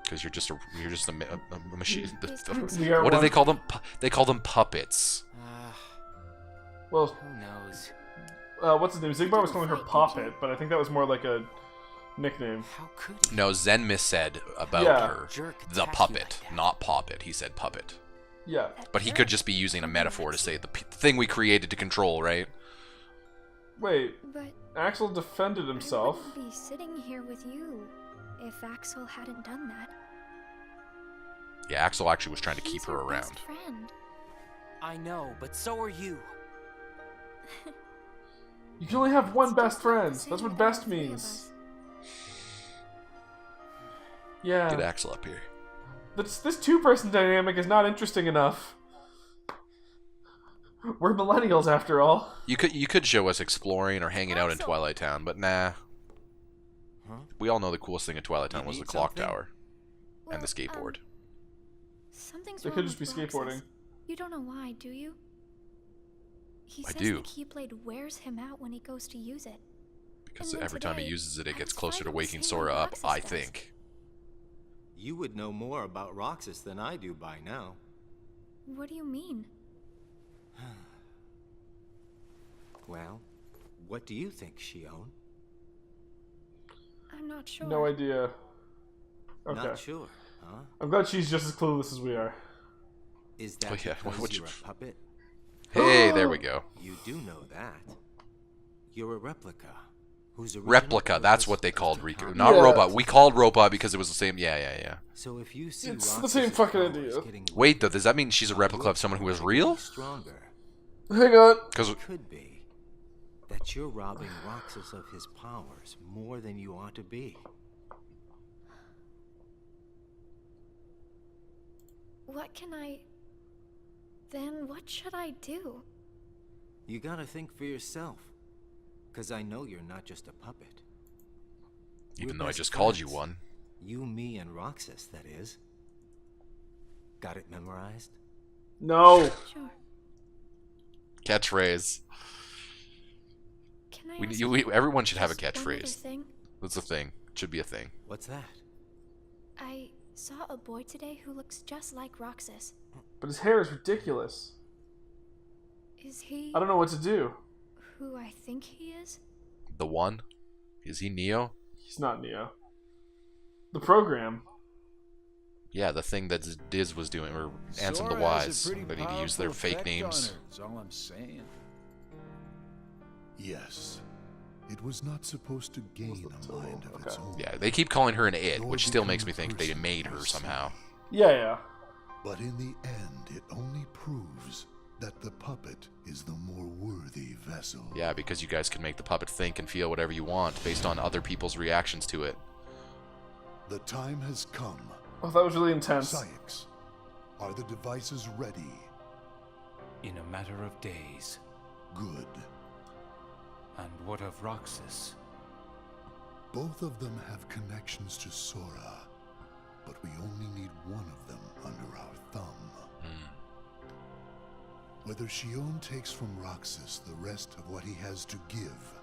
Because you're just a machine. What do they call them? They call them puppets. Well, who knows? What's his name? Zigbar was calling her Poppet, but I think that was more like a nickname. How could he? No, Zenmis said about her, the puppet, not Poppet. He said puppet. Yeah. But he could just be using a metaphor to say the thing we created to control, right? Wait, But Axel defended himself. I wouldn't be sitting here with you if Axel hadn't done that. Yeah, Axel actually was trying to keep He's her our around. best friend. I know, but so are you. You can only have one best friend. Same That's what with all best three of means. us. Yeah. Get Axel up here. This two-person dynamic is not interesting enough. We're millennials, after all. You could show us exploring or hanging out in Twilight Town, but nah. We all know the coolest thing in Twilight Town was the clock tower and the skateboard. Something's They wrong could just be with Roxas. skateboarding. You don't know why, do you? He I says do. the Keyblade wears him out when he goes to use it. Because And then every time he today, uses it, it I gets was closer to finding the waking same Sora way up, Roxas I does. think. You would know more about Roxas than I do by now. What do you mean? Well, what do you think, Shion? I'm not sure. No idea. Okay. Not sure, huh? I'm glad she's just as clueless as we are. Is that Oh, yeah. because What you're you- a puppet? Hey, there we go. You do know that. You're a replica. Whose original Replica, that's purpose what they was called to Riku. copy- Not Yeah. robot. We called robot because it was the same. Yeah. So if you see It's the Roxas's same fucking powers idea. getting Wait, though, does that mean she's a replica of someone who is real? stronger, Hang on. Because it could be that you're robbing Roxas of his powers more than you ought to be. What can I... Then what should I do? You gotta think for yourself. Because I know you're not just a puppet. even We're though I best just called you friends. one. You, me, and Roxas, that is. Got it memorized? No. Sure. Catchphrase. Can I ask Everyone should have a just one other catchphrase. thing? That's a thing. It should be a thing. What's that? I saw a boy today who looks just like Roxas. But his hair is ridiculous. Is he I don't know what to do. who I think he is? The one? Is he Neo? He's not Neo. The program. Yeah, the thing that Diz was doing, or Ansem the Sora has a Wise, pretty that he used their powerful fake effect on names. her, is all I'm saying. Yes. It was not supposed to gain a mind of its own. Yeah, they keep calling her an it, Nor which still become makes a me think they person made her by somehow. Yeah. But in the end, it only proves that the puppet is the more worthy vessel. Yeah, because you guys can make the puppet think and feel whatever you want based on other people's reactions to it. The time has come. Oh, that was really intense. Sykes, are the devices ready? In a matter of days. Good. And what of Roxas? Both of them have connections to Sora, but we only need one of them under our thumb. Whether Shion takes from Roxas the rest of what he has to give,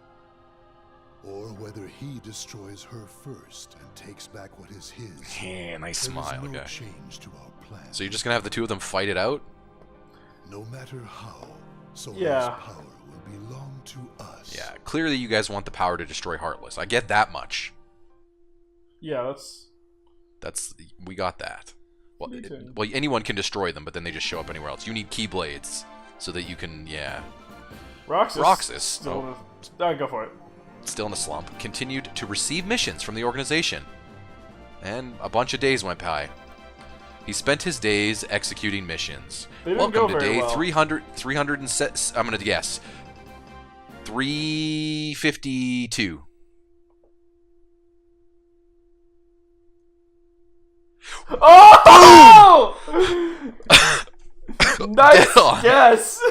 or whether he destroys her first and takes back what is his. Yeah, nice there is smile, no guy. change to our plan. So you're just gonna have the two of them fight it out? No matter how, Sora's Yeah. power will belong to us. Yeah, clearly you guys want the power to destroy Heartless. I get that much. Yeah, We got that. Well, Me too. well, anyone can destroy them, but then they just show up anywhere else. You need Keyblades so that you can, Roxas. Go for it. Still in a slump. Continued to receive missions from the organization. And a bunch of days went by. He spent his days executing missions. They didn't Welcome go to very day well. 300 and I'm going to guess. 352. Oh! Nice guess.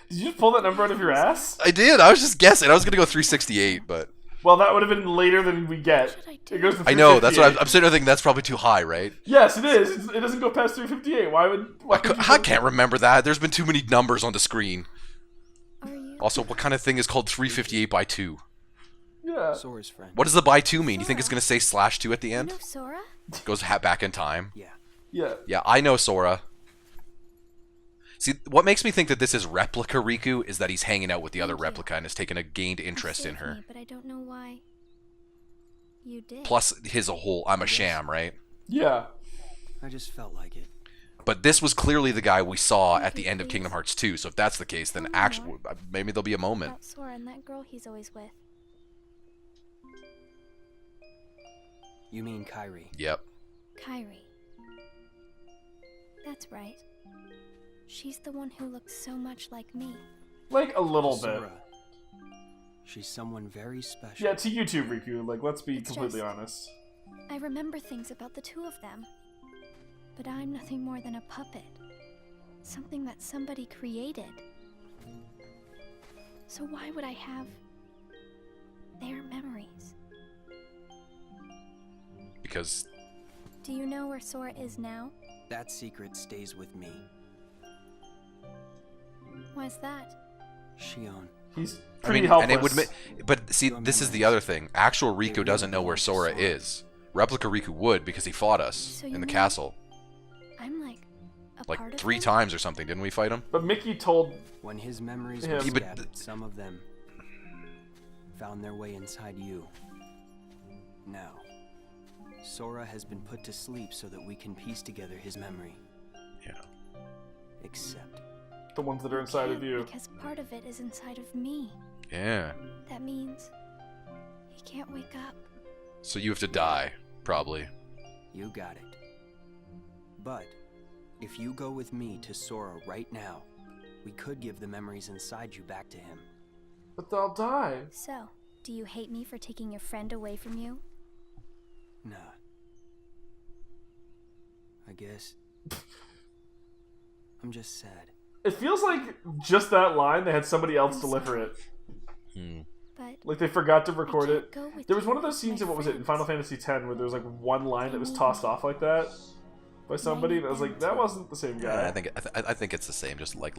Did you just pull that number out of your ass? I did. I was just guessing. I was going to go 368, but... Well, that would have been later than we get. It goes to I know. That's what 358. I'm sitting there thinking that's probably too high, right? Yes, it is. It doesn't go past 358. Why would you I can't remember that. There's been too many numbers on the screen. Also, what kind of thing is called 358 by 2? Yeah. Sora's friend. What does the by 2 mean? You think it's going to say /2 at the You end? know Sora? Goes back in time? Yeah. Yeah. Yeah, I know Sora. See, what makes me think that this is replica Riku is that he's hanging out with the other replica and has taken a gained interest in Saved her. me, but I don't know why. You did. Plus his whole I'm a sham, right? Yeah. I just felt like it. But this was clearly the guy we saw at the end of Kingdom Hearts 2. So if that's the case, then actually maybe there'll be a moment. About Sora and that girl he's always with. You mean Kairi? Yep. Kairi. That's right. She's the one who looks so much like me. Like a little bit. Sora. She's someone very special. Yeah, to you too, Riku. Like, let's be completely honest. I remember things about the two of them. But I'm nothing more than a puppet. Something that somebody created. So why would I have their memories? Because... Do you know where Sora is now? That secret stays with me. Why's that? Shion. He's pretty helpless. And but see, this is the other thing. Actual Riku doesn't know where Sora is. Replica Riku would, because he fought us in the castle. I'm like a like part of 3 him? times or something, didn't we fight him? But Mickey told... When his memories were scattered, some of them found their way inside you. Now, Sora has been put to sleep so that we can piece together his memory. Yeah. Except... the ones that are inside of you. Because part of it is inside of me. Yeah. That means he can't wake up. So you have to die, probably. You got it. But if you go with me to Sora right now, we could give the memories inside you back to him. But they'll die. So, do you hate me for taking your friend away from you? Nah. I guess... I'm just sad. It feels like just that line, they had somebody else deliver it. But like they forgot to record it. There was one of those scenes in, what was it, in Final Fantasy X, where there was like one line that was tossed off like that by somebody, and I was like, that wasn't the same guy. Yeah, I think it's the same. Just like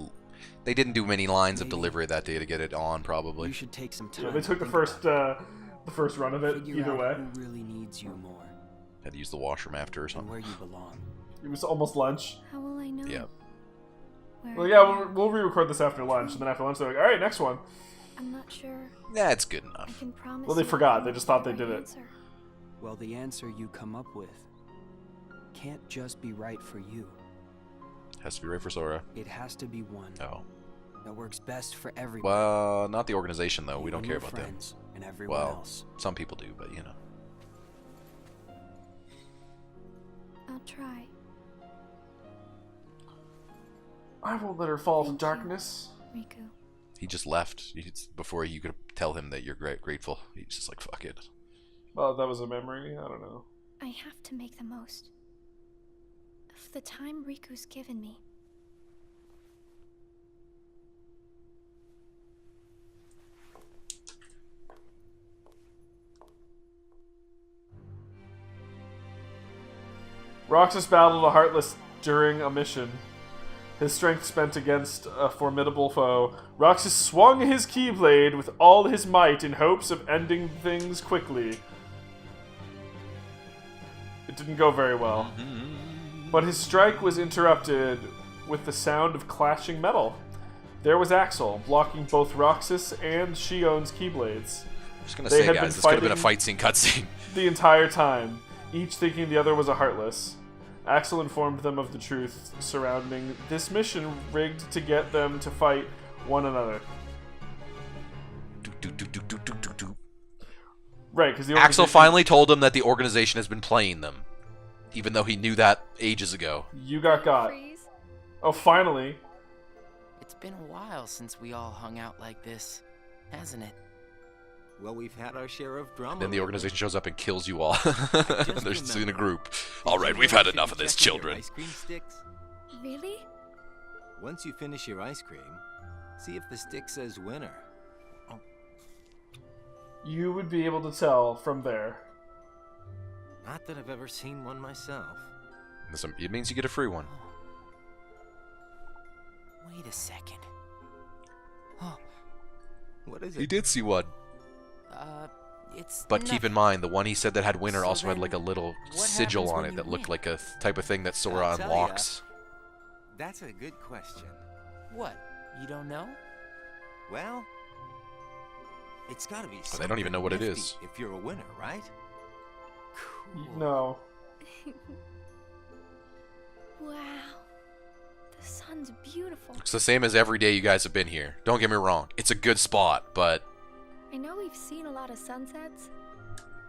they didn't do many lines of delivery that day to get it on, probably. You should take some time. Yeah, they took the first run of it either way. Who really needs you more? Had to use the washroom after or something. Where you belong. It was almost lunch. How will I know? Yeah. Well, yeah, we'll re-record this after lunch, and then after lunch they're like, all right, next one. I'm not sure. Yeah, it's good enough. I can promise. Well, they forgot. They just thought they did it. Well, the answer you come up with can't just be right for you. Has to be right for Sora. It has to be one. Oh. That works best for everyone. Well, not the organization though. We don't care about them. Friends and everyone else. Some people do, but you know. I'll try. I won't let her fall to darkness. Riku. He just left before you could tell him that you're grateful. He's just like, fuck it. Well, that was a memory. I don't know. I have to make the most of the time Riku's given me. Roxas battled a Heartless during a mission. His strength spent against a formidable foe, Roxas swung his Keyblade with all his might in hopes of ending things quickly. It didn't go very well. But his strike was interrupted with the sound of clashing metal. There was Axel, blocking both Roxas and Shion's Keyblades. I'm just gonna say, guys, this could have been a fight scene cutscene. The entire time, each thinking the other was a Heartless. Axel informed them of the truth surrounding this mission rigged to get them to fight one another. Right, because Axel finally told them that the organization has been playing them, even though he knew that ages ago. You got. Oh, finally. It's been a while since we all hung out like this, hasn't it? Well, we've had our share of drama. Then the organization shows up and kills you all. They're just in a group. All right, we've had enough of this, children. Ice cream sticks? Really? Once you finish your ice cream, see if the stick says winner. Oh. You would be able to tell from there. Not that I've ever seen one myself. It means you get a free one. Wait a second. Oh. What is it? He did see one. It's But keep in mind, the one he said that had winner also had like a little sigil on it that looked like a type of thing that Sora unlocks. That's a good question. What? You don't know? Well, it's gotta be something They don't even know what it nifty is. if you're a winner, right? Cool. No. Wow. sun's beautiful. It's the same as every day you guys have been here. Don't get me wrong. It's a good spot, but... I know we've seen a lot of sunsets,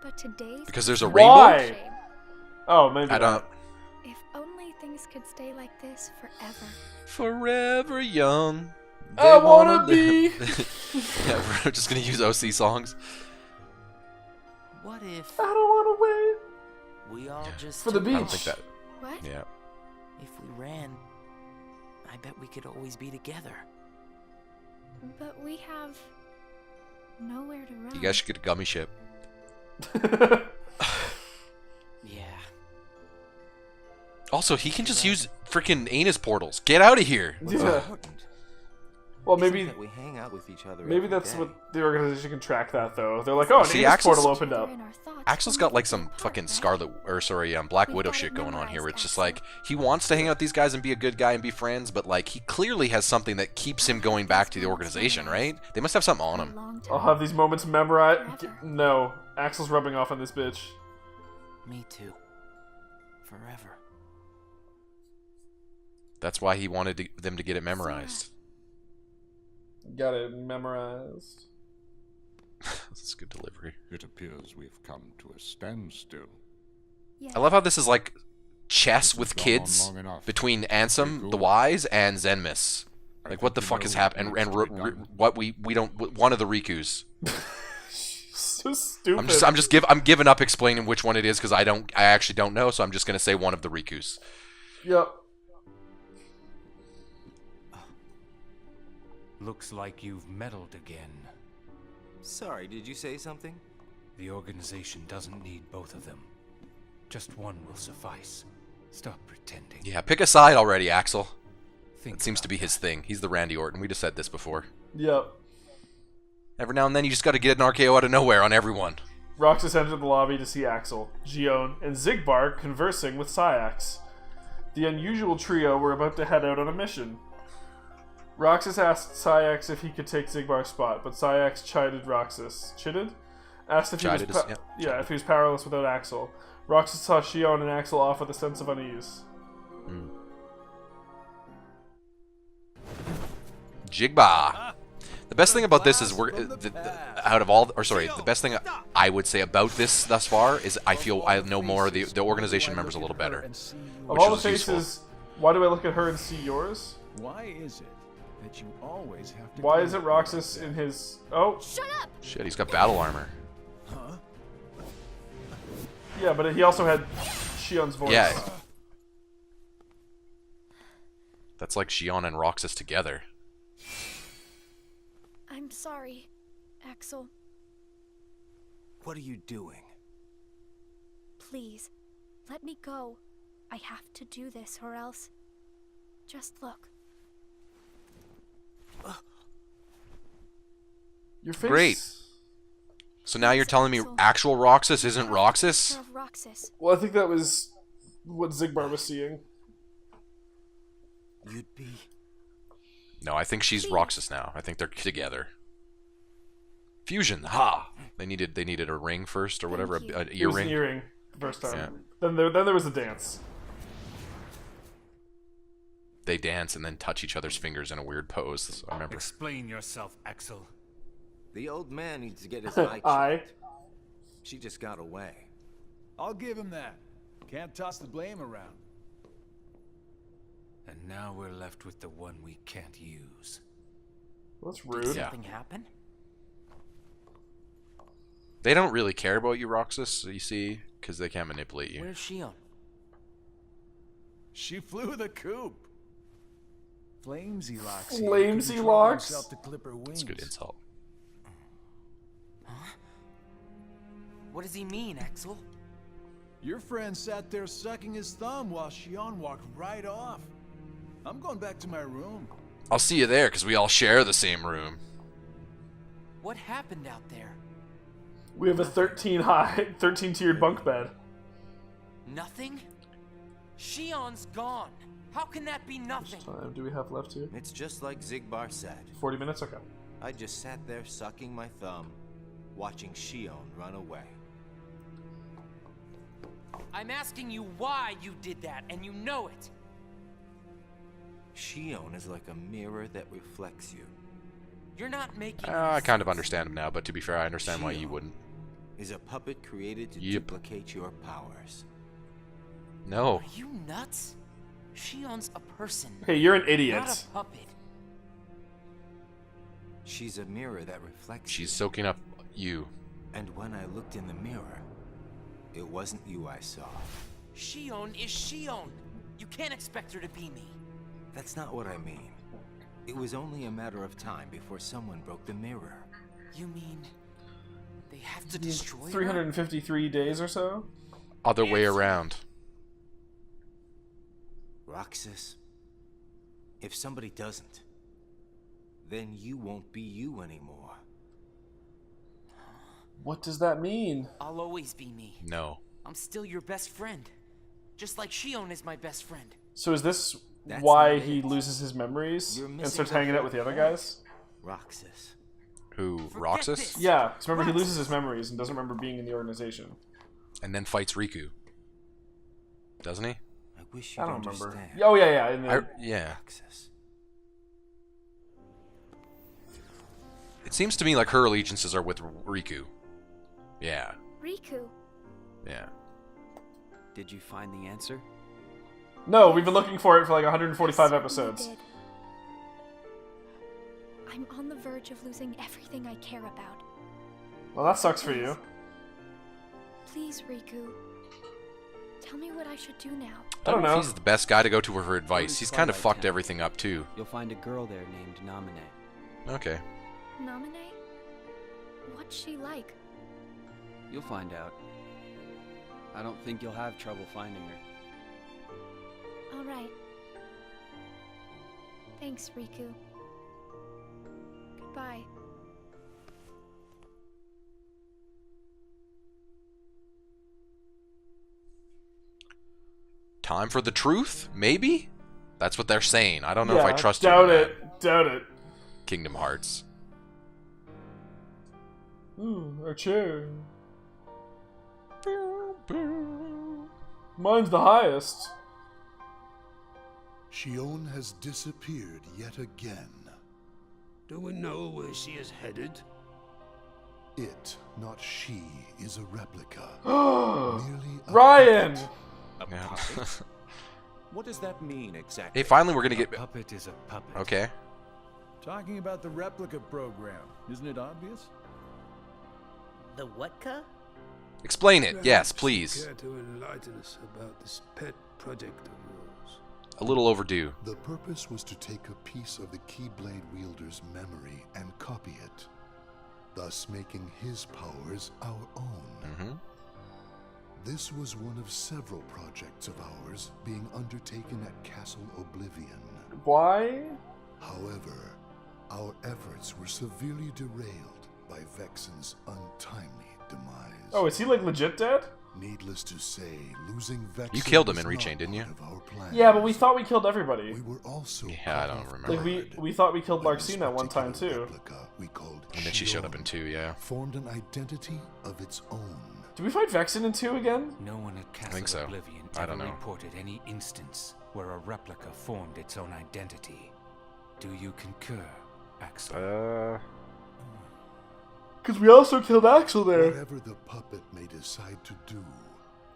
but today's... Because there's a Why? rainbow? Oh, maybe I don't... If only things could stay like this forever. Forever young. I wanna be. Yeah, we're just gonna use OC songs. What if I don't wanna wait we all just for the took beach? I don't think that. What? Yeah. If we ran, I bet we could always be together. But we have nowhere to run. You guys should get a gummy ship. Yeah. Also, he can just use freaking anus portals. Get out of here. Yeah. Well, maybe that we hang out with each other. maybe every that's day. what the organization can track that though. They're like, oh, an See, anus Axel's- portal opened up. Axel's got like some fucking Black Widow shit going on here, where it's just like he wants to hang out with these guys and be a good guy and be friends, but like he clearly has something that keeps him going back to the organization, right? They must have something on him. I'll have these moments memorized. No, Axel's rubbing off on this bitch. Me too. Forever. That's why he wanted them to get it memorized. Got it memorized. That's a good delivery. It appears we've come to a standstill. I love how this is like chess This with has gone kids on long enough. between Ansem, the Wise, and Zenmis. Like, what the fuck is happening? And what we don't, one of the Rikus. So stupid. I'm giving up explaining which one it is because I actually don't know. So I'm just gonna say one of the Rikus. Yep. Looks like you've meddled again. Sorry, did you say something? The organization doesn't need both of them. Just one will suffice. Stop pretending. Yeah, pick a side already, Axel. Think That seems to be his thing. He's the Randy Orton. We just said this before. Yep. Every now and then you just got to get an RKO out of nowhere on everyone. Roxas entered the lobby to see Axel, Gion, and Zigbar conversing with Syax. The unusual trio were about to head out on a mission. Roxas asked Syax if he could take Zigbar's spot, but Syax chided Roxas. Chided? Asked if he Chided was if he was powerless without Axel. Roxas saw Shion and Axel off with a sense of unease. Jigba. The best thing about this is the best thing I would say about this thus far is I feel I know more of the organization members a little better. Of all the faces, why do I look at her and see yours? Why is it that you always have to... Why is it Roxas in his... Oh! Shut up! Shit, he's got battle armor. Huh? Yeah, but he also had Shion's voice. Yeah. That's like Shion and Roxas together. I'm sorry, Axel. What are you doing? Please, let me go. I have to do this or else... Just look. Your face. Great. So now you're telling me actual Roxas isn't Roxas? Well, I think that was what Zigbar was seeing. You'd be... No, I think she's Roxas now. I think they're together. Fusion, ha! They needed a ring first or whatever, an It was earring. an earring the first time. Yeah. Then there was a dance. They dance and then touch each other's fingers in a weird pose. So I remember. Explain yourself, Axel. The old man needs to get his eye checked. She just got away. I'll give him that. Can't toss the blame around. And now we're left with the one we can't use. That's rude. Did something happen? They don't really care about you, Roxas, you see, because they can't manipulate you. Where's Shion? She flew the coop. Flamesy locks. Flamesy locks? That's a good insult. Huh? What does he mean, Axel? Your friend sat there sucking his thumb while Shion walked right off. I'm going back to my room. I'll see you there, because we all share the same room. What happened out there? We have a 13-tiered bunk bed. Nothing? Shion's gone. How can that be nothing? How much time do we have left here? It's just like Zigbar said. 40 minutes? Okay. I just sat there sucking my thumb, watching Shion run away. I'm asking you why you did that, and you know it. Shion is like a mirror that reflects you. You're not making I kind of understand him now, but to be fair, I understand why you wouldn't. Is a puppet created to duplicate your powers. No. Are you nuts? Shion's a person. Hey, you're an idiot. Not a puppet. She's a mirror that reflects She's soaking up you. And when I looked in the mirror, it wasn't you I saw. Shion is Shion. You can't expect her to be me. That's not what I mean. It was only a matter of time before someone broke the mirror. You mean they have to destroy 353 days or so? Other way around. Roxas, if somebody doesn't, then you won't be you anymore. What does that mean? I'll always be me. No. I'm still your best friend. Just like Shion is my best friend. So is this why he loses his memories and starts hanging out with the other guys? Roxas. Who, Roxas? Yeah, because remember he loses his memories and doesn't remember being in the organization. And then fights Riku. Doesn't he? I wish you I don't remember. understand. Oh, yeah. Yeah. Roxas. It seems to me like her allegiances are with Riku. Yeah. Riku. Yeah. Did you find the answer? No, we've been looking for it for like 145 episodes. Did. I'm on the verge of losing everything I care about. Well, that sucks for you. Please, Riku. Tell me what I should do now. I don't know if he's the best guy to go to for advice. He's kind of fucked everything up, too. You'll find a girl there named Namine. Okay. Namine? What's she like? You'll find out. I don't think you'll have trouble finding her. All right. Thanks, Riku. Goodbye. Time for the truth? Maybe? That's what they're saying. I don't know if I trust doubt you. Doubt it. Kingdom Hearts. Ooh, a chair. Mine's the highest. Shion has disappeared yet again. Do we know where she is headed? It, not she, is a replica. Merely a Ryan! Yeah. What does that mean exactly? Hey, finally we're gonna get... puppet is a puppet. Okay. Talking about the replica program, isn't it obvious? The what-ca? Explain it, yes, please. Care to enlighten us about this pet project of yours? A little overdue. The purpose was to take a piece of the Keyblade wielder's memory and copy it, thus making his powers our own. This was one of several projects of ours being undertaken at Castle Oblivion. Why? However, our efforts were severely derailed by Vexen's untimely demise. Oh, is he like legit dead? Needless to say, losing Vexen. You killed him in Rechain, didn't you? Yeah, but we thought we killed everybody. We were also I don't remember. Like we thought we killed Larcena one time too. And then she showed up in 2, yeah. Formed an identity of its own. Did we fight Vexen in 2 again? No one at Castle think so. Oblivion I don't ever know. reported any instance where a replica formed its own identity. Do you concur, Axel? Because we also killed Axel there. Whatever the puppet may decide to do,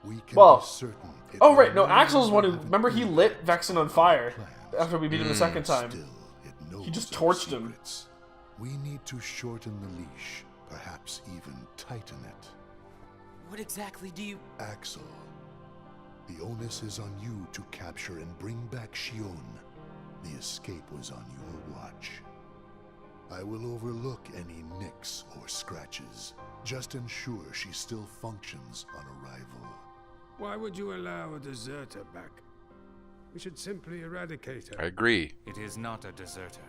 we can be certain. Oh right, no, Axel's one who. Remember, he lit Vexen on fire after we beat him the second time. He just torched him. We need to shorten the leash, perhaps even tighten it. What exactly do you... Axel, the onus is on you to capture and bring back Shion. The escape was on your watch. I will overlook any nicks or scratches. Just ensure she still functions on arrival. Why would you allow a deserter back? We should simply eradicate her. I agree. It is not a deserter.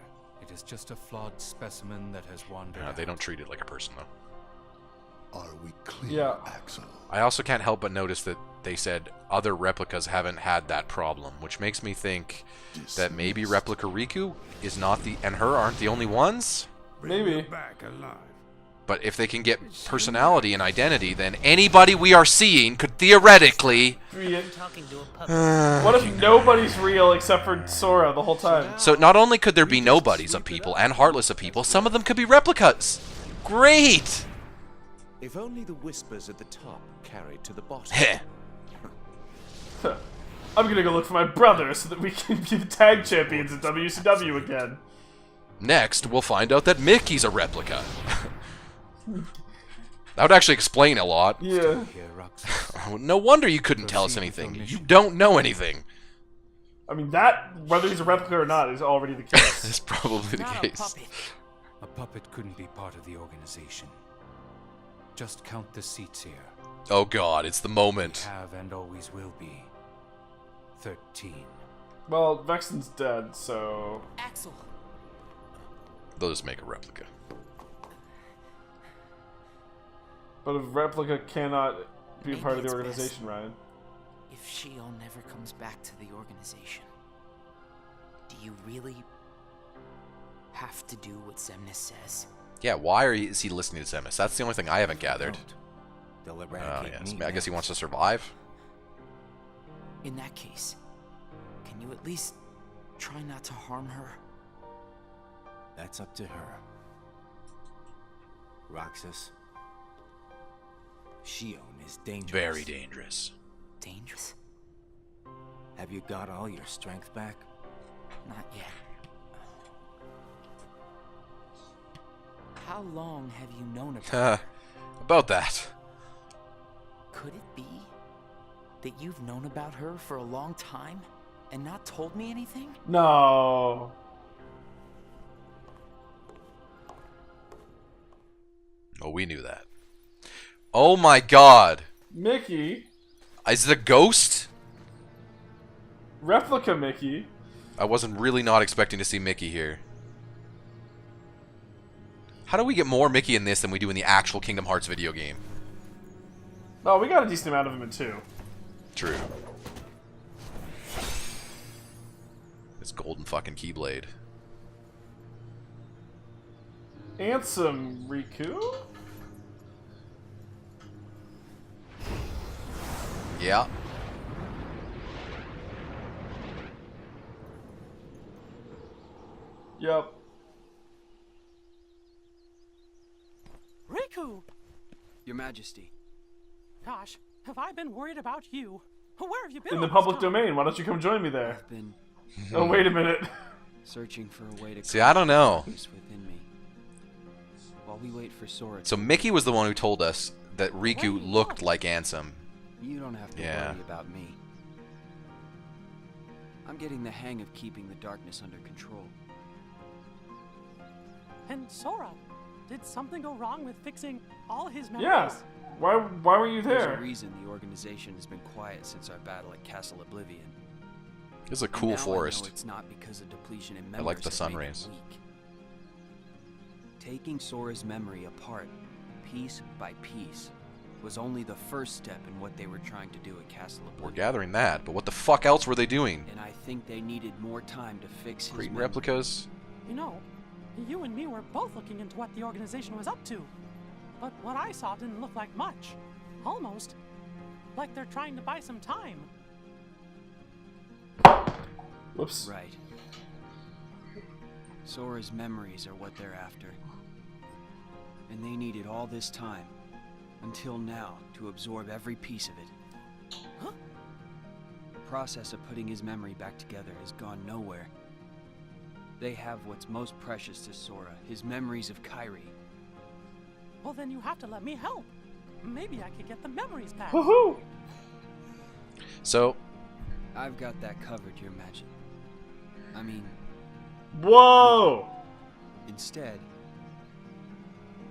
It is just a flawed specimen that has wandered They out. don't treat it like a person, though. Are we clear, Axel? I also can't help but notice that they said other replicas haven't had that problem, which makes me think that maybe Replica Riku is not the... and her aren't the only ones? Maybe. Back alive. But if they can get personality and identity, then anybody we are seeing could theoretically... What if nobody's real except for Sora the whole time? So not only could there be nobodies of people and heartless of people, some of them could be replicas. Great! If only the whispers at the top carried to the bottom. Heh. I'm gonna go look for my brother so that we can be the tag champions at WCW again. Next, we'll find out that Mickey's a replica. That would actually explain a lot. Yeah. No wonder you couldn't tell us anything. You don't know anything. I mean, that, whether he's a replica or not, is already the case. It's probably the case. A puppet couldn't be part of the organization. Just count the seats here. Oh god, it's the moment. We have and always will be 13. Well, Vexen's dead, so... Axel. They'll just make a replica. But a replica cannot be a part of the organization, Ryan. If Shion never comes back to the organization, do you really have to do what Xemnas says? Yeah, why is he listening to Xemnas? That's the only thing I haven't gathered. They'll Oh, eradicate yes. me I guess he wants next. to survive. In that case, can you at least try not to harm her? That's up to her. Roxas. Shion is dangerous. Very dangerous. Dangerous? Have you got all your strength back? Not yet. How long have you known about her? About that. Could it be that you've known about her for a long time and not told me anything? No. Oh, we knew that. Oh my god. Mickey. Is the ghost? Replica Mickey. I wasn't really not expecting to see Mickey here. How do we get more Mickey in this than we do in the actual Kingdom Hearts video game? Oh, we got a decent amount of him in 2. True. This golden fucking Keyblade. Ansem Riku? Yeah. Yep. Riku! Your Majesty. Gosh, have I been worried about you? Where have you been? In the public domain. Why don't you come join me there? I've been Oh, wait a minute. searching for a way to See, I don't know. within me. While we wait for Sora. So Mickey was the one who told us that Riku looked like Ansem. You don't have to Yeah. worry about me. I'm getting the hang of keeping the darkness under control. And Sora, did something go wrong with fixing all his memories? Yeah. Why were you There's there? a reason the organization has been quiet since our battle at Castle Oblivion. This is a And cool now forest. I know it's not because of depletion in I like members the that sun made it rays. weak. Taking Sora's memory apart, piece by piece, was only the first step in what they were trying to do at Castle Oblivion. We're gathering that, but what the fuck else were they doing? And I think they needed more time to fix his Creating memory. replicas? You know, you and me were both looking into what the organization was up to. But what I saw didn't look like much. Almost like they're trying to buy some time. Whoops. Right. Sora's memories are what they're after. And they needed all this time, until now, to absorb every piece of it. Huh? The process of putting his memory back together has gone nowhere. They have what's most precious to Sora, his memories of Kairi. Well, then you have to let me help. Maybe I could get the memories back. Woohoo! So, I've got that covered, Your Majesty. I mean... Whoa! Instead,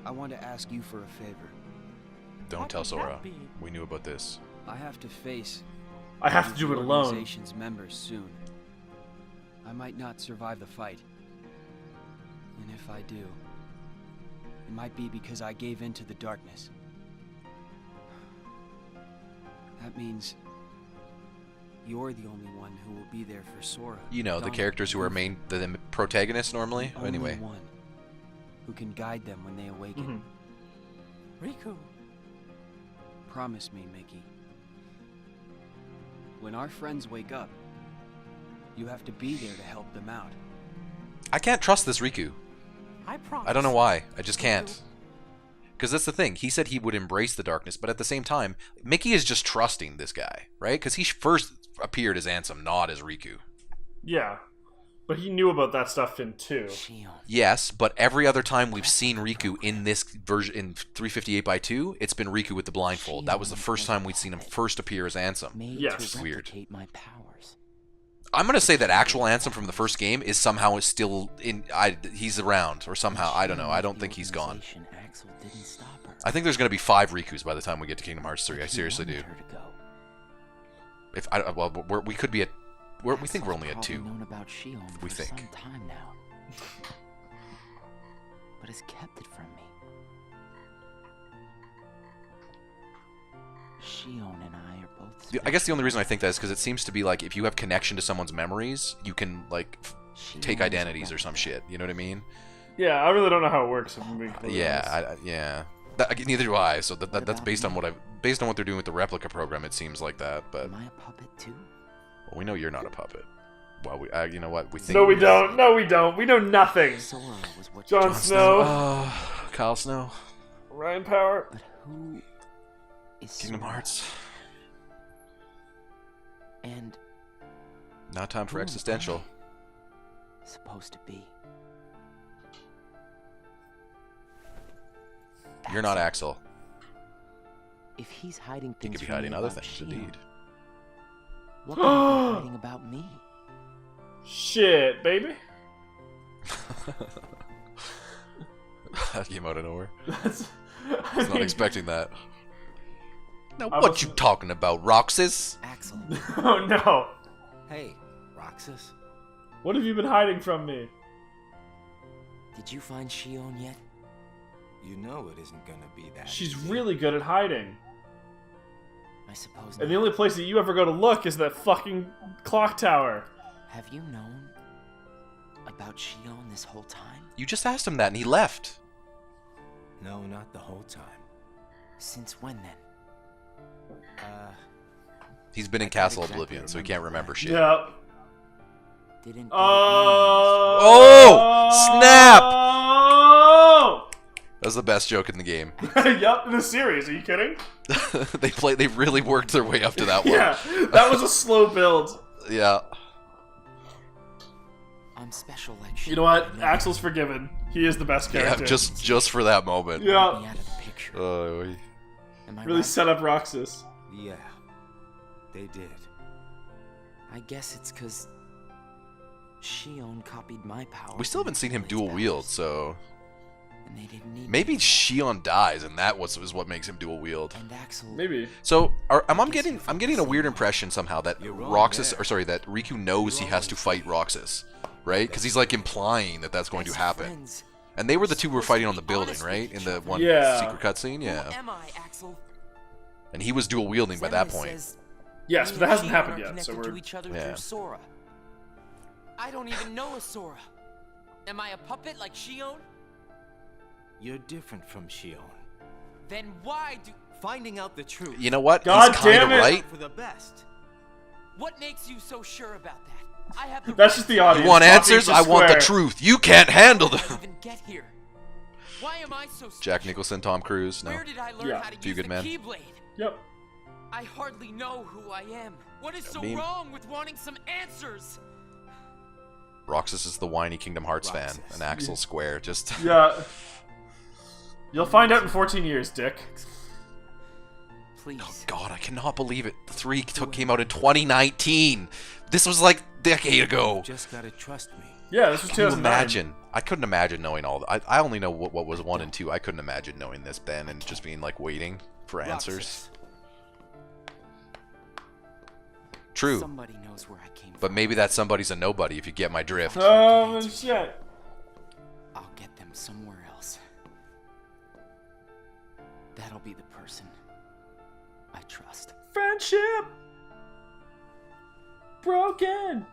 I want to ask you for a favor. don't tell Sora. We knew about this. I have to face... I have to do it the alone. organization's members soon. I might not survive the fight. And if I do, it might be because I gave in to the darkness. That means you're the only one who will be there for Sora. You know, the Donald, characters who are the protagonists normally? only Anyway. one who can guide them when they awaken. Riku. Promise me, Mickey. When our friends wake up, you have to be there to help them out. I can't trust this Riku. I promise. I don't know why. I just can't. Because that's the thing. He said he would embrace the darkness, but at the same time, Mickey is just trusting this guy, right? Because he first appeared as Ansem, not as Riku. Yeah. But he knew about that stuff in 2. Yes, but every other time we've seen Riku in this version, in 358x2, it's been Riku with the blindfold. That was the first time we'd seen him first appear as Ansem. Yes. It's weird. My powers. I'm going to say that actual Ansem from the first game is somehow still in... he's around, or somehow, I don't know. I don't think he's gone. I think there's going to be 5 Rikus by the time we get to Kingdom Hearts 3. I seriously do. We could be at... we think we're only at 2. We think. Some time now. But has kept it from me. Shion and I are both... I guess the only reason I think that is because it seems to be like if you have connection to someone's memories, you can like take identities or some shit. You know what I mean? Yeah, I really don't know how it works. Yeah. Neither do I. So that's based on what they're doing with the replica program. It seems like that. But am I a puppet too? Well, we know you're not a puppet. Well, you know what? We think. No, we don't. No, we don't. We know nothing. Jon Snow. Kyle Snow. Ryan Power. But who is Kingdom Hearts. And not time for existential. Supposed to be. You're not Axel. If he's hiding things, he could be hiding other things, indeed. What could he be hiding about me? Shit, baby. That came out of nowhere. I was not expecting that. Now, what you talking about, Roxas? Axel. Oh no. Hey, Roxas. What have you been hiding from me? Did you find Shion yet? You know it isn't gonna be that. She's easy. really good at hiding. I suppose. And the only place that you ever go to look is that fucking clock tower. Have you known about Shion this whole time? You just asked him that and he left. No, not the whole time. Since when then? He's been in Castle Oblivion, so he can't remember shit. Yep. Didn't. Snap! That was the best joke in the game. Yup, in the series. Are you kidding? They really worked their way up to that one. Yeah, that was a slow build. Yeah. I'm special like Shion. You know what? Axel's forgiven. He is the best character. Yeah, just for that moment. Yeah. Really set up Roxas. Yeah, they did. I guess it's because Shion copied my power. We still haven't seen him dual wield, so and they didn't need maybe Shion dies, and that is what makes him dual wield. And Axel. Maybe. So I'm getting a weird impression somehow that that Riku knows he has to fight Roxas, right? Because he's like implying that that's going to happen. And they were the two who were fighting on the building, right? In the one secret cutscene, yeah. Who am I, Axel? And he was dual wielding by that point. Yes, but that hasn't happened yet, so we're to each other through Sora. I don't even know a Sora. Am I a puppet like Shion? You're different from Shion. Then why do finding out the truth? You know what? God He's damn kind of it. right. For the best. What makes you so sure about that? I have the That's just the audience. You want answers? Square. I want the truth. You can't handle them. Even get here. Why am I so Jack Nicholson, Tom Cruise. No. Where did I learn how to Few use good the men. Keyblade? Yep. I hardly know who I am. What is so wrong with wanting some answers? Roxas is the whiny Kingdom Hearts fan, and Axel Square. Just yeah. You'll find out in 14 years, Dick. Please. Oh God, I cannot believe it. The 3 came out in 2019. This was like a decade ago. You just gotta trust me. Yeah, this was 2009. Imagine. I couldn't imagine knowing all. I only know what was 1 and 2. I couldn't imagine knowing this then and just being like waiting for answers. True. Somebody knows where I came from. But maybe that somebody's a nobody if you get my drift. Oh shit. I'll get them somewhere else. That'll be the person I trust. Friendship broken.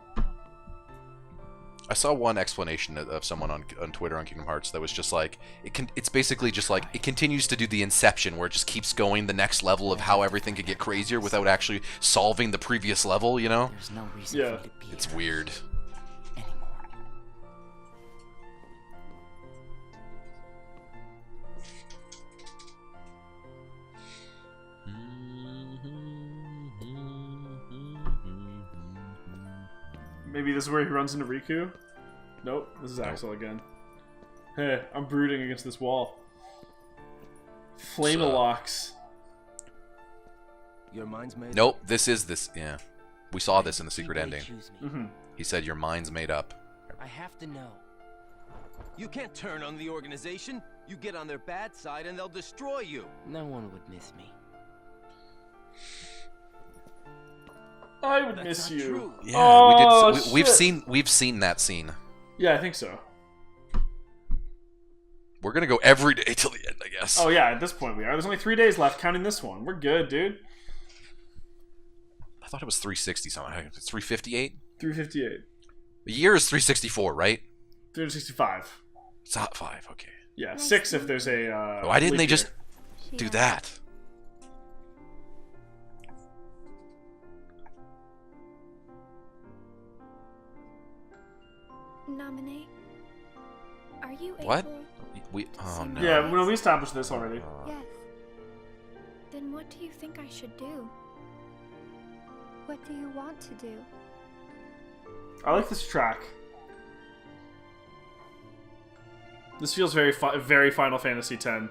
saw one explanation of someone on Twitter on Kingdom Hearts that was just like it's basically just like it continues to do the Inception where it just keeps going the next level of how everything could get crazier without actually solving the previous level, you know? There's no reason for you to be it's weird. Maybe this is where he runs into Riku? Nope, this is Axel again. Hey, I'm brooding against this wall. Flame-a-locks. Your mind's made Nope, this is this. Yeah. We saw this in the secret ending. Mm-hmm. He said your mind's made up. I have to know. You can't turn on the organization. You get on their bad side and they'll destroy you. No one would miss me. I would miss you. True. Yeah, oh, we've seen that scene. Yeah, I think so. We're gonna go every day till the end, I guess. Oh yeah, at this point we are. There's only 3 days left, counting this one. We're good, dude. I thought it was 360 something. It's 358. 358. The year is 364, right? 365. It's not 5. Okay. Yeah, 6 if there's a. Why didn't they leap just year. do that? Nominate. Are you What? able? Oh no. Yeah, well, we established this already. Yes. Then what do you think I should do? What do you want to do? I like this track. This feels very Final Fantasy X. At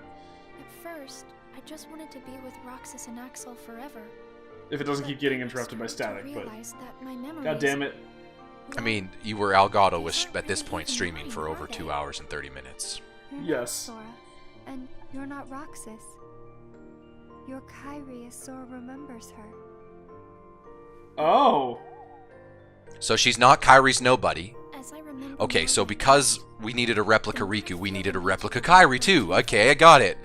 first, I just wanted to be with Roxas and Axel forever. If it doesn't keep getting interrupted by static, but god damn it. I mean, you were Elgato was at this point streaming for over 2 hours and 30 minutes. You're not Sora, and you're not Roxas. You're Kairi as Sora remembers her. Oh. So she's not Kairi's nobody. As I remember. Okay, so because we needed a replica Riku, we needed a replica Kairi too. Okay, I got it.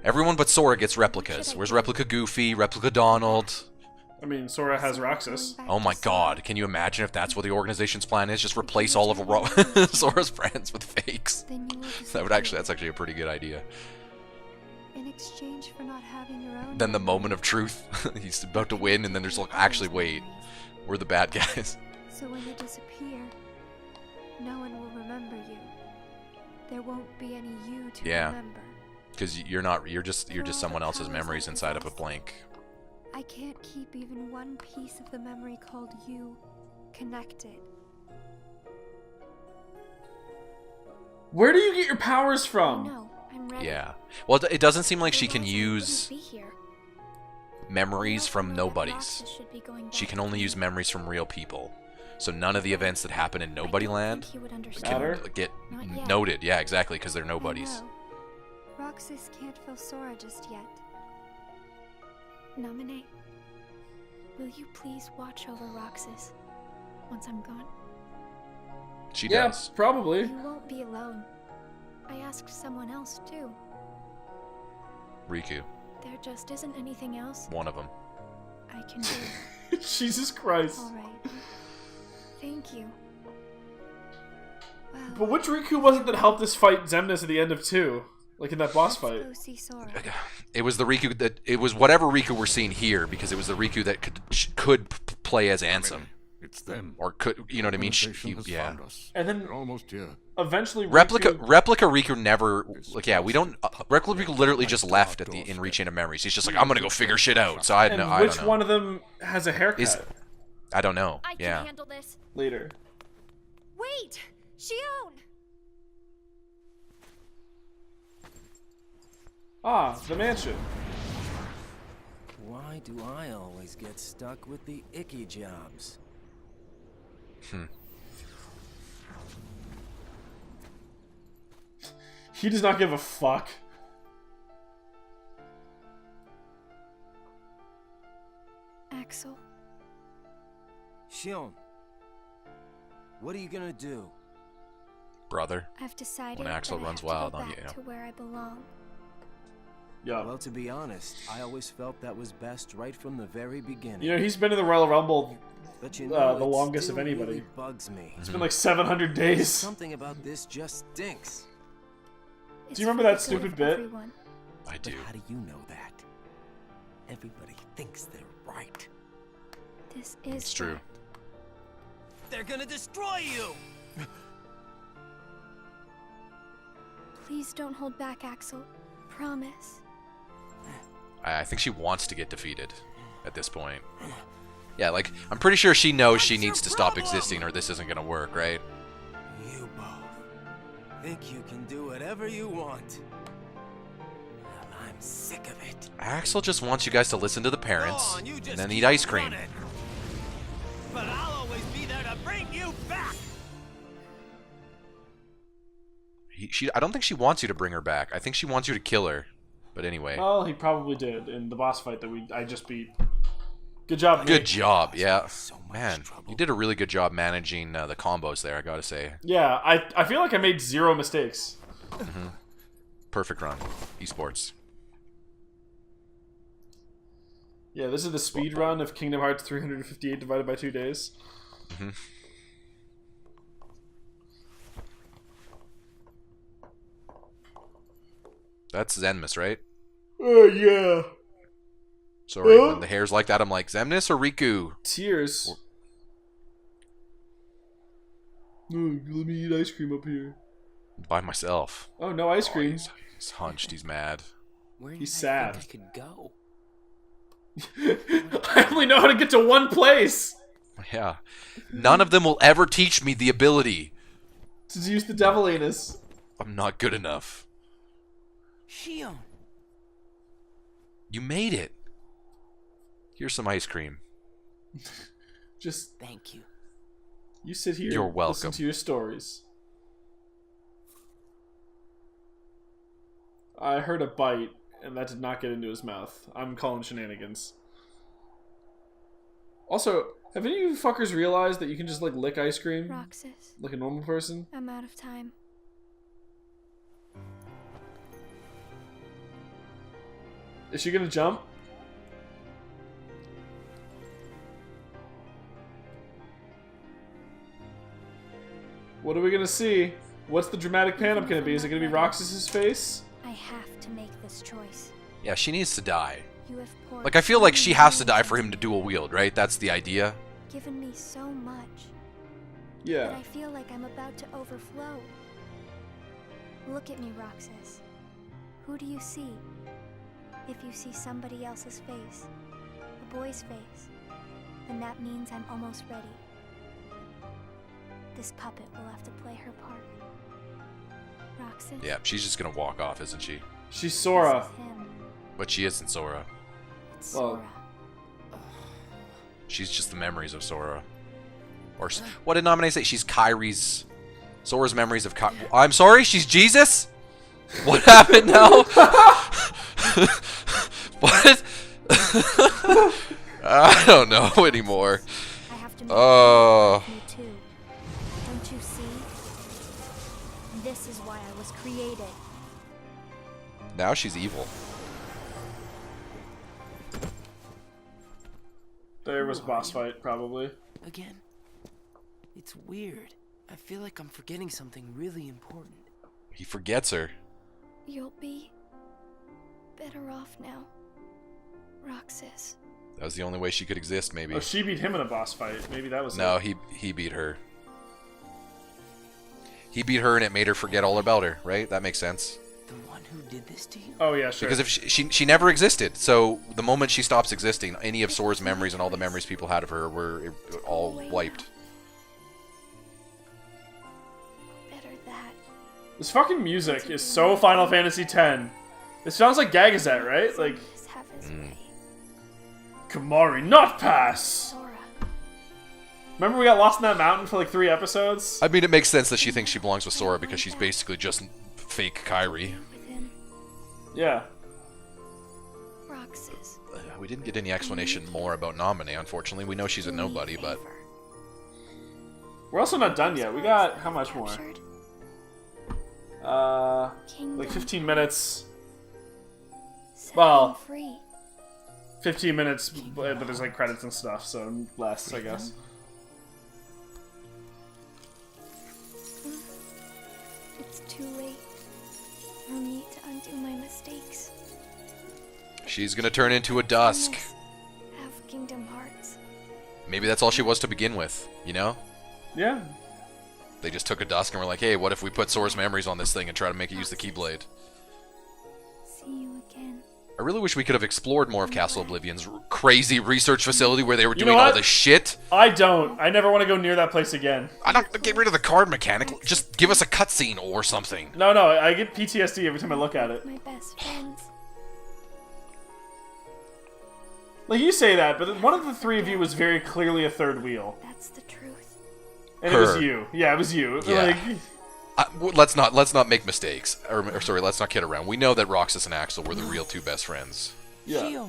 Everyone but Sora gets replicas. Where's replica Goofy, replica Donald? I mean, Sora has Roxas. Oh my god, can you imagine if that's what the organization's plan is? Just replace all of Sora's friends with fakes. That's actually a pretty good idea. In exchange for not having your own. Then the moment of truth, he's about to win, and then there's like, actually, wait, we're the bad guys. So when you disappear, no one will remember you. There won't be any you to remember. Because you're just someone else's memories inside of a blank. I can't keep even one piece of the memory called you connected. Where do you get your powers from? No, I'm ready. Yeah. Well, it doesn't seem like she can use memories from nobodies. She can only use memories from real people. So none of the events that happen in Nobody Land can get noted. Yeah, exactly, because they're nobodies. Roxas can't feel Sora just yet. Nominate. Will you please watch over Roxas once I'm gone? She does. Probably. You won't be alone. I asked someone else too. Riku. There just isn't anything else One of them. I can do. Jesus Christ. All right. Thank you. Well, But which Riku was it that helped us fight Xemnas at the end of 2? Like in that boss fight? go see Sora. It was the Riku that it was whatever Riku we're seeing here because it was the Riku that could play as Ansem. It's them. Or could, you know what I mean? Yeah. And then They're almost here. Eventually Replica Riku never we don't Replica Riku literally just left in Reach Into Memories. He's just like, I'm gonna go figure shit out. So I don't know. Which one of them has a haircut? I don't know. I can handle this. Later. Wait! Shion! Ah, the mansion. Why do I always get stuck with the icky jobs? He does not give a fuck. Axel. Shion, what are you gonna do? Brother. I've decided When Axel that I runs have to wild go on back you. to where I belong. Yeah. Well, to be honest, I always felt that was best right from the very beginning. You know, he's been in the Royal Rumble But you know, the longest of anybody. Really bugs me. It's been like 700 days. Something about this just stinks. Do you remember that stupid bit? I do. But how do you know that? Everybody thinks they're right. This is It's true. They're gonna destroy you! Please don't hold back, Axel. Promise. I think she wants to get defeated at this point. Yeah, like, I'm pretty sure she knows she needs to stop existing or this isn't gonna work, right? You both think you can do whatever you want. Well, I'm sick of it. Axel just wants you guys to listen to the parents and then eat ice cream. But I'll always be there to bring you back. I don't think she wants you to bring her back. I think she wants you to kill her. But anyway. Well, he probably did in the boss fight that I just beat. Good job, Nate. Good job, yeah. Man, you did a really good job managing the combos there, I gotta say. Yeah, I feel like I made 0 mistakes. Mm-hmm. Perfect run. Esports. Yeah, this is the speed run of Kingdom Hearts 358 divided by 2 days. Mm-hmm. That's Zenmus, right? Yeah. Sorry, when the hair's like that, I'm like, Zemnis or Riku? Tears. No, let me eat ice cream up here. By myself. Oh, no ice cream. He's hunched, he's mad. He's sad. I could go. I only know how to get to one place. Yeah. None of them will ever teach me the ability. To use the devil anus. I'm not good enough. Shion. You made it. Here's some ice cream. Just thank you. You sit here. You're welcome. Listen to your stories. I heard a bite, and that did not get into his mouth. I'm calling shenanigans. Also, have any of you fuckers realized that you can just like lick ice cream? Roxas. Like a normal person? I'm out of time. Is she gonna jump? What are we gonna see? What's the dramatic pan-up gonna be? Is it gonna be Roxas's face? I have to make this choice. Yeah, she needs to die. You have poured Like, I feel like she has to die for him to dual wield, right? That's the idea. Given me so much. Yeah. But I feel like I'm about to overflow. Look at me, Roxas. Who do you see? If you see somebody else's face, a boy's face, then that means I'm almost ready. This puppet will have to play her part. Roxas? Yeah, she's just gonna walk off, isn't she? She's Sora. This is him. But she isn't Sora. It's Sora. She's just the memories of Sora. Or, what did Naminé say? She's Kairi's... Sora's memories of Kairi... I'm sorry? She's Jesus? What happened now? What? I don't know anymore. Oh. Don't you see? This is why I was created. Now she's evil. There was a boss fight, probably. Again? It's weird. I feel like I'm forgetting something really important. He forgets her. You'll be better off now, Roxas. That was the only way she could exist, maybe. Oh, she beat him in a boss fight. Maybe that was No, it. he beat her. He beat her and it made her forget all about her, right? That makes sense. The one who did this to you? Oh, yeah, sure. Because if she never existed, so the moment she stops existing, any of Sora's memories and all the memories people had of her were all wiped. This fucking music is so Final Fantasy X. It sounds like Gagazet, right? Like... Kamari, not pass! Remember we got lost in that mountain for like 3 episodes? I mean, it makes sense that she thinks she belongs with Sora because she's basically just fake Kairi. Yeah. Roxas. We didn't get any explanation more about Naminé, unfortunately. We know she's a nobody, but... We're also not done yet. We got... how much more? Like 15 minutes. Well, 15 minutes, but there's like credits and stuff, so less, I guess. It's too late. I'll need to undo my mistakes. She's gonna turn into a dusk. Have Kingdom Hearts. Maybe that's all she was to begin with, you know? Yeah. They just took a dusk and were like, hey, what if we put Sora's memories on this thing and try to make it use the Keyblade? See you again. I really wish we could have explored more of Castle Oblivion's crazy research facility where they were doing all this shit. I don't. I never want to go near that place again. I don't get rid of the card mechanic. Just give us a cutscene or something. No, I get PTSD every time I look at it. My best friends. Like, you say that, but one of the three of you was very clearly a third wheel. That's the truth. And it was you. Yeah, it was you. Yeah. Like, let's not make mistakes. Or sorry, let's not kid around. We know that Roxas and Axel were the real two best friends. Yeah.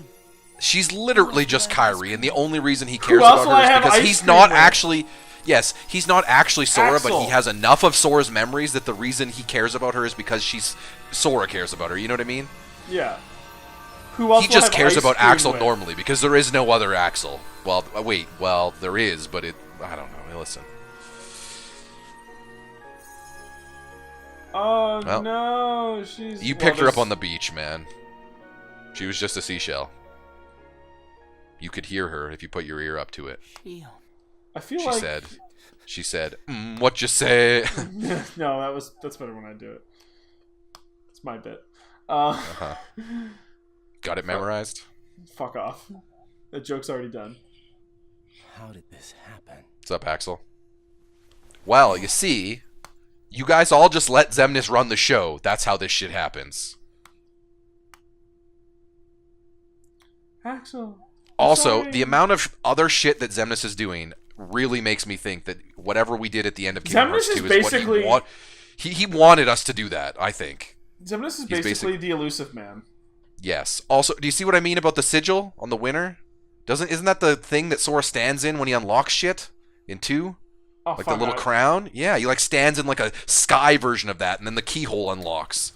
She's literally just Kairi, and the only reason he cares about her is because he's not actually... Yes, he's not actually Sora, but he has enough of Sora's memories that the reason he cares about her is because Sora cares about her. You know what I mean? Yeah. Who else he just cares about Axel with? Normally, because there is no other Axel. Well, wait, there is, but I don't know. Listen. Oh, well, no, she's... You picked her up on the beach, man. She was just a seashell. You could hear her if you put your ear up to it. I feel like... She said, what you say? No, that's better when I do it. It's my bit. Got it memorized? Fuck off. That joke's already done. How did this happen? What's up, Axel? Well, you see, you guys all just let Xemnas run the show. That's how this shit happens. Axel. Also, the amount of other shit that Xemnas is doing really makes me think that whatever we did at the end of Kingdom Hearts 2 is what he wanted us to do that, I think. Xemnas is basically the elusive man. Yes. Also, do you see what I mean about the sigil on the winner? Isn't that the thing that Sora stands in when he unlocks shit in 2? Oh, like the little crown? Yeah, he like stands in like a sky version of that, and then the keyhole unlocks.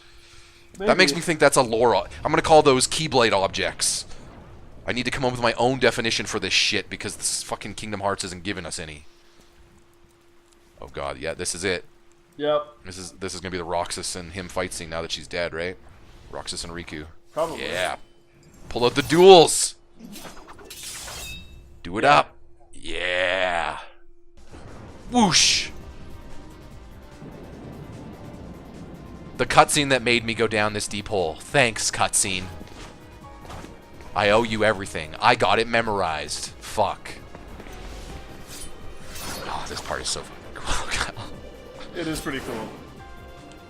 Maybe. That makes me think that's a lore. I'm gonna call those Keyblade objects. I need to come up with my own definition for this shit because this fucking Kingdom Hearts isn't giving us any. Oh god, yeah, this is it. Yep. This is gonna be the Roxas and him fight scene now that she's dead, right? Roxas and Riku. Probably. Yeah. Pull out the duels. Do it up. Yeah. Whoosh. The cutscene that made me go down this deep hole. Thanks, cutscene. I owe you everything. I got it memorized. Fuck. Oh, this part is so fucking cool. It is pretty cool.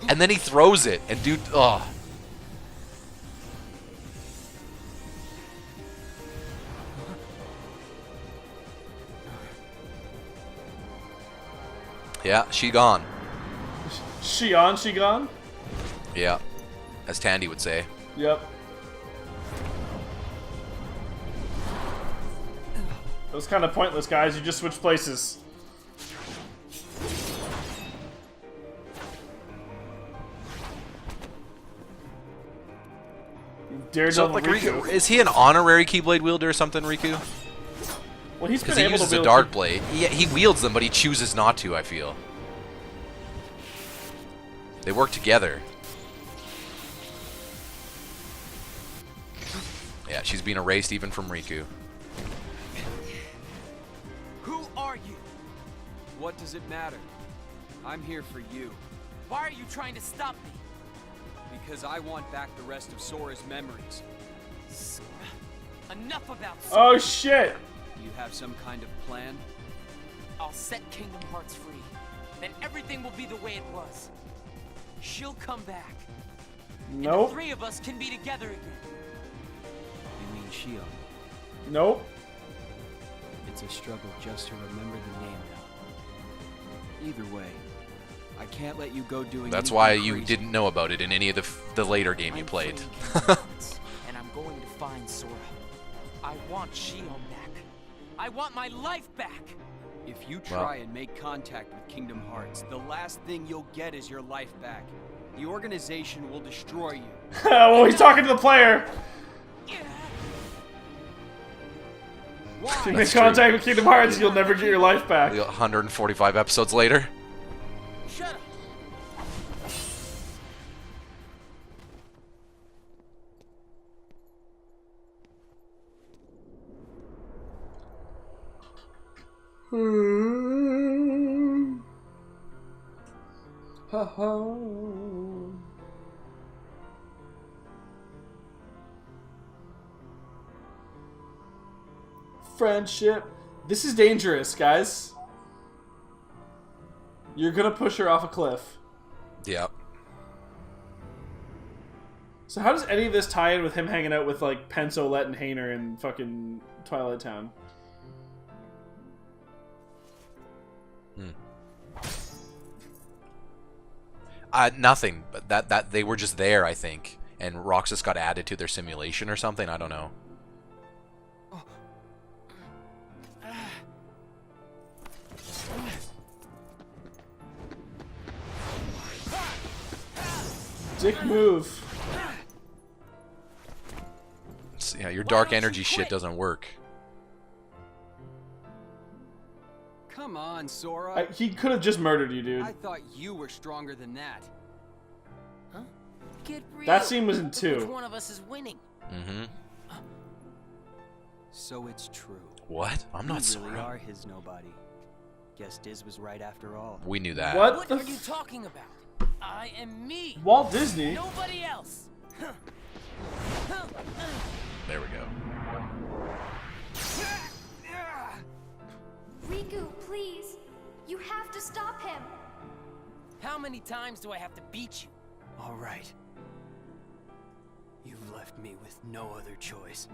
And then he throws it, and dude, oh. Yeah, she gone. She gone? Yeah, as Tandy would say. Yep. It was kind of pointless, guys. You just switched places. So, like, Riku, is he an honorary Keyblade wielder or something, Riku? Well, he's been he able uses to a Dark Blade. Yeah, he wields them, but he chooses not to, I feel. They work together. Yeah, she's being erased even from Riku. Who are you? What does it matter? I'm here for you. Why are you trying to stop me? Because I want back the rest of Sora's memories. Sora. Enough about Sora. Oh shit! You have some kind of plan? I'll set Kingdom Hearts free. Then everything will be the way it was. She'll come back. Nope. And the three of us can be together again. You mean Shion? Nope. It's a struggle just to remember the name now. Either way, I can't let you go doing. That's why you didn't know about it in any of the later game you played. And I'm going to find Sora. I want Shion back. I want my life back. If you try and make contact with Kingdom Hearts, the last thing you'll get is your life back. The organization will destroy you. Well, he's talking to the player. If you make contact with Kingdom Hearts, you'll never get your life back. 145 episodes later. Shut up. Friendship. This is dangerous, guys. You're gonna push her off a cliff. Yep. So how does any of this tie in with him hanging out with, like, Penso, Let, and Hainer in fucking Twilight Town? Nothing. But that they were just there, I think, and Roxas got added to their simulation or something. I don't know. Dick move. Yeah, your dark energy shit doesn't work. Come on, Sora. He could have just murdered you, dude. I thought you were stronger than that. Huh? Get real. That scene was in Which 2. one of us is winning? Mm-hmm. So it's true. What? I'm not You really Sora. are his nobody. Guess Diz was right after all. We knew that. What What are you talking about? I am me. Walt Disney? Nobody else. There we go. Riku, please. You have to stop him. How many times do I have to beat you? All right. You've left me with no other choice.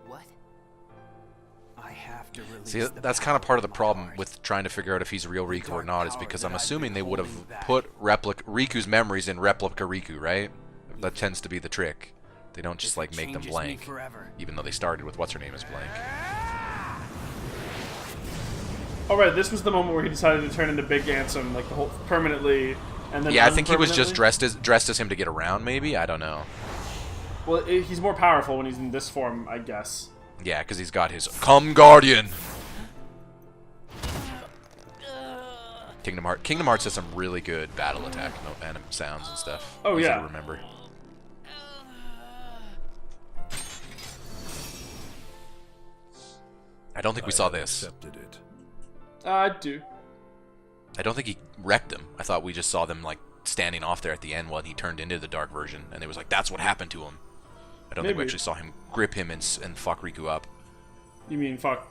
What? I have to release See, that's kind of part of the problem with trying to figure out if he's real Riku or not, is because I'm assuming they would have put Riku's memories in replica Riku, right? That tends to be the trick. They don't just like make them blank, even though they started with what's her name as blank. Alright, this was the moment where he decided to turn into Big Ansem, like, the whole permanently, and then Yeah, I think he was just dressed as him to get around, maybe? I don't know. Well, he's more powerful when he's in this form, I guess. Yeah, because he's got his Come Guardian! Kingdom Hearts has some really good battle attack sounds and stuff. Oh, easy yeah. to remember. I don't think we saw this. Accepted it. I do. I don't think he wrecked him. I thought we just saw them like standing off there at the end while he turned into the dark version, and it was like, that's what happened to him. I don't think we Maybe. actually saw him grip him and fuck Riku up. You mean fuck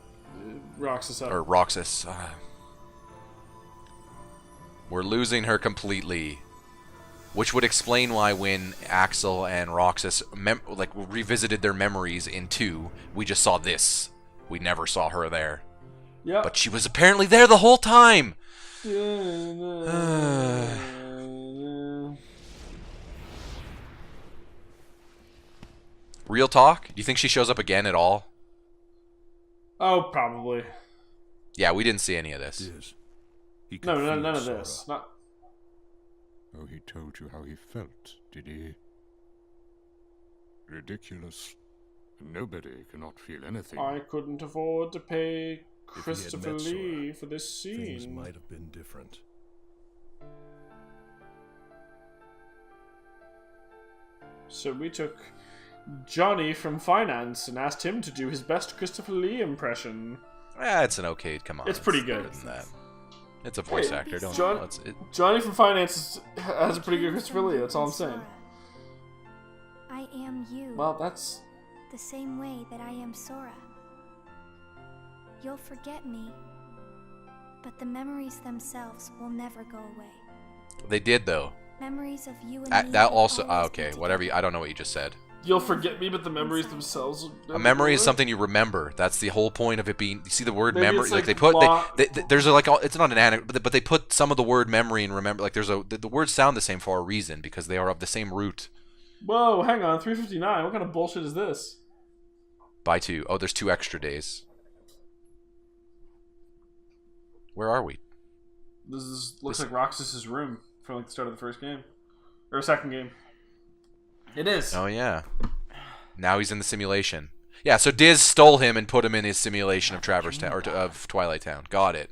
Roxas up? Or Roxas. We're losing her completely. Which would explain why when Axel and Roxas revisited their memories in 2, we just saw this. We never saw her there. Yeah. But she was apparently there the whole time. Real talk? Do you think she shows up again at all? Oh, probably. Yeah, we didn't see any of this. No, none of this. Not. Oh, he told you how he felt, did he? Ridiculous. Nobody cannot feel anything. I couldn't afford to pay If he had Christopher met Lee Sora, for this things scene. might have been different. So we took Johnny from finance and asked him to do his best Christopher Lee impression. It's an okay. Come on. It's pretty good. Better than that. It's a voice actor. Don't. Johnny from finance has a pretty good Christopher Lee. That's all I'm saying. I am you. Well, that's the same way that I am Sora. You'll forget me, but the memories themselves will never go away. They did though. Memories of you and me. That also. will always Okay. be Whatever. I don't know what you just said. You'll forget me, but the memories themselves. will A never memory go is away? something you remember. That's the whole point of it being. You see the word Maybe memory, it's like like they put. block- There's a, like it's not an anecdote, but they put some of the word memory and remember. Like there's the words sound the same for a reason because they are of the same root. Whoa, hang on, 359. What kind of bullshit is this? By 2. Oh, there's 2 extra days. Where are we? Looks like Roxas's room from like the start of the first game or second game. It is. Oh yeah. Now he's in the simulation. Yeah, so Diz stole him and put him in his simulation of Traverse Town, or of Twilight Town. Got it.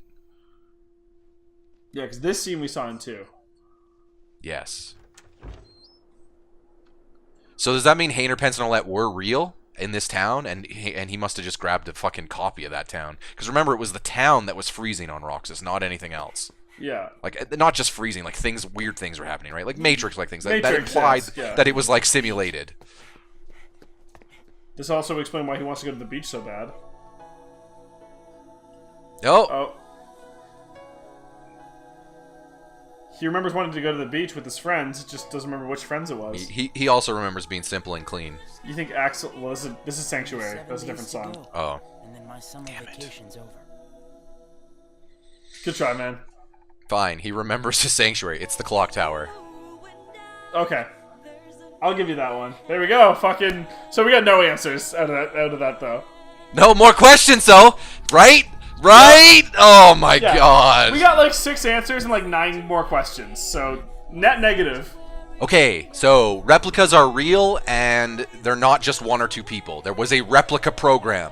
Yeah, because this scene we saw in 2. Yes. So does that mean Hayner, Pence, and Olette were real in this town, and he must have just grabbed a fucking copy of that town? Because remember, it was the town that was freezing on Roxas, not anything else. Yeah. Like, not just freezing, like weird things were happening, right? Like Matrix-like things. That Matrix, implied yes, that it was, like, simulated. This also explains why he wants to go to the beach so bad. Oh. He remembers wanting to go to the beach with his friends, just doesn't remember which friends it was. He also remembers being simple and clean. You think Axel... Well, this is Sanctuary. That's a different song. Oh. And then my summer vacation's over. Good try, man. Fine. He remembers his Sanctuary. It's the clock tower. Okay. I'll give you that one. There we go. Fucking... So we got no answers out of that though. No more questions, though. Right? Right? Yeah. Oh my god. We got like 6 answers and like 9 more questions. So net negative. Okay, so replicas are real and they're not just 1 or 2 people. There was a replica program.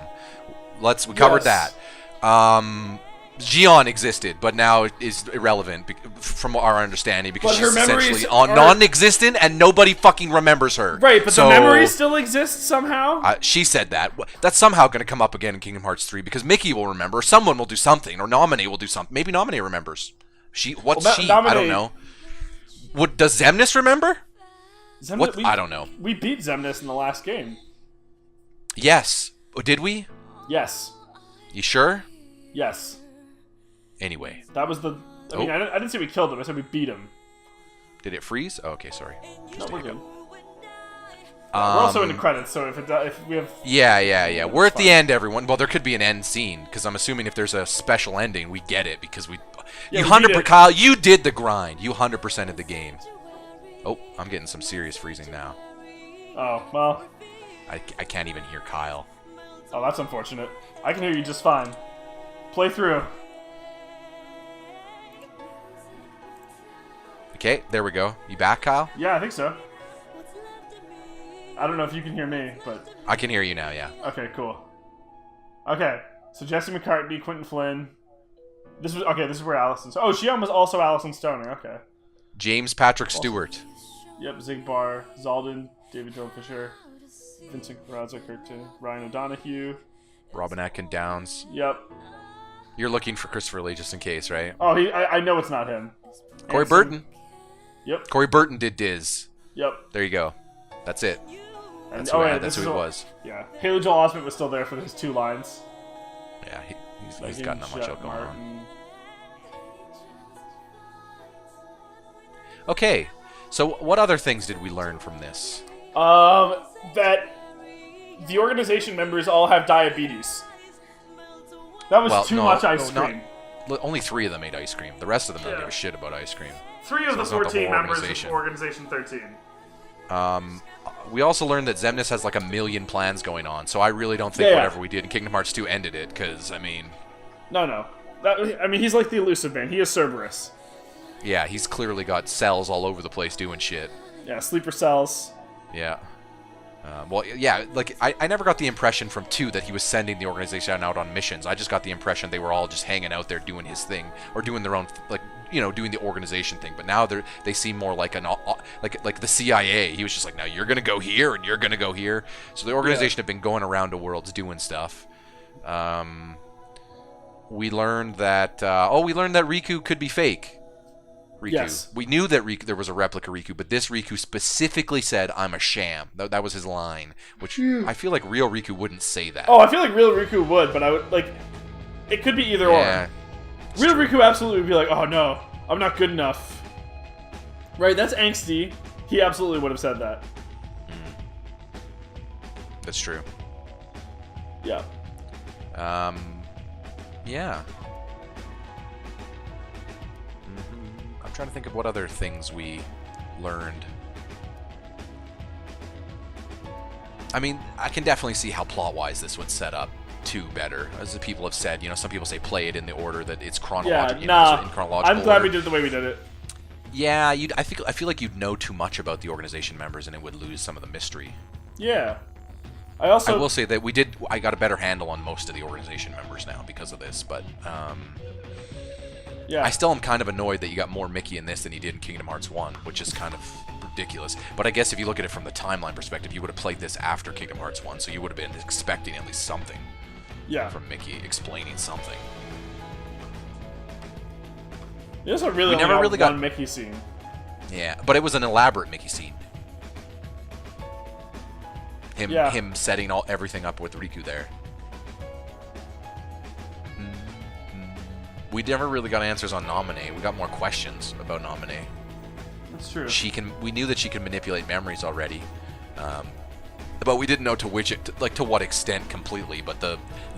We covered that. Xion existed, but now it is irrelevant from our understanding because she's essentially non-existent and nobody fucking remembers her. Right, but the memory still exists somehow? She said that. That's somehow going to come up again in Kingdom Hearts 3 because Mickey will remember, someone will do something, or Nominee will do something. Maybe Nominee remembers. I don't know. Does Xemnas remember? I don't know. We beat Xemnas in the last game. Yes. Did we? Yes. You sure? Yes. Anyway. That was the... I mean, I didn't say we killed him. I said we beat him. Did it freeze? Oh, okay, sorry. No, we're good. We're also in the credits, so if we have... Yeah. We're at the end, everyone. Well, there could be an end scene, because I'm assuming if there's a special ending, we get it, because we... Kyle, you did the grind. You 100%ed the game. Oh, I'm getting some serious freezing now. Oh, well... I can't even hear Kyle. Oh, that's unfortunate. I can hear you just fine. Play through. Okay, there we go. You back, Kyle? Yeah, I think so. I don't know if you can hear me, but... I can hear you now, yeah. Okay, cool. Okay, so Jesse McCartney, Quentin Flynn. This is where Allison... Oh, Xion was also Allison Stoner, okay. James Patrick Stewart. Yep, Zigbar, Zalden, David Joe Fisher, Vincent Raza, Kirkton, Ryan O'Donohue. Robin Atkin Downs. Yep. You're looking for Christopher Lee just in case, right? Oh, I know it's not him. Corey Burton. Yep. Corey Burton did Diz. Yep. There you go. That's it. That's who it was. Yeah. Haley Joel Osment was still there for his 2 lines. Yeah, he's got not much else going on. Okay, so what other things did we learn from this? That the organization members all have diabetes. That was too much ice cream. Only 3 of them ate ice cream. The rest of them don't give a shit about ice cream. 3 of the 14 members of Organization 13. We also learned that Xemnas has like 1 million plans going on, so I really don't think whatever we did in Kingdom Hearts 2 ended it, because, I mean... No. He's like the elusive man. He is Cerberus. Yeah, he's clearly got cells all over the place doing shit. Yeah, sleeper cells. Yeah. I never got the impression from 2 that he was sending the organization out on missions. I just got the impression they were all just hanging out there doing his thing, or doing their own, doing the organization thing. But now they seem more like like the CIA. He was just like, now you're gonna go here and you're gonna go here. So the organization had been going around the worlds doing stuff. We learned that Riku could be fake. Riku. Yes. We knew that there was a replica Riku, but this Riku specifically said, I'm a sham. That was his line, which I feel like real Riku wouldn't say that. Oh, I feel like real Riku would, but I would, it could be either or. Real Riku absolutely would be like, oh no, I'm not good enough. Right, that's angsty. He absolutely would have said that. That's true. Yeah. Yeah. I'm trying to think of what other things we learned. I mean, I can definitely see how plot-wise this would set up 2 better. As the people have said, some people say play it in the order that it's chronological. in chronological I'm glad order. we did it the way we did it. Yeah, I feel like you'd know too much about the organization members and it would lose some of the mystery. Yeah. I will say that I got a better handle on most of the organization members now because of this, but yeah. I still am kind of annoyed that you got more Mickey in this than you did in Kingdom Hearts 1, which is kind of ridiculous. But I guess if you look at it from the timeline perspective, you would have played this after Kingdom Hearts 1, so you would have been expecting at least something from Mickey explaining something. There's a really never really got one Mickey scene. Yeah, but it was an elaborate Mickey scene. Him setting everything up with Riku there. We never really got answers on Naminé. We got more questions about Naminé. That's true. We knew that she could manipulate memories already, but we didn't know to what extent completely. But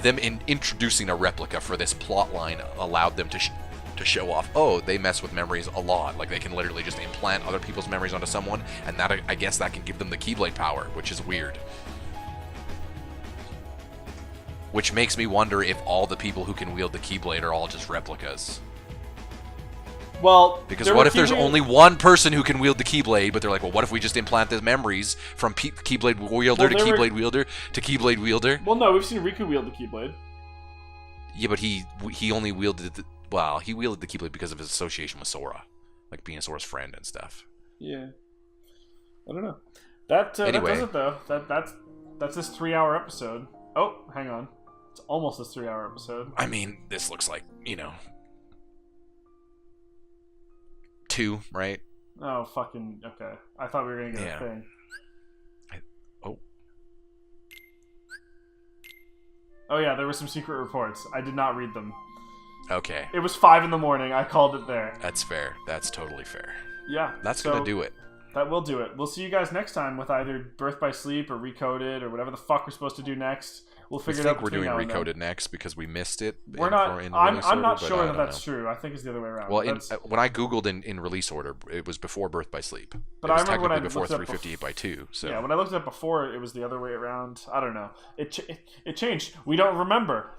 them introducing a replica for this plot line allowed them to show off. Oh, they mess with memories a lot. Like they can literally just implant other people's memories onto someone, and that I guess that can give them the Keyblade power, which is weird. Which makes me wonder if all the people who can wield the Keyblade are all just replicas. Well, because what if there's only one person who can wield the Keyblade, but they're like, well, what if we just implant the memories from Keyblade wielder to Keyblade wielder to Keyblade wielder? Well, no, we've seen Riku wield the Keyblade. Yeah, but he only wielded he wielded the Keyblade because of his association with Sora, like being Sora's friend and stuff. Yeah, I don't know. That does it though. That's this 3-hour episode. Oh, hang on. It's almost this 3-hour episode. I mean, this looks like, 2, right? Oh, fucking, okay. I thought we were going to get a thing. Oh, yeah, there were some secret reports. I did not read them. Okay. It was 5 in the morning. I called it there. That's fair. That's totally fair. Yeah. That's going to do it. That will do it. We'll see you guys next time with either Birth by Sleep or Recoded or whatever the fuck we're supposed to do next. We'll figure it out. I think we're doing Recoded next because we missed it. We're not. I'm not sure that that's true. I think it's the other way around. Well, when I googled in release order, it was before Birth by Sleep. But it was I remember when I before looked 358 by 2. So yeah, when I looked it up before, it was the other way around. I don't know. It changed. We don't remember.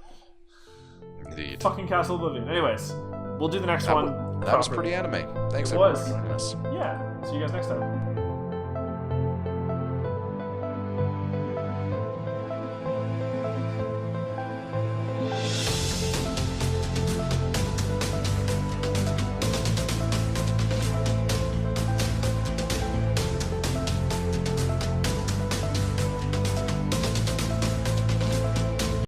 Indeed. Fucking Castle Oblivion. Anyways, we'll do the next one. That was pretty anime. Thanks everyone for joining us. Yeah. See you guys next time.